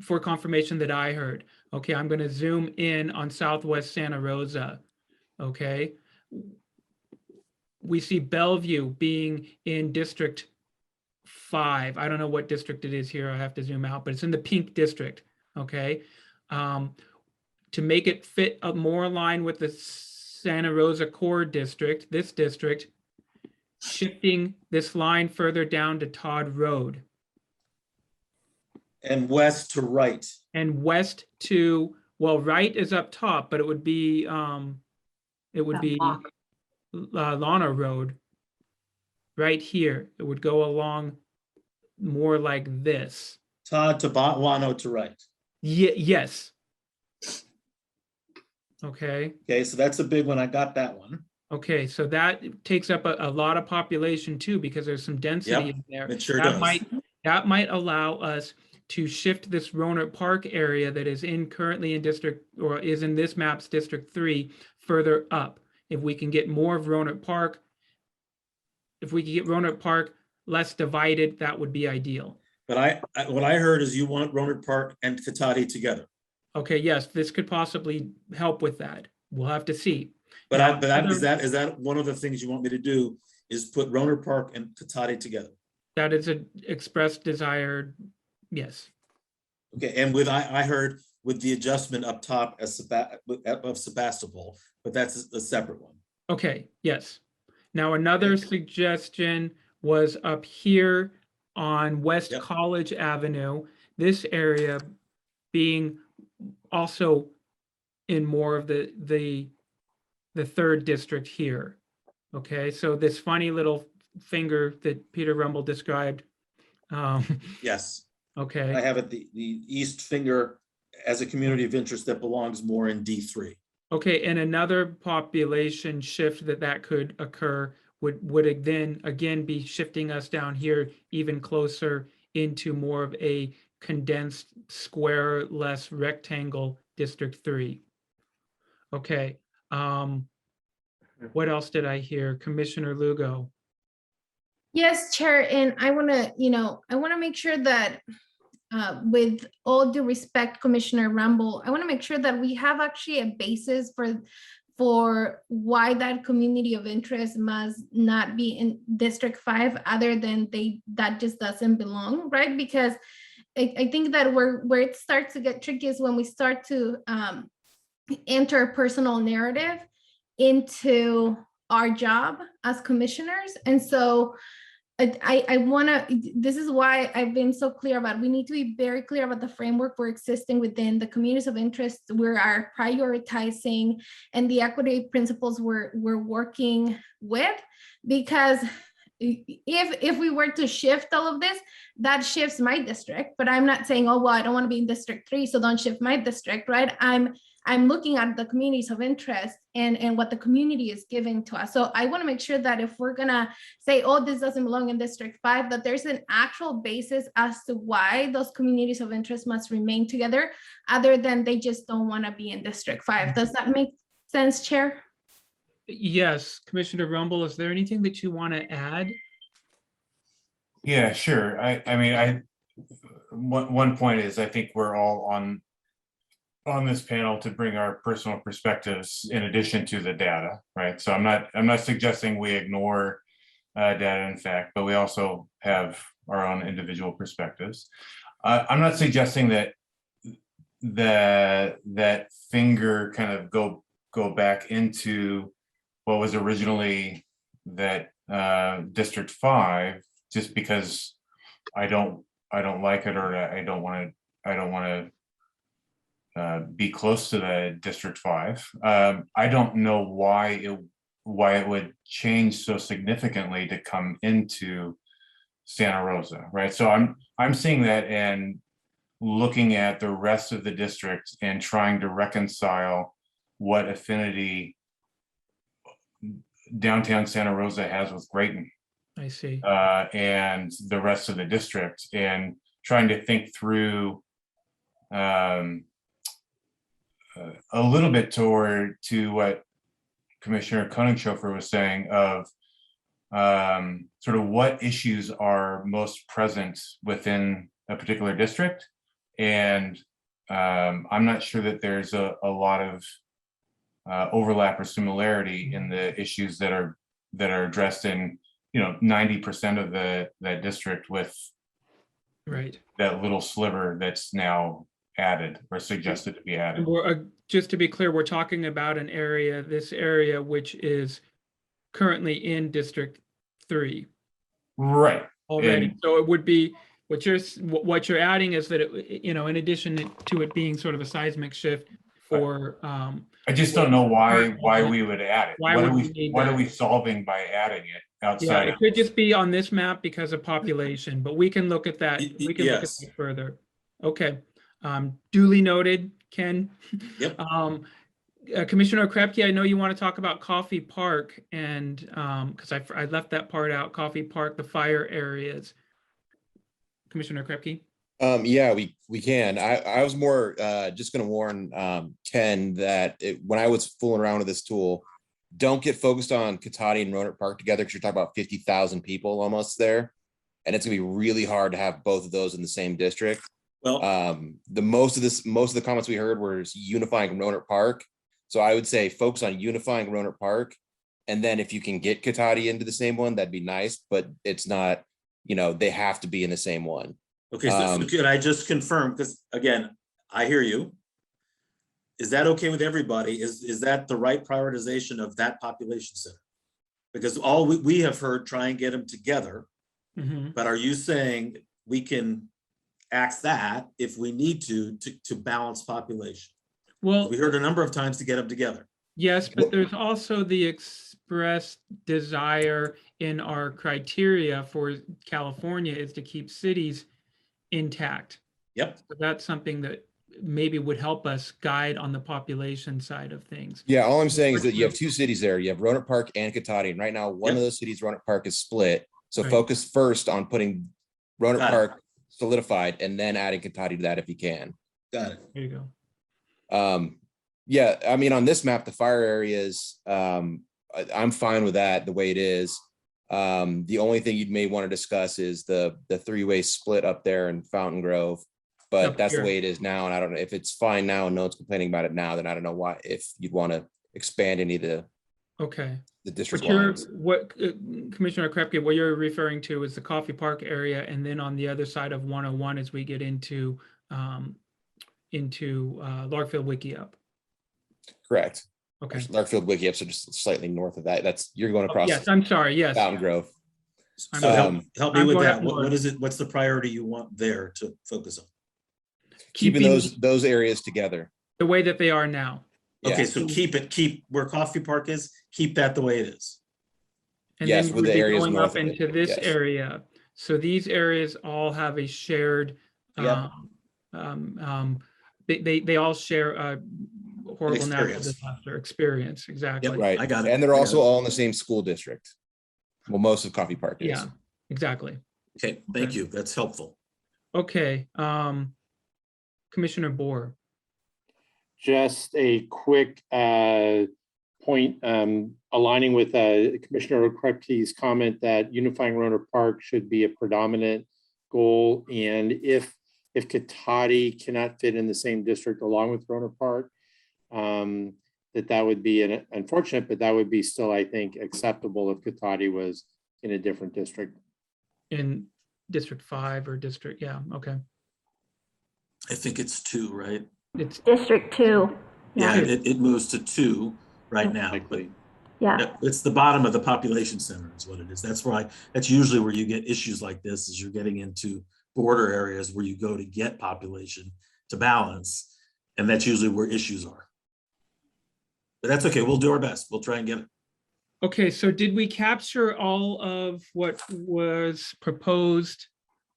for confirmation that I heard. Okay, I'm going to zoom in on Southwest Santa Rosa. Okay, we see Bellevue being in District 5. I don't know what district it is here. I have to zoom out, but it's in the pink district. Okay, to make it fit up more aligned with the Santa Rosa core district, this district, shifting this line further down to Todd Road. And west to right. And west to, well, right is up top, but it would be Lana Road right here. It would go along more like this. Todd to Lano to right. Yes. Okay. Okay, so that's a big one. I got that one. Okay, so that takes up a lot of population too, because there's some density in there. It sure does. That might allow us to shift this Roanoke Park area that is currently in district, or is in this map's District 3, further up. If we can get more of Roanoke Park, less divided, that would be ideal. But what I heard is you want Roanoke Park and Katati together. Okay, yes, this could possibly help with that. We'll have to see. But is that one of the things you want me to do, is put Roanoke Park and Katati together? That is an expressed desire, yes. Okay, and I heard with the adjustment up top of Sebastopol, but that's a separate one. Okay, yes. Now another suggestion was up here on West College Avenue. This area being also in more of the third district here. Okay, so this funny little finger that Peter Rumble described. Yes, I Okay, have it, the east finger as a community of interest that belongs more in D3. okay, and another population shift that could occur would then again be shifting us down here even closer into more of a condensed square, less rectangle District 3. Okay, what else did I hear? Commissioner Lugo? Yes, Chair, and I want to make sure that with all due respect, Commissioner Rumble, I want to make sure that we have actually a basis for why that community of interest must not be in District 5, other than that just doesn't belong, right? Because I think that where it starts to get tricky is when we start to enter a personal narrative into our job as commissioners. And so I want to, this is why I've been so clear about, we need to be very clear about the framework we're existing within, the communities of interest we are prioritizing, and the equity principles we're working with. Because if we were to shift all of this, that shifts my district. But I'm not saying, oh, well, I don't want to be in District 3, so don't shift my district, right? I'm looking at the communities of interest and what the community is giving to us. So I want to make sure that if we're going to say, oh, this doesn't belong in District 5, that there's an actual basis as to why those communities of interest must remain together, other than they just don't want to be in District 5. Does that make sense, Chair? Yes, Commissioner Rumble, is there anything that you want to add? Yeah, sure. I mean, one point is, I think we're all on this panel to bring our personal perspectives in addition to the data, right? So I'm not suggesting we ignore data, in fact, but we also have our own individual perspectives. I'm not suggesting that finger kind of go back into what was originally that District 5, just because I don't like it, or I don't want to be close to the District 5. I don't know why it would change so significantly to come into Santa Rosa, right? So I'm seeing that and looking at the rest of the district and trying to reconcile what affinity downtown Santa Rosa has with Grayton. I see. And the rest of the district, and trying to think through a little bit to what Commissioner Koningshofer was saying of sort of what issues are most present within a particular district. And I'm not sure that there's a lot of overlap or similarity in the issues that are addressed in 90% of that district, with Right. that little sliver that's now added or suggested to be added. Just to be clear, we're talking about this area which is currently in District 3 right already. And so it would be what you're adding is that it, in addition to it being sort of a seismic shift for I just don't know why we would add it. Why What would are we need what that? are we solving by adding it Yeah, outside it of? could just be on this map because of population, but we can look at that. We can look at Yes. that further. Okay, duly noted, Ken. Yep. Commissioner Krepke, I know you want to talk about Coffee Park, and because I left that part out, Coffee Park, the fire areas. Commissioner Krepke? Yeah, we can. I was more just going to warn Ken that when I was fooling around with this tool, don't get focused on Cotati and Rohnert Park together, because you're talking about 50,000 people almost there, and it's going to be really hard to have both of those in the same district. Well, most of the comments we heard were unifying Rohnert Park, so I would say focus on unifying Rohnert Park, and then if you can get Cotati into the same one, that'd be nice. But it's not, they have to be in the same one. okay, so could I just confirm, because again, I hear you. Is that okay with everybody? Is that the right prioritization of that population center? Because all we have heard, try and get them together. Mm-hmm. But are you saying we can axe that if we need to balance population. Well, We heard a number of times to get them together. yes, but there's also the expressed desire in our criteria for California is to keep cities intact. Yep. So that's something that maybe would help us guide on the population side of things. Yeah, all I'm saying is that you have two cities there. You have Roanoke Park and Cotati. And right now, one of those cities, Roanoke Park, is split. So Right. focus first on putting Roanoke Got it. Park solidified and then adding Cotati to that if you can. Got it. There you go. Yeah, I mean, on this map, the fire areas, I'm fine with that the way it is. The only thing you may want to discuss is the three-way split up there in Fountain Grove. But Up that's here. the way it is now. And I don't know if it's fine now and no one's complaining about it now, then I don't know why, if you'd want to expand any of the Okay. district But lines. Commissioner Krepke, what you're referring to is the Coffee Park area, and then on the other side of 101 as we get into Larkfield Wickiup. Correct. Okay. Larkfield Wickiup, so just slightly north of that. That's, you're going across Yes, I'm sorry. Yes. Fountain Grove. So help me I'm with going that. up What north. is it? What's the priority you want there to focus on? Keeping those areas together. The way that they are now. Okay, Yeah. so keep where Coffee Park is, keep that the way it is. And Yes, then with we'd the be areas going north up of it, into this yes. area. So these areas all have a shared, Yep. they all share a horrible natural experience. disaster experience. Exactly. Right. I got it. And they're I got also it. all in the same school district. Well, most of Coffee Park is. Yeah, exactly. Okay, thank you. That's helpful. Okay. Commissioner Bohr. Just a quick point, aligning with Commissioner Krepke's comment that unifying Roanoke Park should be a predominant goal. And if Cotati cannot fit in the same district along with Roanoke Park, that would be unfortunate, but that would be still, I think, acceptable if Cotati was in a different district. In District 5 or District, yeah, okay. I think it's 2, right? It's District 2. Yeah, it moves to 2 right now. But Yeah. it's the bottom of the population center is what it is. That's usually where you get issues like this, is you're getting into border areas where you go to get population to balance. And that's usually where issues are. But that's okay. We'll do our best. We'll try and get it. Okay, so did we capture all of what was proposed?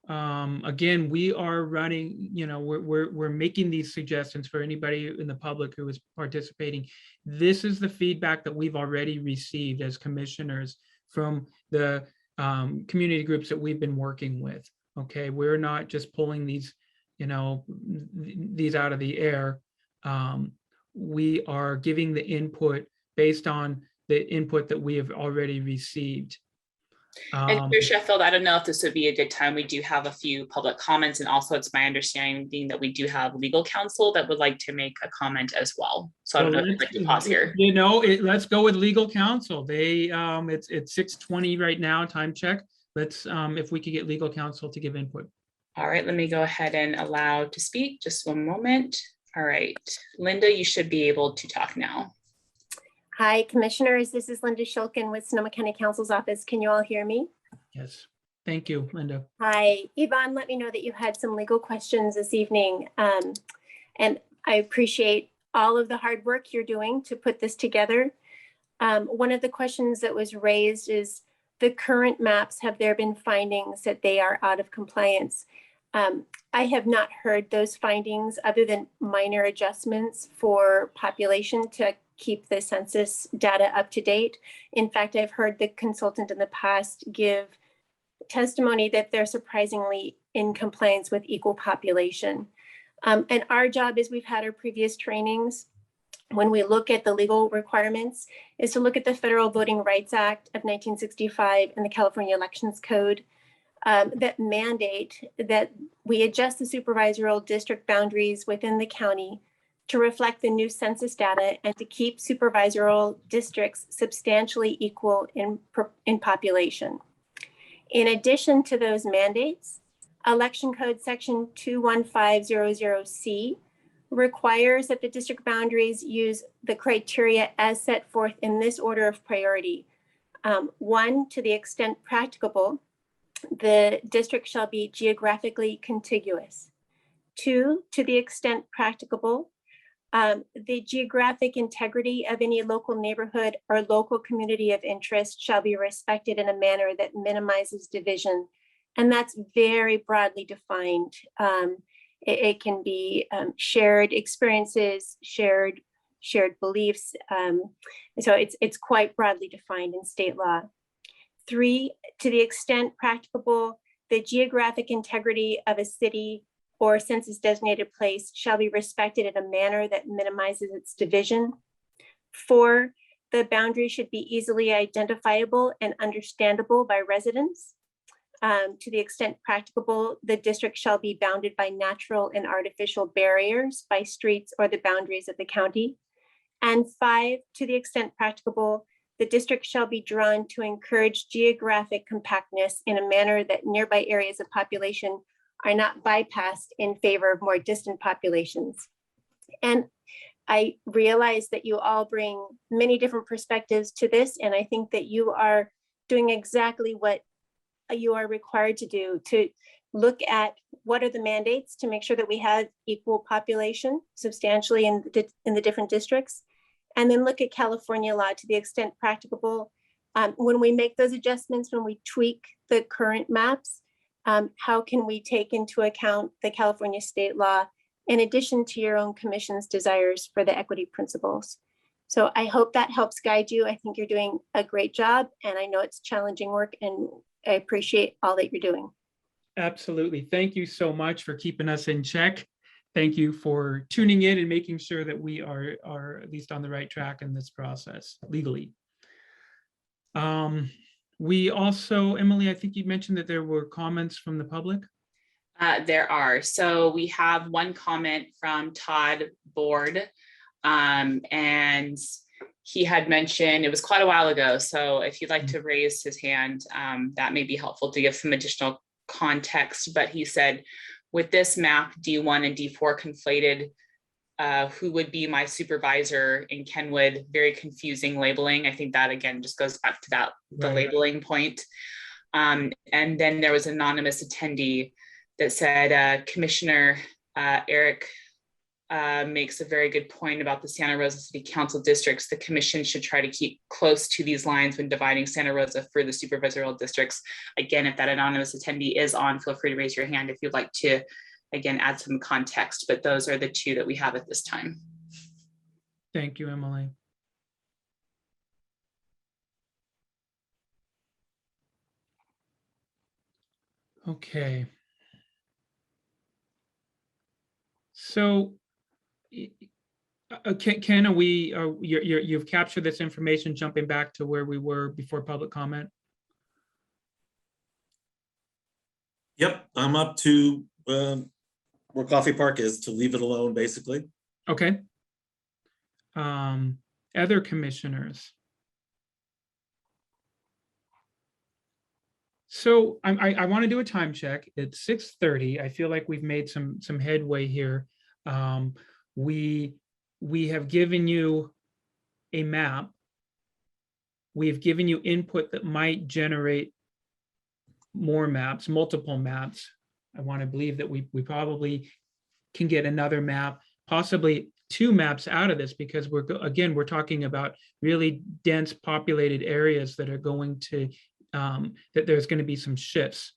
Again, we are running, we're making these suggestions for anybody in the public who is participating. This is the feedback that we've already received as commissioners from the community groups that we've been working with. Okay, we're not just pulling these, these out of the air. We are giving the input based on the input that we have already received. And Chair Sheffield, I don't know if this would be a good time. We do have a few public comments, and also it's my understanding that we do have legal counsel that would like to make a comment as well. So I don't know if you'd like to pause here. Let's go with legal counsel. It's 6:20 right now, time check. Let's, if we could get legal counsel to give input. All right, let me go ahead and allow to speak. Just one moment. All right, Linda, you should be able to talk now. Hi, Commissioners. This is Linda Shulkin with Sonoma County Counsel's Office. Can you all hear me? Yes. Thank you, Linda. Hi, Yvonne let me know that you had some legal questions this evening. And I appreciate all of the hard work you're doing to put this together. One of the questions that was raised is the current maps, have there been findings that they are out of compliance? I have not heard those findings other than minor adjustments for population to keep the census data up to date. In fact, I've heard the consultant in the past give testimony that they're surprisingly in compliance with equal population. And our job, as we've had our previous trainings, when we look at the legal requirements, is to look at the Federal Voting Rights Act of 1965 and the California Elections Code that mandate that we adjust the supervisorial district boundaries within the county to reflect the new census data and to keep supervisorial districts substantially equal in population. In addition to those mandates, Election Code Section 21500C requires that the district boundaries use the criteria as set forth in this order of priority. 1, to the extent practicable, the district shall be geographically contiguous. 2, to the extent practicable, the geographic integrity of any local neighborhood or local community of interest shall be respected in a manner that minimizes division. And that's very broadly defined. It can be shared experiences, shared beliefs. So it's quite broadly defined in state law. 3, to the extent practicable, the geographic integrity of a city or census designated place shall be respected in a manner that minimizes its division. 4, the boundary should be easily identifiable and understandable by residents. To the extent practicable, the district shall be bounded by natural and artificial barriers by streets or the boundaries of the county. And 5, to the extent practicable, the district shall be drawn to encourage geographic compactness in a manner that nearby areas of population are not bypassed in favor of more distant populations. And I realize that you all bring many different perspectives to this, and I think that you are doing exactly what you are required to do, to look at what are the mandates to make sure that we have equal population substantially in the different districts, and then look at California law to the extent practicable. When we make those adjustments, when we tweak the current maps, how can we take into account the California state law in addition to your own commission's desires for the equity principles? So I hope that helps guide you. I think you're doing a great job, and I know it's challenging work, and I appreciate all that you're doing. Absolutely. Thank you so much for keeping us in check. Thank you for tuning in and making sure that we are at least on the right track in this process legally. We also, Emily, I think you mentioned that there were comments from the public. There are. So we have one comment from Todd Board, and he had mentioned, it was quite a while ago, so if you'd like to raise his hand, that may be helpful to give some additional context. But he said, with this map, D1 and D4 conflated, who would be my supervisor in Kenwood? Very confusing labeling. I think that again just goes back to that the labeling point. And then there was an anonymous attendee that said, Commissioner Eric makes a very good point about the Santa Rosa City Council districts. The commission should try to keep close to these lines when dividing Santa Rosa for the supervisorial districts. Again, if that anonymous attendee is on, feel free to raise your hand if you'd like to, again, add some context, but those are the two that we have at this time. Thank you, Emily. Okay. So, Ken, are we? You've captured this information, jumping back to where we were before public comment. Yep, I'm up to where Coffee Park is, to leave it alone, basically. Okay. Other commissioners. So I want to do a time check. It's 6:30. I feel like we've made some headway here. We have given you a map. We've given you input that might generate more maps, multiple maps. I want to believe that we probably can get another map, possibly 2 maps out of this, because we're talking about really dense populated areas that are going to that there's going to be some shifts.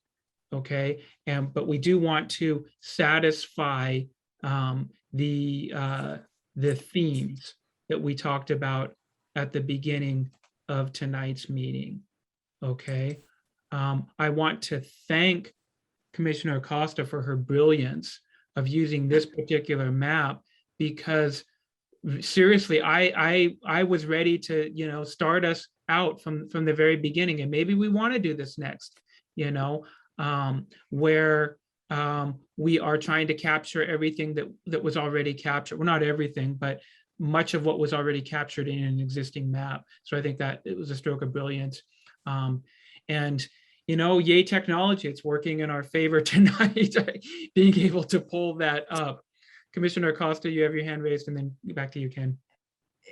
Okay, but we do want to satisfy the themes that we talked about at the beginning of tonight's meeting. Okay, I want to thank Commissioner Acosta for her brilliance of using this particular map, because seriously, I was ready to start us out from the very beginning, and maybe we want to do this next, where we are trying to capture everything that was already captured. Well, not everything, but much of what was already captured in an existing map. So I think that it was a stroke of brilliance. And yay technology, it's working in our favor tonight, being able to pull that up. Commissioner Acosta, you have your hand raised, and then back to you, Ken.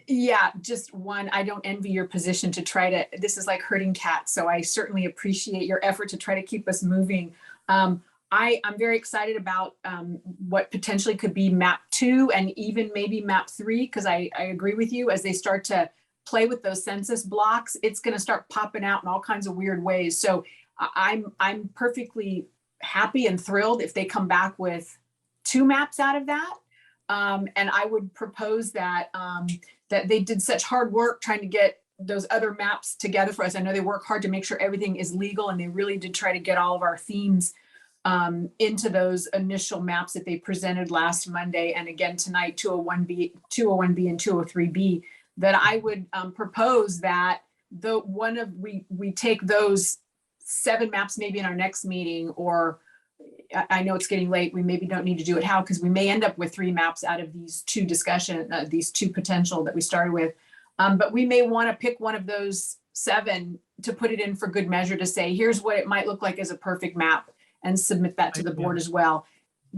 Yeah, just one, I don't envy your position to try to, this is like herding cats. So I certainly appreciate your effort to try to keep us moving. I'm very excited about what potentially could be map 2 and even maybe map 3, because I agree with you, as they start to play with those census blocks, it's going to start popping out in all kinds of weird ways. So I'm perfectly happy and thrilled if they come back with 2 maps out of that. And I would propose that that they did such hard work trying to get those other maps together for us. I know they work hard to make sure everything is legal, and they really did try to get all of our themes into those initial maps that they presented last Monday. And again, tonight, 201B and 203B, that I would propose that we take those 7 maps maybe in our next meeting, or I know it's getting late. We maybe don't need to do it because we may end up with 3 maps out of these 2 these 2 potential that we started with. But we may want to pick one of those 7 to put it in for good measure, to say, here's what it might look like as a perfect map, and submit that to the board as well.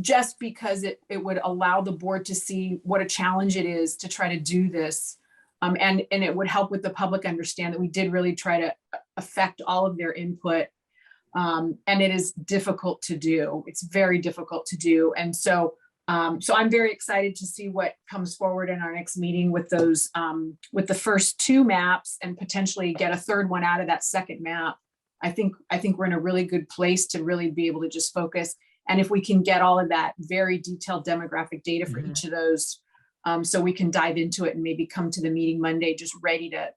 Just because it would allow the board to see what a challenge it is to try to do this. And it would help with the public understand that we did really try to affect all of their input. And it is difficult to do. It's very difficult to do. And so I'm very excited to see what comes forward in our next meeting with those, with the first 2 maps, and potentially get a 3rd one out of that 2nd map. I think we're in a really good place to really be able to just focus. And if we can get all of that very detailed demographic data for each of those, so we can dive into it and maybe come to the meeting Monday just ready to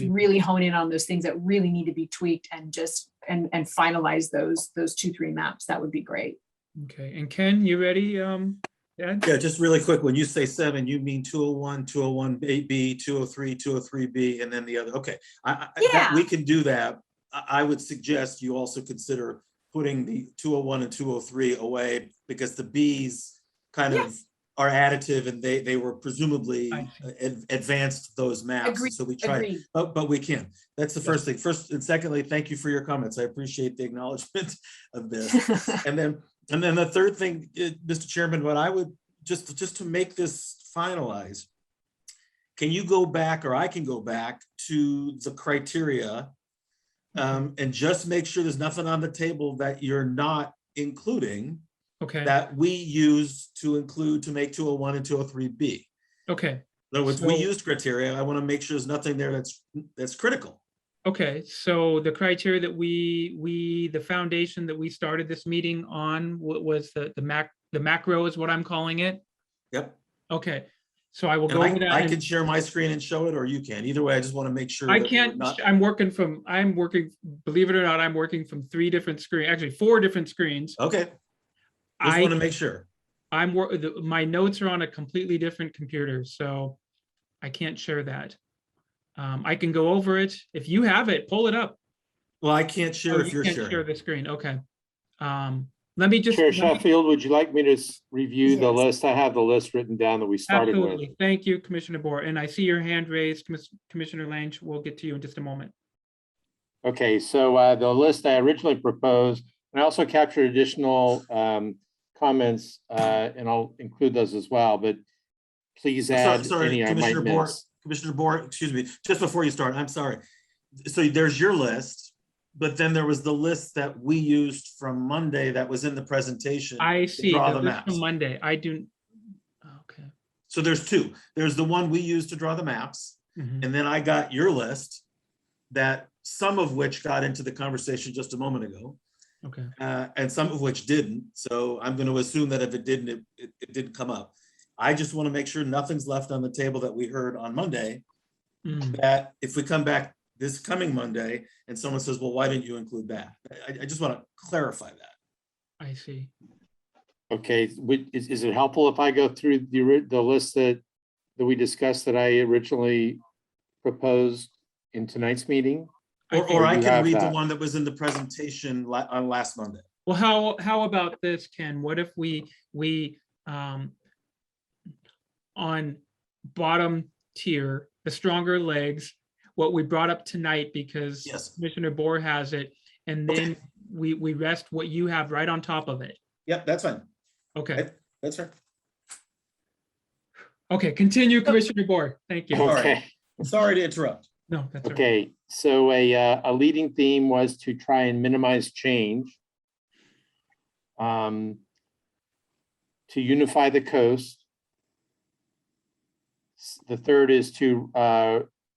really hone in on those things that really need to be tweaked, and just and finalize those 2-3 maps. That would be great. Okay, and Ken, you ready? Yeah, just really quick. When you say 7, you mean 201, 201B, 203, 203B, and then the other. Okay, we can do that. I would suggest you also consider putting the 201 and 203 away, because the Bs kind of are additive, and they were presumably advanced those maps. Agreed. So we try, but we can. That's the first thing. First and secondly, thank you for your comments. I appreciate the acknowledgement of this. and then the third thing, Mr. Chairman, what I would just to make this finalized, can you go back, or I can go back to the criteria, and just make sure there's nothing on the table that you're not including, that we use to include to make 201 and 203B. Okay. In other words, we used criteria. I want to make sure there's nothing there that's critical. Okay, so the criteria that the foundation that we started this meeting on was the macro is what I'm calling it. Yep. Okay, so I will and go over that. I can share my screen and show it, or you can. Either way, I just want to make sure. I can't. I'm working. Believe it or not, I'm working from 3 different screens. Actually, 4 different screens. Okay. Just want to make sure. My notes are on a completely different computer, so I can't share that. I can go over it. If you have it, pull it up. Well, I can't share if you're sharing. You can't share the screen. Okay. Let me just. Chair Sheffield, would you like me to review the list? I have the list written down that we started Absolutely. with. Thank you, Commissioner Bohr. And I see your hand raised, Commissioner Lange. We'll get to you in just a moment. Okay, so the list I originally proposed, and I also captured additional comments, and I'll include those as well, but please add any I might miss. Commissioner Bohr, excuse me, just before you start, I'm sorry. So there's your list, but then there was the list that we used from Monday that was in the presentation. I see, draw the the list maps. from Monday. I do, okay. So there's 2. There's the one we used to draw the maps, and then I got your list, that some of which got into the conversation just a moment ago. Okay. And some of which didn't. So I'm going to assume that if it didn't, it didn't come up. I just want to make sure nothing's left on the table that we heard on Monday, that if we come back this coming Monday and someone says, well, why didn't you include that? I just want to clarify that. I see. Okay, is it helpful if I go through the list that we discussed that I originally proposed in tonight's meeting? Or I can read the one that was in the presentation on last Monday. Well, how about this, Ken? What if we on bottom tier, the stronger legs, what we brought up tonight, because Commissioner Bohr has it, and then we rest what you have right on top of it. Yep, that's fine. Okay. That's right. Okay, continue, Commissioner Bohr. Thank you. Okay. Sorry to interrupt. No, that's all right. Okay, so a leading theme was to try and minimize change. To unify the coast. The third is to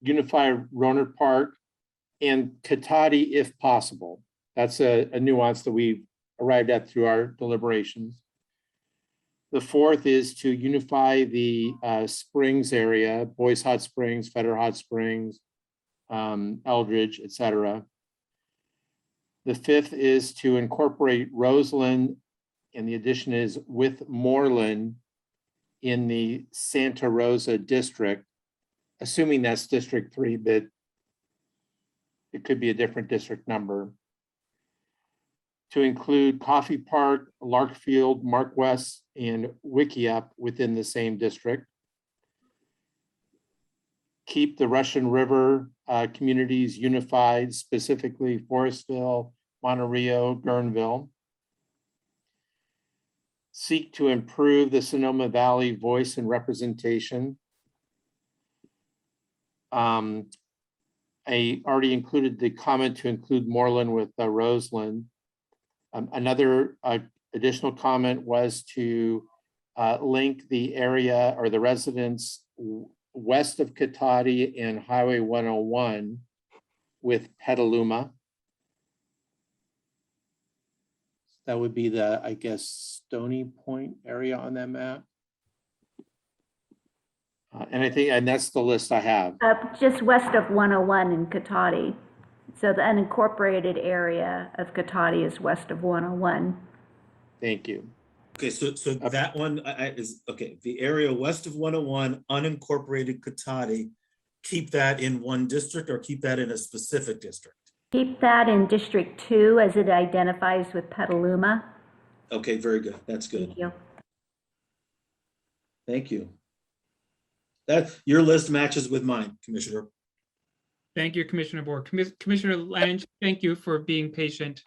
unify Rohnert Park and Katati if possible. That's a nuance that we've arrived at through our deliberations. The fourth is to unify the Springs area, Boys Hot Springs, Fetter Hot Springs, Eldridge, etc. The fifth is to incorporate Roseland, and the addition is with Moreland in the Santa Rosa district, assuming that's District 3, but it could be a different district number. To include Coffee Park, Larkfield, Mark West, and Wickiup within the same district. Keep the Russian River communities unified, specifically Forestville, Monterey, Guerneville. Seek to improve the Sonoma Valley voice and representation. I already included the comment to include Moreland with Roseland. Another additional comment was to link the area or the residents west of Katati and Highway 101 with Petaluma. That would be the, I guess, Stony Point area on that map. And that's the list I have. Just west of 101 in Katati. So the unincorporated area of Katati is west of 101. Thank you. Okay, so that one is, okay, the area west of 101, unincorporated Katati, keep that in one district or keep that in a specific district? Keep that in District 2 as it identifies with Petaluma. Okay, very good. That's good. Thank you. Thank you. Your list matches with mine, Commissioner. Thank you, Commissioner Bohr. Commissioner Lange, thank you for being patient.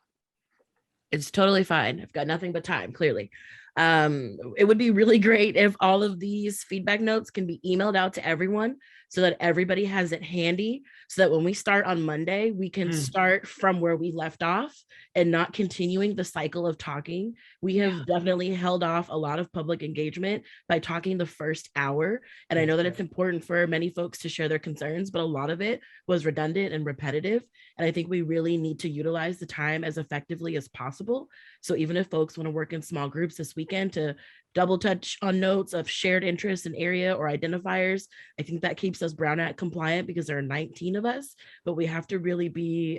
It's totally fine. I've got nothing but time, clearly. It would be really great if all of these feedback notes can be emailed out to everyone so that everybody has it handy, so that when we start on Monday, we can start from where we left off and not continuing the cycle of talking. We have definitely held off a lot of public engagement by talking the first hour. And I know that it's important for many folks to share their concerns, but a lot of it was redundant and repetitive. And I think we really need to utilize the time as effectively as possible. So even if folks want to work in small groups this weekend to double touch on notes of shared interests in area or identifiers, I think that keeps us Brown Act compliant because there are 19 of us, but we have to really be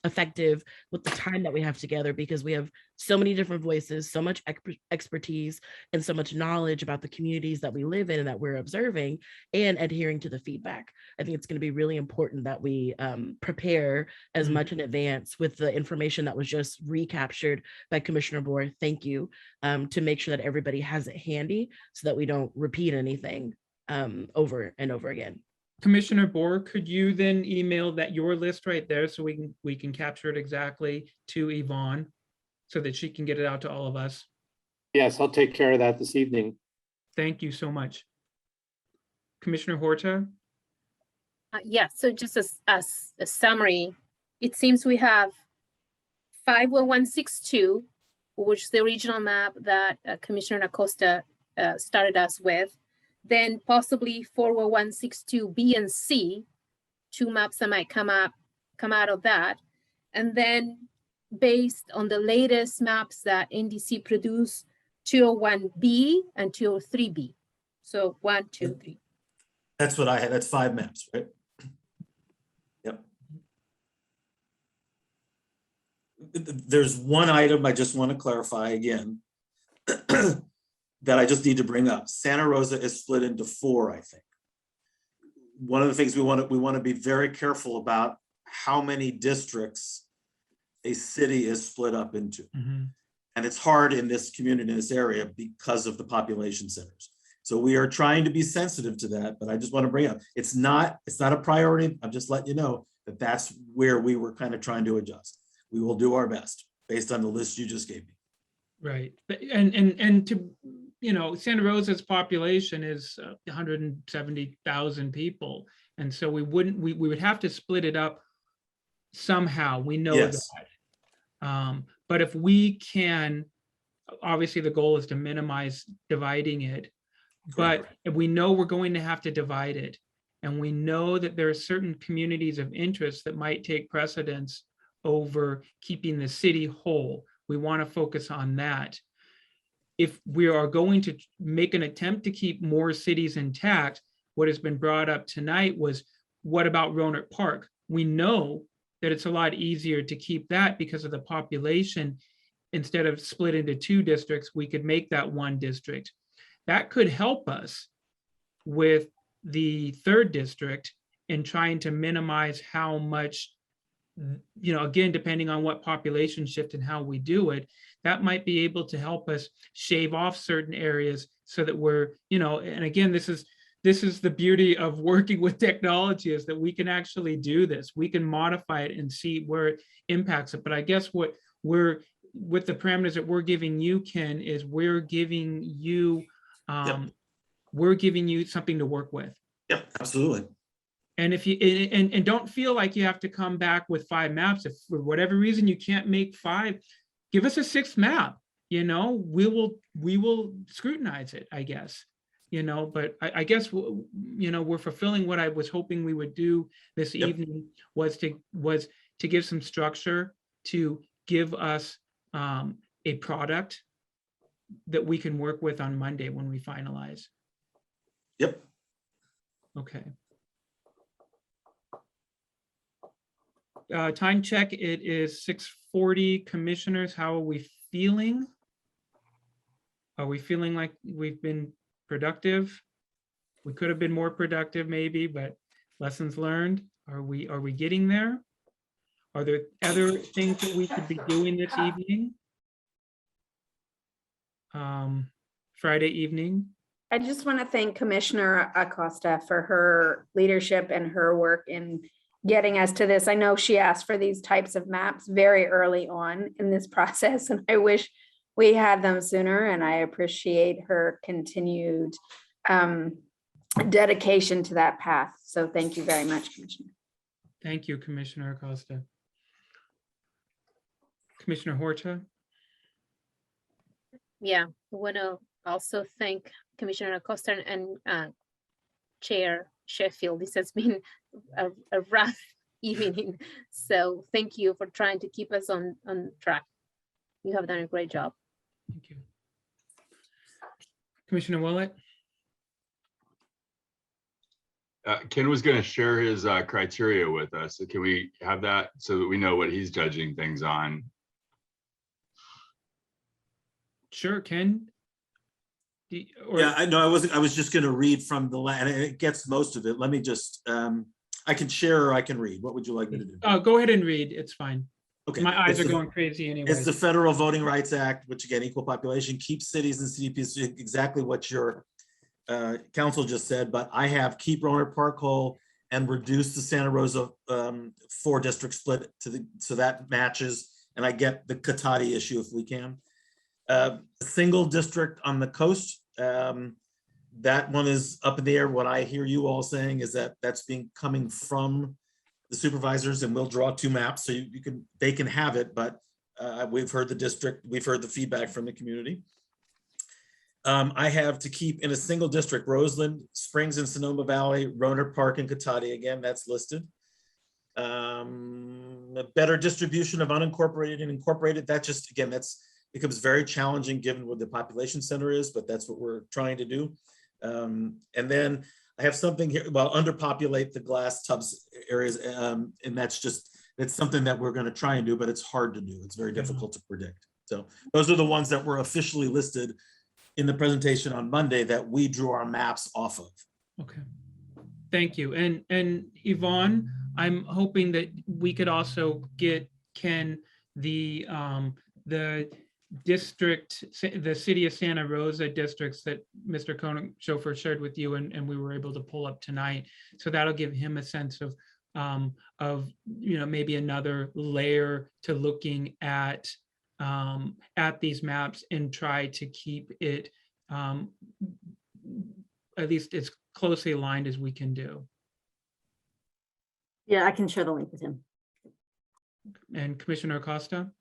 effective with the time that we have together because we have so many different voices, so much expertise, and so much knowledge about the communities that we live in and that we're observing and adhering to the feedback. I think it's going to be really important that we prepare as much in advance with the information that was just recaptured by Commissioner Bohr. Thank you, to make sure that everybody has it handy so that we don't repeat anything over and over again. Commissioner Bohr, could you then email your list right there so we can capture it exactly to Yvonne so that she can get it out to all of us? Yes, I'll take care of that this evening. Thank you so much. Commissioner Horta? Yeah, so just a summary, it seems we have 51162, which is the original map that Commissioner Acosta started us with. Then possibly 41162 B and C, two maps that might come out of that. And then based on the latest maps that NDC produced, 201B and 203B. So 1, 2, 3. That's what I had. That's 5 maps, right? Yep. There's one item I just want to clarify again that I just need to bring up. Santa Rosa is split into 4, I think. One of the things we want to be very careful about how many districts a city is split up into. And it's hard in this community, in this area, because of the population centers. So we are trying to be sensitive to that, but I just want to bring up, it's not a priority. I'm just letting you know that that's where we were kind of trying to adjust. We will do our best based on the list you just gave me. Right. And to you know, Santa Rosa's population is 170,000 people. And so we would have to split it up somehow. We know Yes. that. But if we can, obviously the goal is to minimize dividing it. But if we know we're going to have to divide it, and we know that there are certain communities of interest that might take precedence over keeping the city whole, we want to focus on that. If we are going to make an attempt to keep more cities intact, what has been brought up tonight was, what about Rohnert Park? We know that it's a lot easier to keep that because of the population. Instead of split into 2 districts, we could make that 1 district. That could help us with the 3rd district in trying to minimize how much, you know, again, depending on what population shift and how we do it, that might be able to help us shave off certain areas so that we're, you know, and again, this is the beauty of working with technology, is that we can actually do this. We can modify it and see where it impacts it. But I guess what we're, with the parameters that we're giving you, Ken, is we're giving you something to work with. Yep, absolutely. And if you and don't feel like you have to come back with 5 maps. If for whatever reason you can't make 5, give us a 6th map. You know, we will scrutinize it, I guess. You know, but I guess, you know, we're fulfilling what I was hoping we would do this evening, was to give some structure, to give us a product that we can work with on Monday when we finalize. Yep. Okay. Time check, it is 6:40. Commissioners, how are we feeling? Are we feeling like we've been productive? We could have been more productive maybe, but lessons learned. Are we getting there? Are there other things that we could be doing this evening? Friday evening? I just want to thank Commissioner Acosta for her leadership and her work in getting us to this. I know she asked for these types of maps very early on in this process, and I wish we had them sooner, and I appreciate her continued dedication to that path. So thank you very much, Commissioner. Thank you, Commissioner Acosta. Commissioner Horta? Yeah, I want to also thank Commissioner Acosta and Chair Sheffield. This has been a rough evening. So thank you for trying to keep us on track. You have done a great job. Thank you. Commissioner Willett? Ken was going to share his criteria with us. So can we have that so that we know what he's judging things on? Sure, Ken. Yeah, I know. I was just going to read from the and it gets most of it. Let me just. I can share or I can read. What would you like me to do? Go ahead and read. It's fine. Okay. My eyes are going crazy anyway. It's the Federal Voting Rights Act, which again, equal population, keeps cities and CDPs, exactly what your council just said. But I have keep Rohnert Park whole and reduce the Santa Rosa 4-district split to so that matches. And I get the Katati issue if we can. A single district on the coast. That one is up in the air. What I hear you all saying is that that's coming from the supervisors, and we'll draw 2 maps so they can have it. But we've heard the district, we've heard the feedback from the community. I have to keep in a single district Roseland, Springs and Sonoma Valley, Rohnert Park and Katati. Again, that's listed. A better distribution of unincorporated and incorporated. That just, again, becomes very challenging given what the population center is, but that's what we're trying to do. And then I have something here, well, underpopulate the glass tubs areas. And that's something that we're going to try and do, but it's hard to do. It's very difficult to predict. So those are the ones that were officially listed in the presentation on Monday that we drew our maps off of. Okay. Thank you. And Yvonne, I'm hoping that we could also get Ken the district, the city of Santa Rosa districts that Mr. Koenig chauffeur shared with you and we were able to pull up tonight. So that'll give him a sense of maybe another layer to looking at these maps and try to keep it at least as closely aligned as we can do. Yeah, I can share the link with him. And Commissioner Acosta?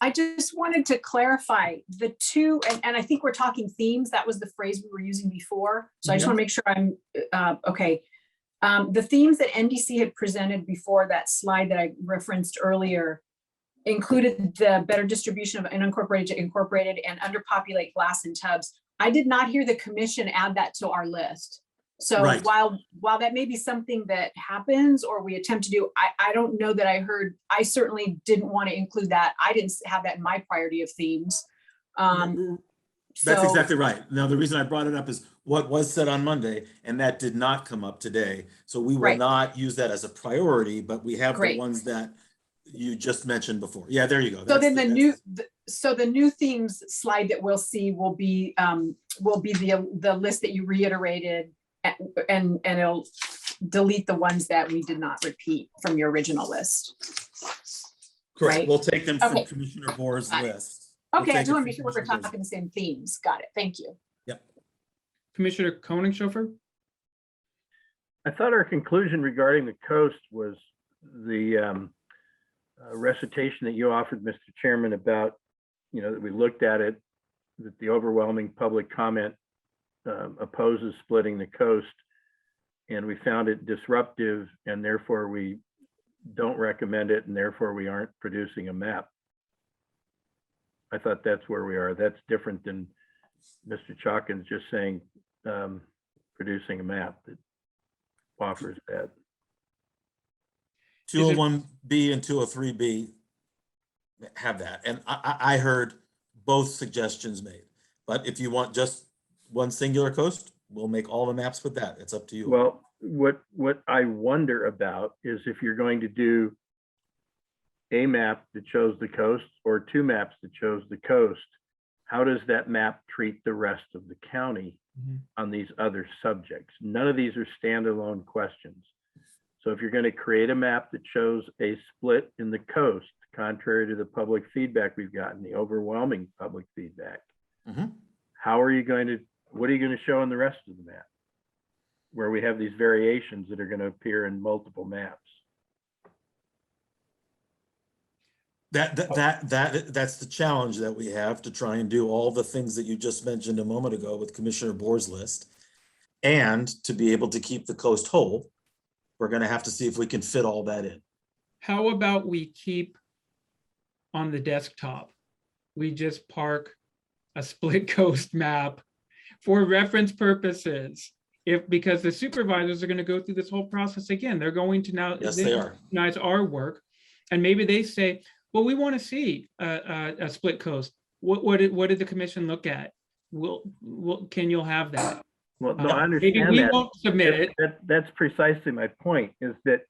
I just wanted to clarify the two, and I think we're talking themes. That was the phrase we were using before. So I just want to make sure I'm okay. The themes that NDC had presented before that slide that I referenced earlier included the better distribution of unincorporated to incorporated and underpopulate glass and tubs. I did not hear the commission add that to our list. So Right. while that may be something that happens or we attempt to do, I don't know that I heard, I certainly didn't want to include that. I didn't have that in my priority of themes. That's exactly right. Now, the reason I brought it up is what was said on Monday, and that did not come up today. So we will Right. not use that as a priority, but we have the Great. ones that you just mentioned before. Yeah, there you go. So That's then the- the new themes slide that we'll see will be the list that you reiterated, and it'll delete the ones that we did not repeat from your original list. Correct. right? We'll take them from Okay. Commissioner Bohr's Got it. list. We'll Okay, I take just it want to from make sure we're Commissioner Bohr's talking the same themes. Got it. Thank you. Commissioner Koenig-Schofer? I thought our conclusion regarding the coast was the recitation that you offered, Mr. Chairman, about, that we looked at it, that the overwhelming public comment opposes splitting the coast, and we found it disruptive, and therefore we don't recommend it, and therefore we aren't producing a map. I thought that's where we are. That's different than Mr. Chalkins just saying producing a map that offers that. 201B and 203B have that. And I heard both suggestions made. But if you want just one singular coast, we'll make all the maps with that. It's up to you. Well, what I wonder about is if you're going to do a map that shows the coast or two maps that shows the coast, how does that map treat the rest of the county on these other subjects? None of these are standalone questions. So if you're going to create a map that shows a split in the coast, contrary to the public feedback we've gotten, the overwhelming public feedback, what are you going to show in the rest of the map, where we have these variations that are going to appear in multiple maps? That's the challenge that we have, to try and do all the things that you just mentioned a moment ago with Commissioner Bohr's list. And to be able to keep the coast whole, we're going to have to see if we can fit all that in. How about we keep on the desktop, we just park a split coast map for reference purposes? Because the supervisors are going to go through this whole process again. They're going to now recognize our work, and maybe they say, well, we want to see a split coast. What did the commission look at? Can you have that? Well, no, I understand maybe we that. won't submit it. That's precisely my point, is that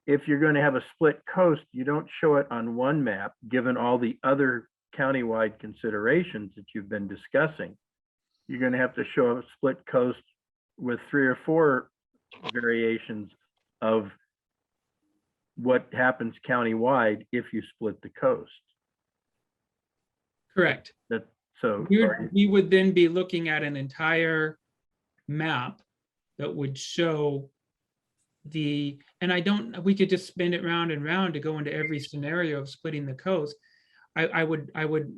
if you're going to have a split coast, you don't show it on one map, given all the other countywide considerations that you've been discussing. You're going to have to show a split coast with 3 or 4 variations of what happens countywide if you split the coast. Correct. So we would then be looking at an entire map that would show we could just spin it round and round to go into every scenario of splitting the coast. I would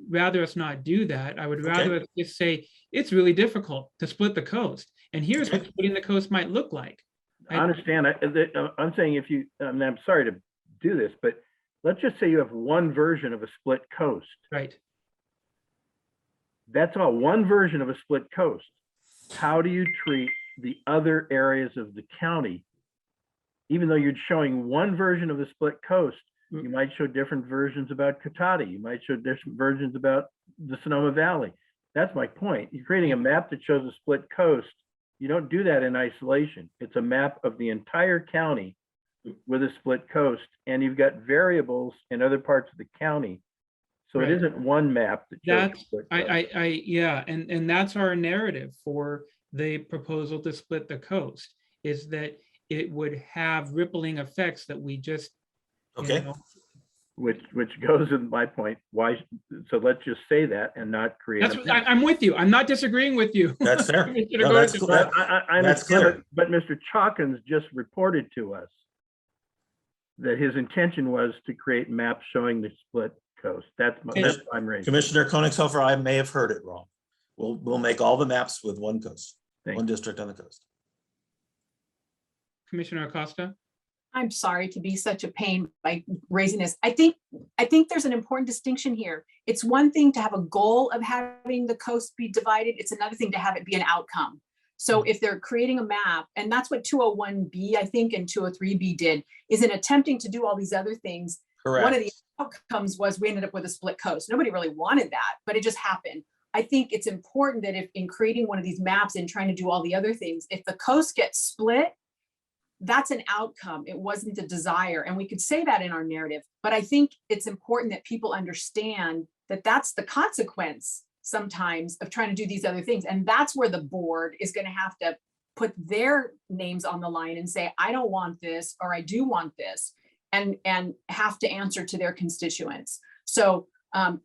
rather us not do that. I would rather us just say it's really difficult to split the coast, and here's what splitting the coast might look like. I understand. I'm saying I'm sorry to do this, but let's just say you have one version of a split coast. Right. That's all, one version of a split coast. How do you treat the other areas of the county? Even though you're showing one version of the split coast, you might show different versions about Cotati. You might show different versions about the Sonoma Valley. That's my point. You're creating a map that shows a split coast. You don't do that in isolation. It's a map of the entire county with a split coast, and you've got variables in other parts of the county. So Right. it isn't one map that shows That's split coast. and that's our narrative for the proposal to split the coast, is that it would have rippling effects that we just which goes in my point. Why? So let's just say that and not create. That's what, I'm with you. I'm not disagreeing with you. That's fair. Commissioner No, that's Gordon. cool. I That's understand, clear. but Mr. Chalkins just reported to us that his intention was to create maps showing the split coast. That's what I'm raising. Commissioner Koenigshofer, I may have heard it wrong. We'll make all the maps with one coast, one district on the coast. Commissioner Acosta. I'm sorry to be such a pain by raising this. I think there's an important distinction here. It's one thing to have a goal of having the coast be divided. It's another thing to have it be an outcome. So if they're creating a map, and that's what 201B, I think, and 203B did, is in attempting to do all these other things. Correct. One of the outcomes was we ended up with a split coast. Nobody really wanted that, but it just happened. I think it's important that if in creating one of these maps and trying to do all the other things, if the coast gets split, that's an outcome. It wasn't a desire. And we could say that in our narrative, but I think it's important that people understand that that's the consequence sometimes of trying to do these other things. And that's where the board is going to have to put their names on the line and say, I don't want this, or I do want this, and have to answer to their constituents. So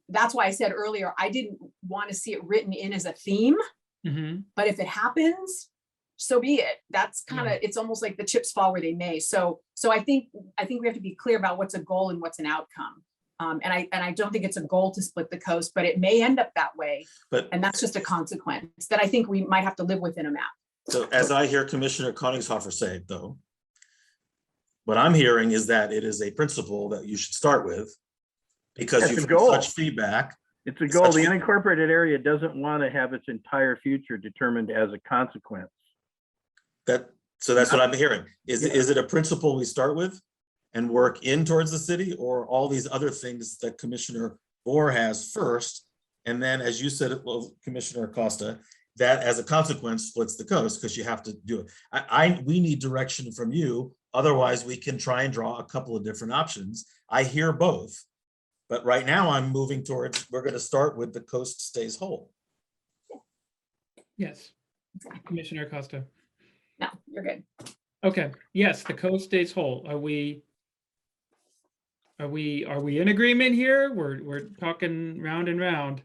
that's why I said earlier, I didn't want to see it written in as a theme, but if it happens, so be it. That's kind of, it's almost like the chips fall where they may. So I think we have to be clear about what's a goal and what's an outcome. And I don't think it's a goal to split the coast, but it may end up that way. And that's just a consequence that I think we might have to live with in a map. So as I hear Commissioner Koenigshofer say, though, what I'm hearing is that it is a principle that you should start with because you've heard such feedback. It's a goal. The unincorporated area doesn't want to have its entire future determined as a consequence. So that's what I'm hearing. Is it a principle we start with and work in towards the city, or all these other things that Commissioner Orr has first? And then, as you said, well, Commissioner Acosta, that as a consequence splits the coast because you have to do it. We need direction from you. Otherwise, we can try and draw a couple of different options. I hear both, but right now I'm moving towards, we're going to start with the coast stays whole. Yes. Commissioner Acosta. No, you're good. Okay. Yes, the coast stays whole. Are we in agreement here? We're talking round and round.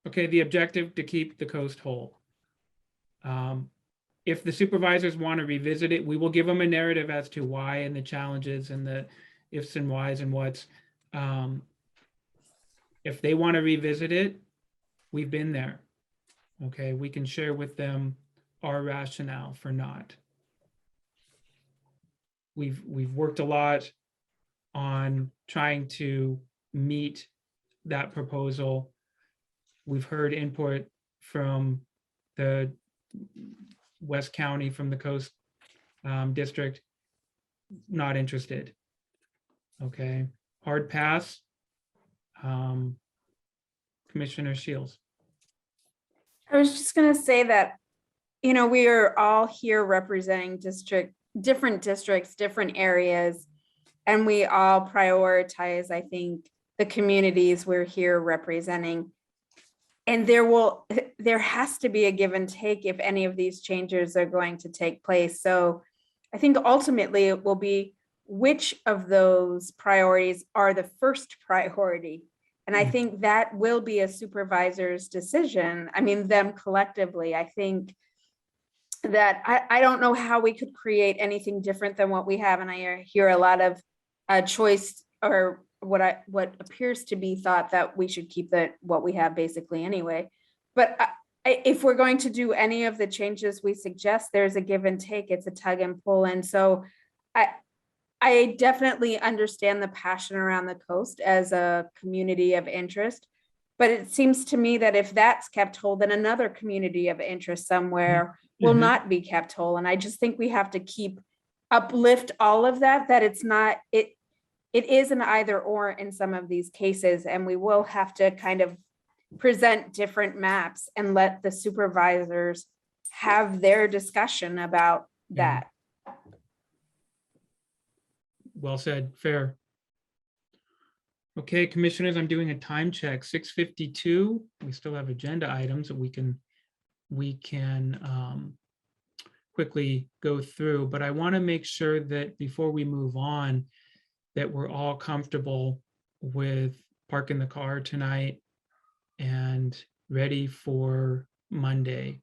Okay, the objective to keep the coast whole. If the supervisors want to revisit it, we will give them a narrative as to why and the challenges and the ifs and whys and whats. If they want to revisit it, we've been there. Okay, we can share with them our rationale for not. We've worked a lot on trying to meet that proposal. We've heard input from the West County, from the Coast District, not interested. Okay, hard pass. Commissioner Shields. I was just going to say that, we are all here representing different districts, different areas, and we all prioritize, I think, the communities we're here representing. And there has to be a give and take if any of these changes are going to take place. So I think ultimately it will be which of those priorities are the first priority. And I think that will be a supervisor's decision. I mean, them collectively. I think that I don't know how we could create anything different than what we have. And I hear a lot of choice, or what appears to be thought that we should keep what we have basically anyway. But if we're going to do any of the changes we suggest, there's a give and take. It's a tug and pull. And so I definitely understand the passion around the coast as a community of interest, but it seems to me that if that's kept whole, then another community of interest somewhere will not be kept whole. And I just think we have to uplift all of that it's not, it is an either or in some of these cases, and we will have to kind of present different maps and let the supervisors have their discussion about that. Well said, fair. Okay, commissioners, I'm doing a time check, 6:52. We still have agenda items that we can quickly go through, but I want to make sure that before we move on, that we're all comfortable with parking the car tonight and ready for Monday.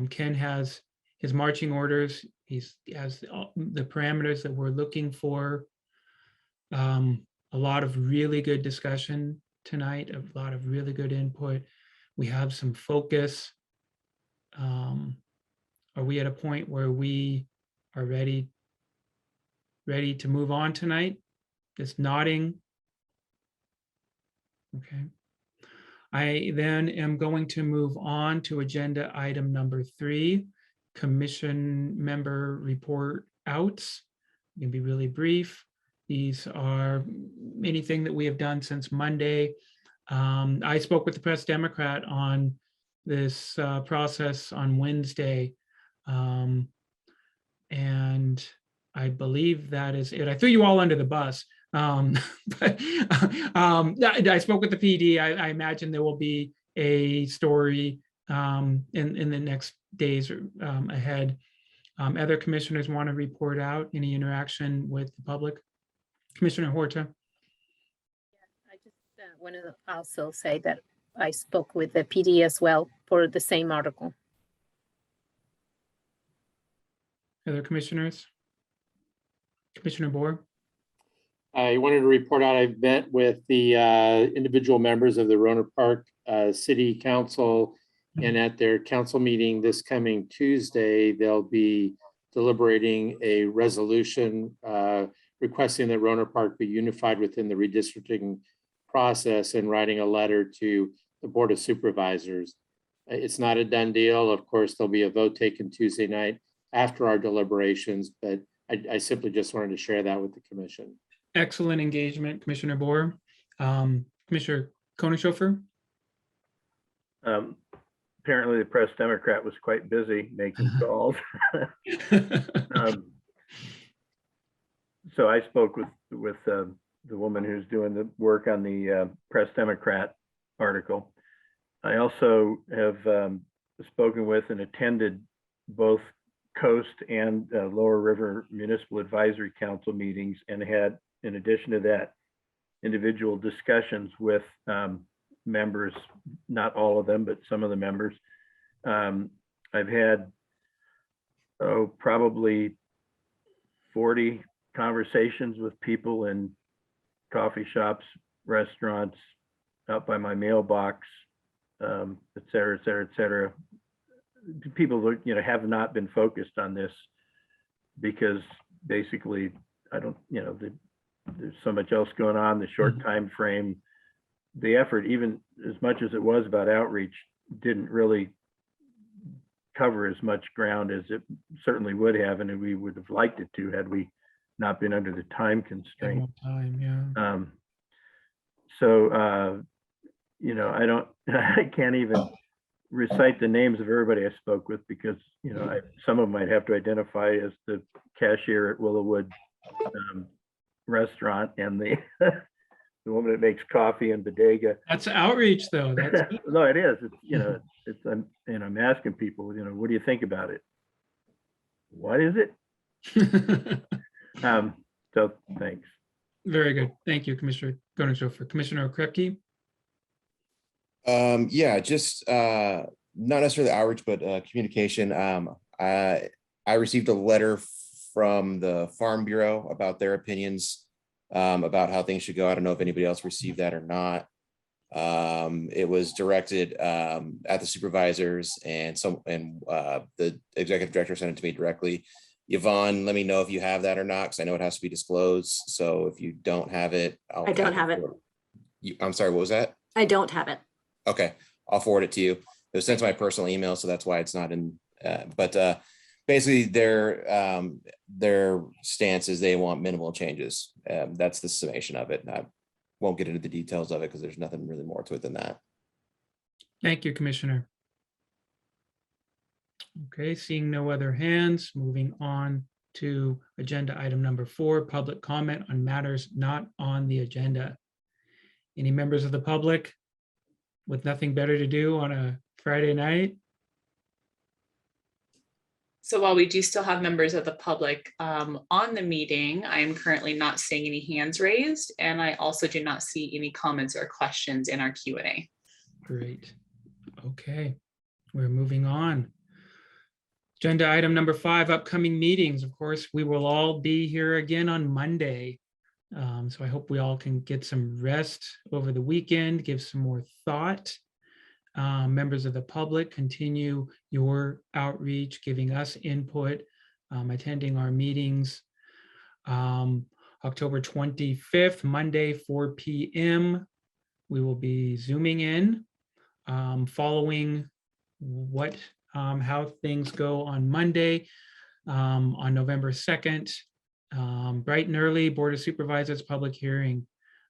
Ken has his marching orders. He has the parameters that we're looking for. A lot of really good discussion tonight, a lot of really good input. We have some focus. Are we at a point where we are ready to move on tonight? Just nodding. Okay. I then am going to move on to agenda item number 3, commission member report outs. I'm gonna be really brief. These are anything that we have done since Monday. I spoke with the Press Democrat on this process on Wednesday. And I believe that is it. I threw you all under the bus. But I spoke with the PD. I imagine there will be a story in the next days ahead. Other commissioners want to report out any interaction with the public? Commissioner Horta. I just want to also say that I spoke with the PD as well for the same article. Other commissioners? Commissioner Boer? I wanted to report out, I've met with the individual members of the Rohnert Park City Council, and at their council meeting this coming Tuesday, they'll be deliberating a resolution requesting that Rohnert Park be unified within the redistricting process and writing a letter to the Board of Supervisors. It's not a done deal. Of course, there'll be a vote taken Tuesday night after our deliberations, but I simply just wanted to share that with the commission. Excellent engagement, Commissioner Boer. Commissioner Konishofer? Apparently the Press Democrat was quite busy making calls. So I spoke with the woman who's doing the work on the Press Democrat article. I also have spoken with and attended both Coast and Lower River Municipal Advisory Council meetings, and had, in addition to that, individual discussions with members, not all of them, but some of the members. I've had probably 40 conversations with people in coffee shops, restaurants, out by my mailbox, et cetera, et cetera, et cetera. People who, have not been focused on this because basically, I don't, there's so much else going on, the short time frame, the effort, even as much as it was about outreach, didn't really cover as much ground as it certainly would have, and we would have liked it to had we not been under the time constraint. I can't even recite the names of everybody I spoke with because, some of them might have to identify as the cashier at Willowwood restaurant and the the woman that makes coffee in Bodega. That's outreach, though. That's no, it is. It's I'm asking people, what do you think about it? What is it? So thanks. Very good. Thank you, Commissioner Konishofer. Commissioner Krepke? Yeah, just not necessarily outreach, but communication. I received a letter from the Farm Bureau about their opinions about how things should go. I don't know if anybody else received that or not. It was directed at the supervisors, and the executive director sent it to me directly. Yvonne, let me know if you have that or not, because I know it has to be disclosed. So if you don't have it, I don't have it. I'm sorry, what was that? I don't have it. Okay, I'll forward it to you. It was sent to my personal email, so that's why it's not in. But basically, their stance is they want minimal changes. That's the summation of it. I won't get into the details of it because there's nothing really more to it than that. Thank you, Commissioner. Okay, seeing no other hands, moving on to agenda item number 4, public comment on matters not on the agenda. Any members of the public with nothing better to do on a Friday night? So while we do still have members of the public on the meeting, I am currently not seeing any hands raised, and I also do not see any comments or questions in our Q&A. Great. Okay, we're moving on. Agenda item number 5, upcoming meetings. Of course, we will all be here again on Monday. So I hope we all can get some rest over the weekend, give some more thought. Members of the public, continue your outreach, giving us input, attending our meetings. October 25th, Monday, 4 p.m. We will be Zooming in, following how things go on Monday. On November 2nd, bright and early, Board of Supervisors public hearing.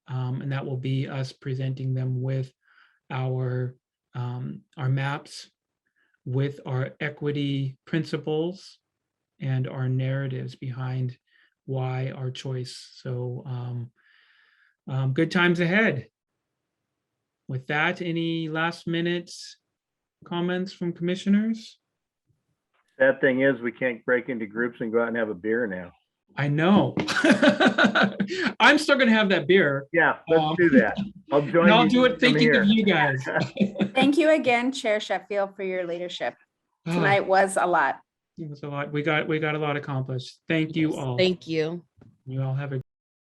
And that will be us presenting them with our maps, with our equity principles and our narratives behind why our choice. So good times ahead. With that, any last minute comments from commissioners? Sad thing is, we can't break into groups and go out and have a beer now. I know. I'm still gonna have that beer. Yeah, let's do that. I'll join And I'll you do it from thinking here. of you guys. Thank you again, Chair Sheffield, for your leadership. Tonight was a lot. It was a lot. We got a lot accomplished. Thank you all. Thank you. You all have a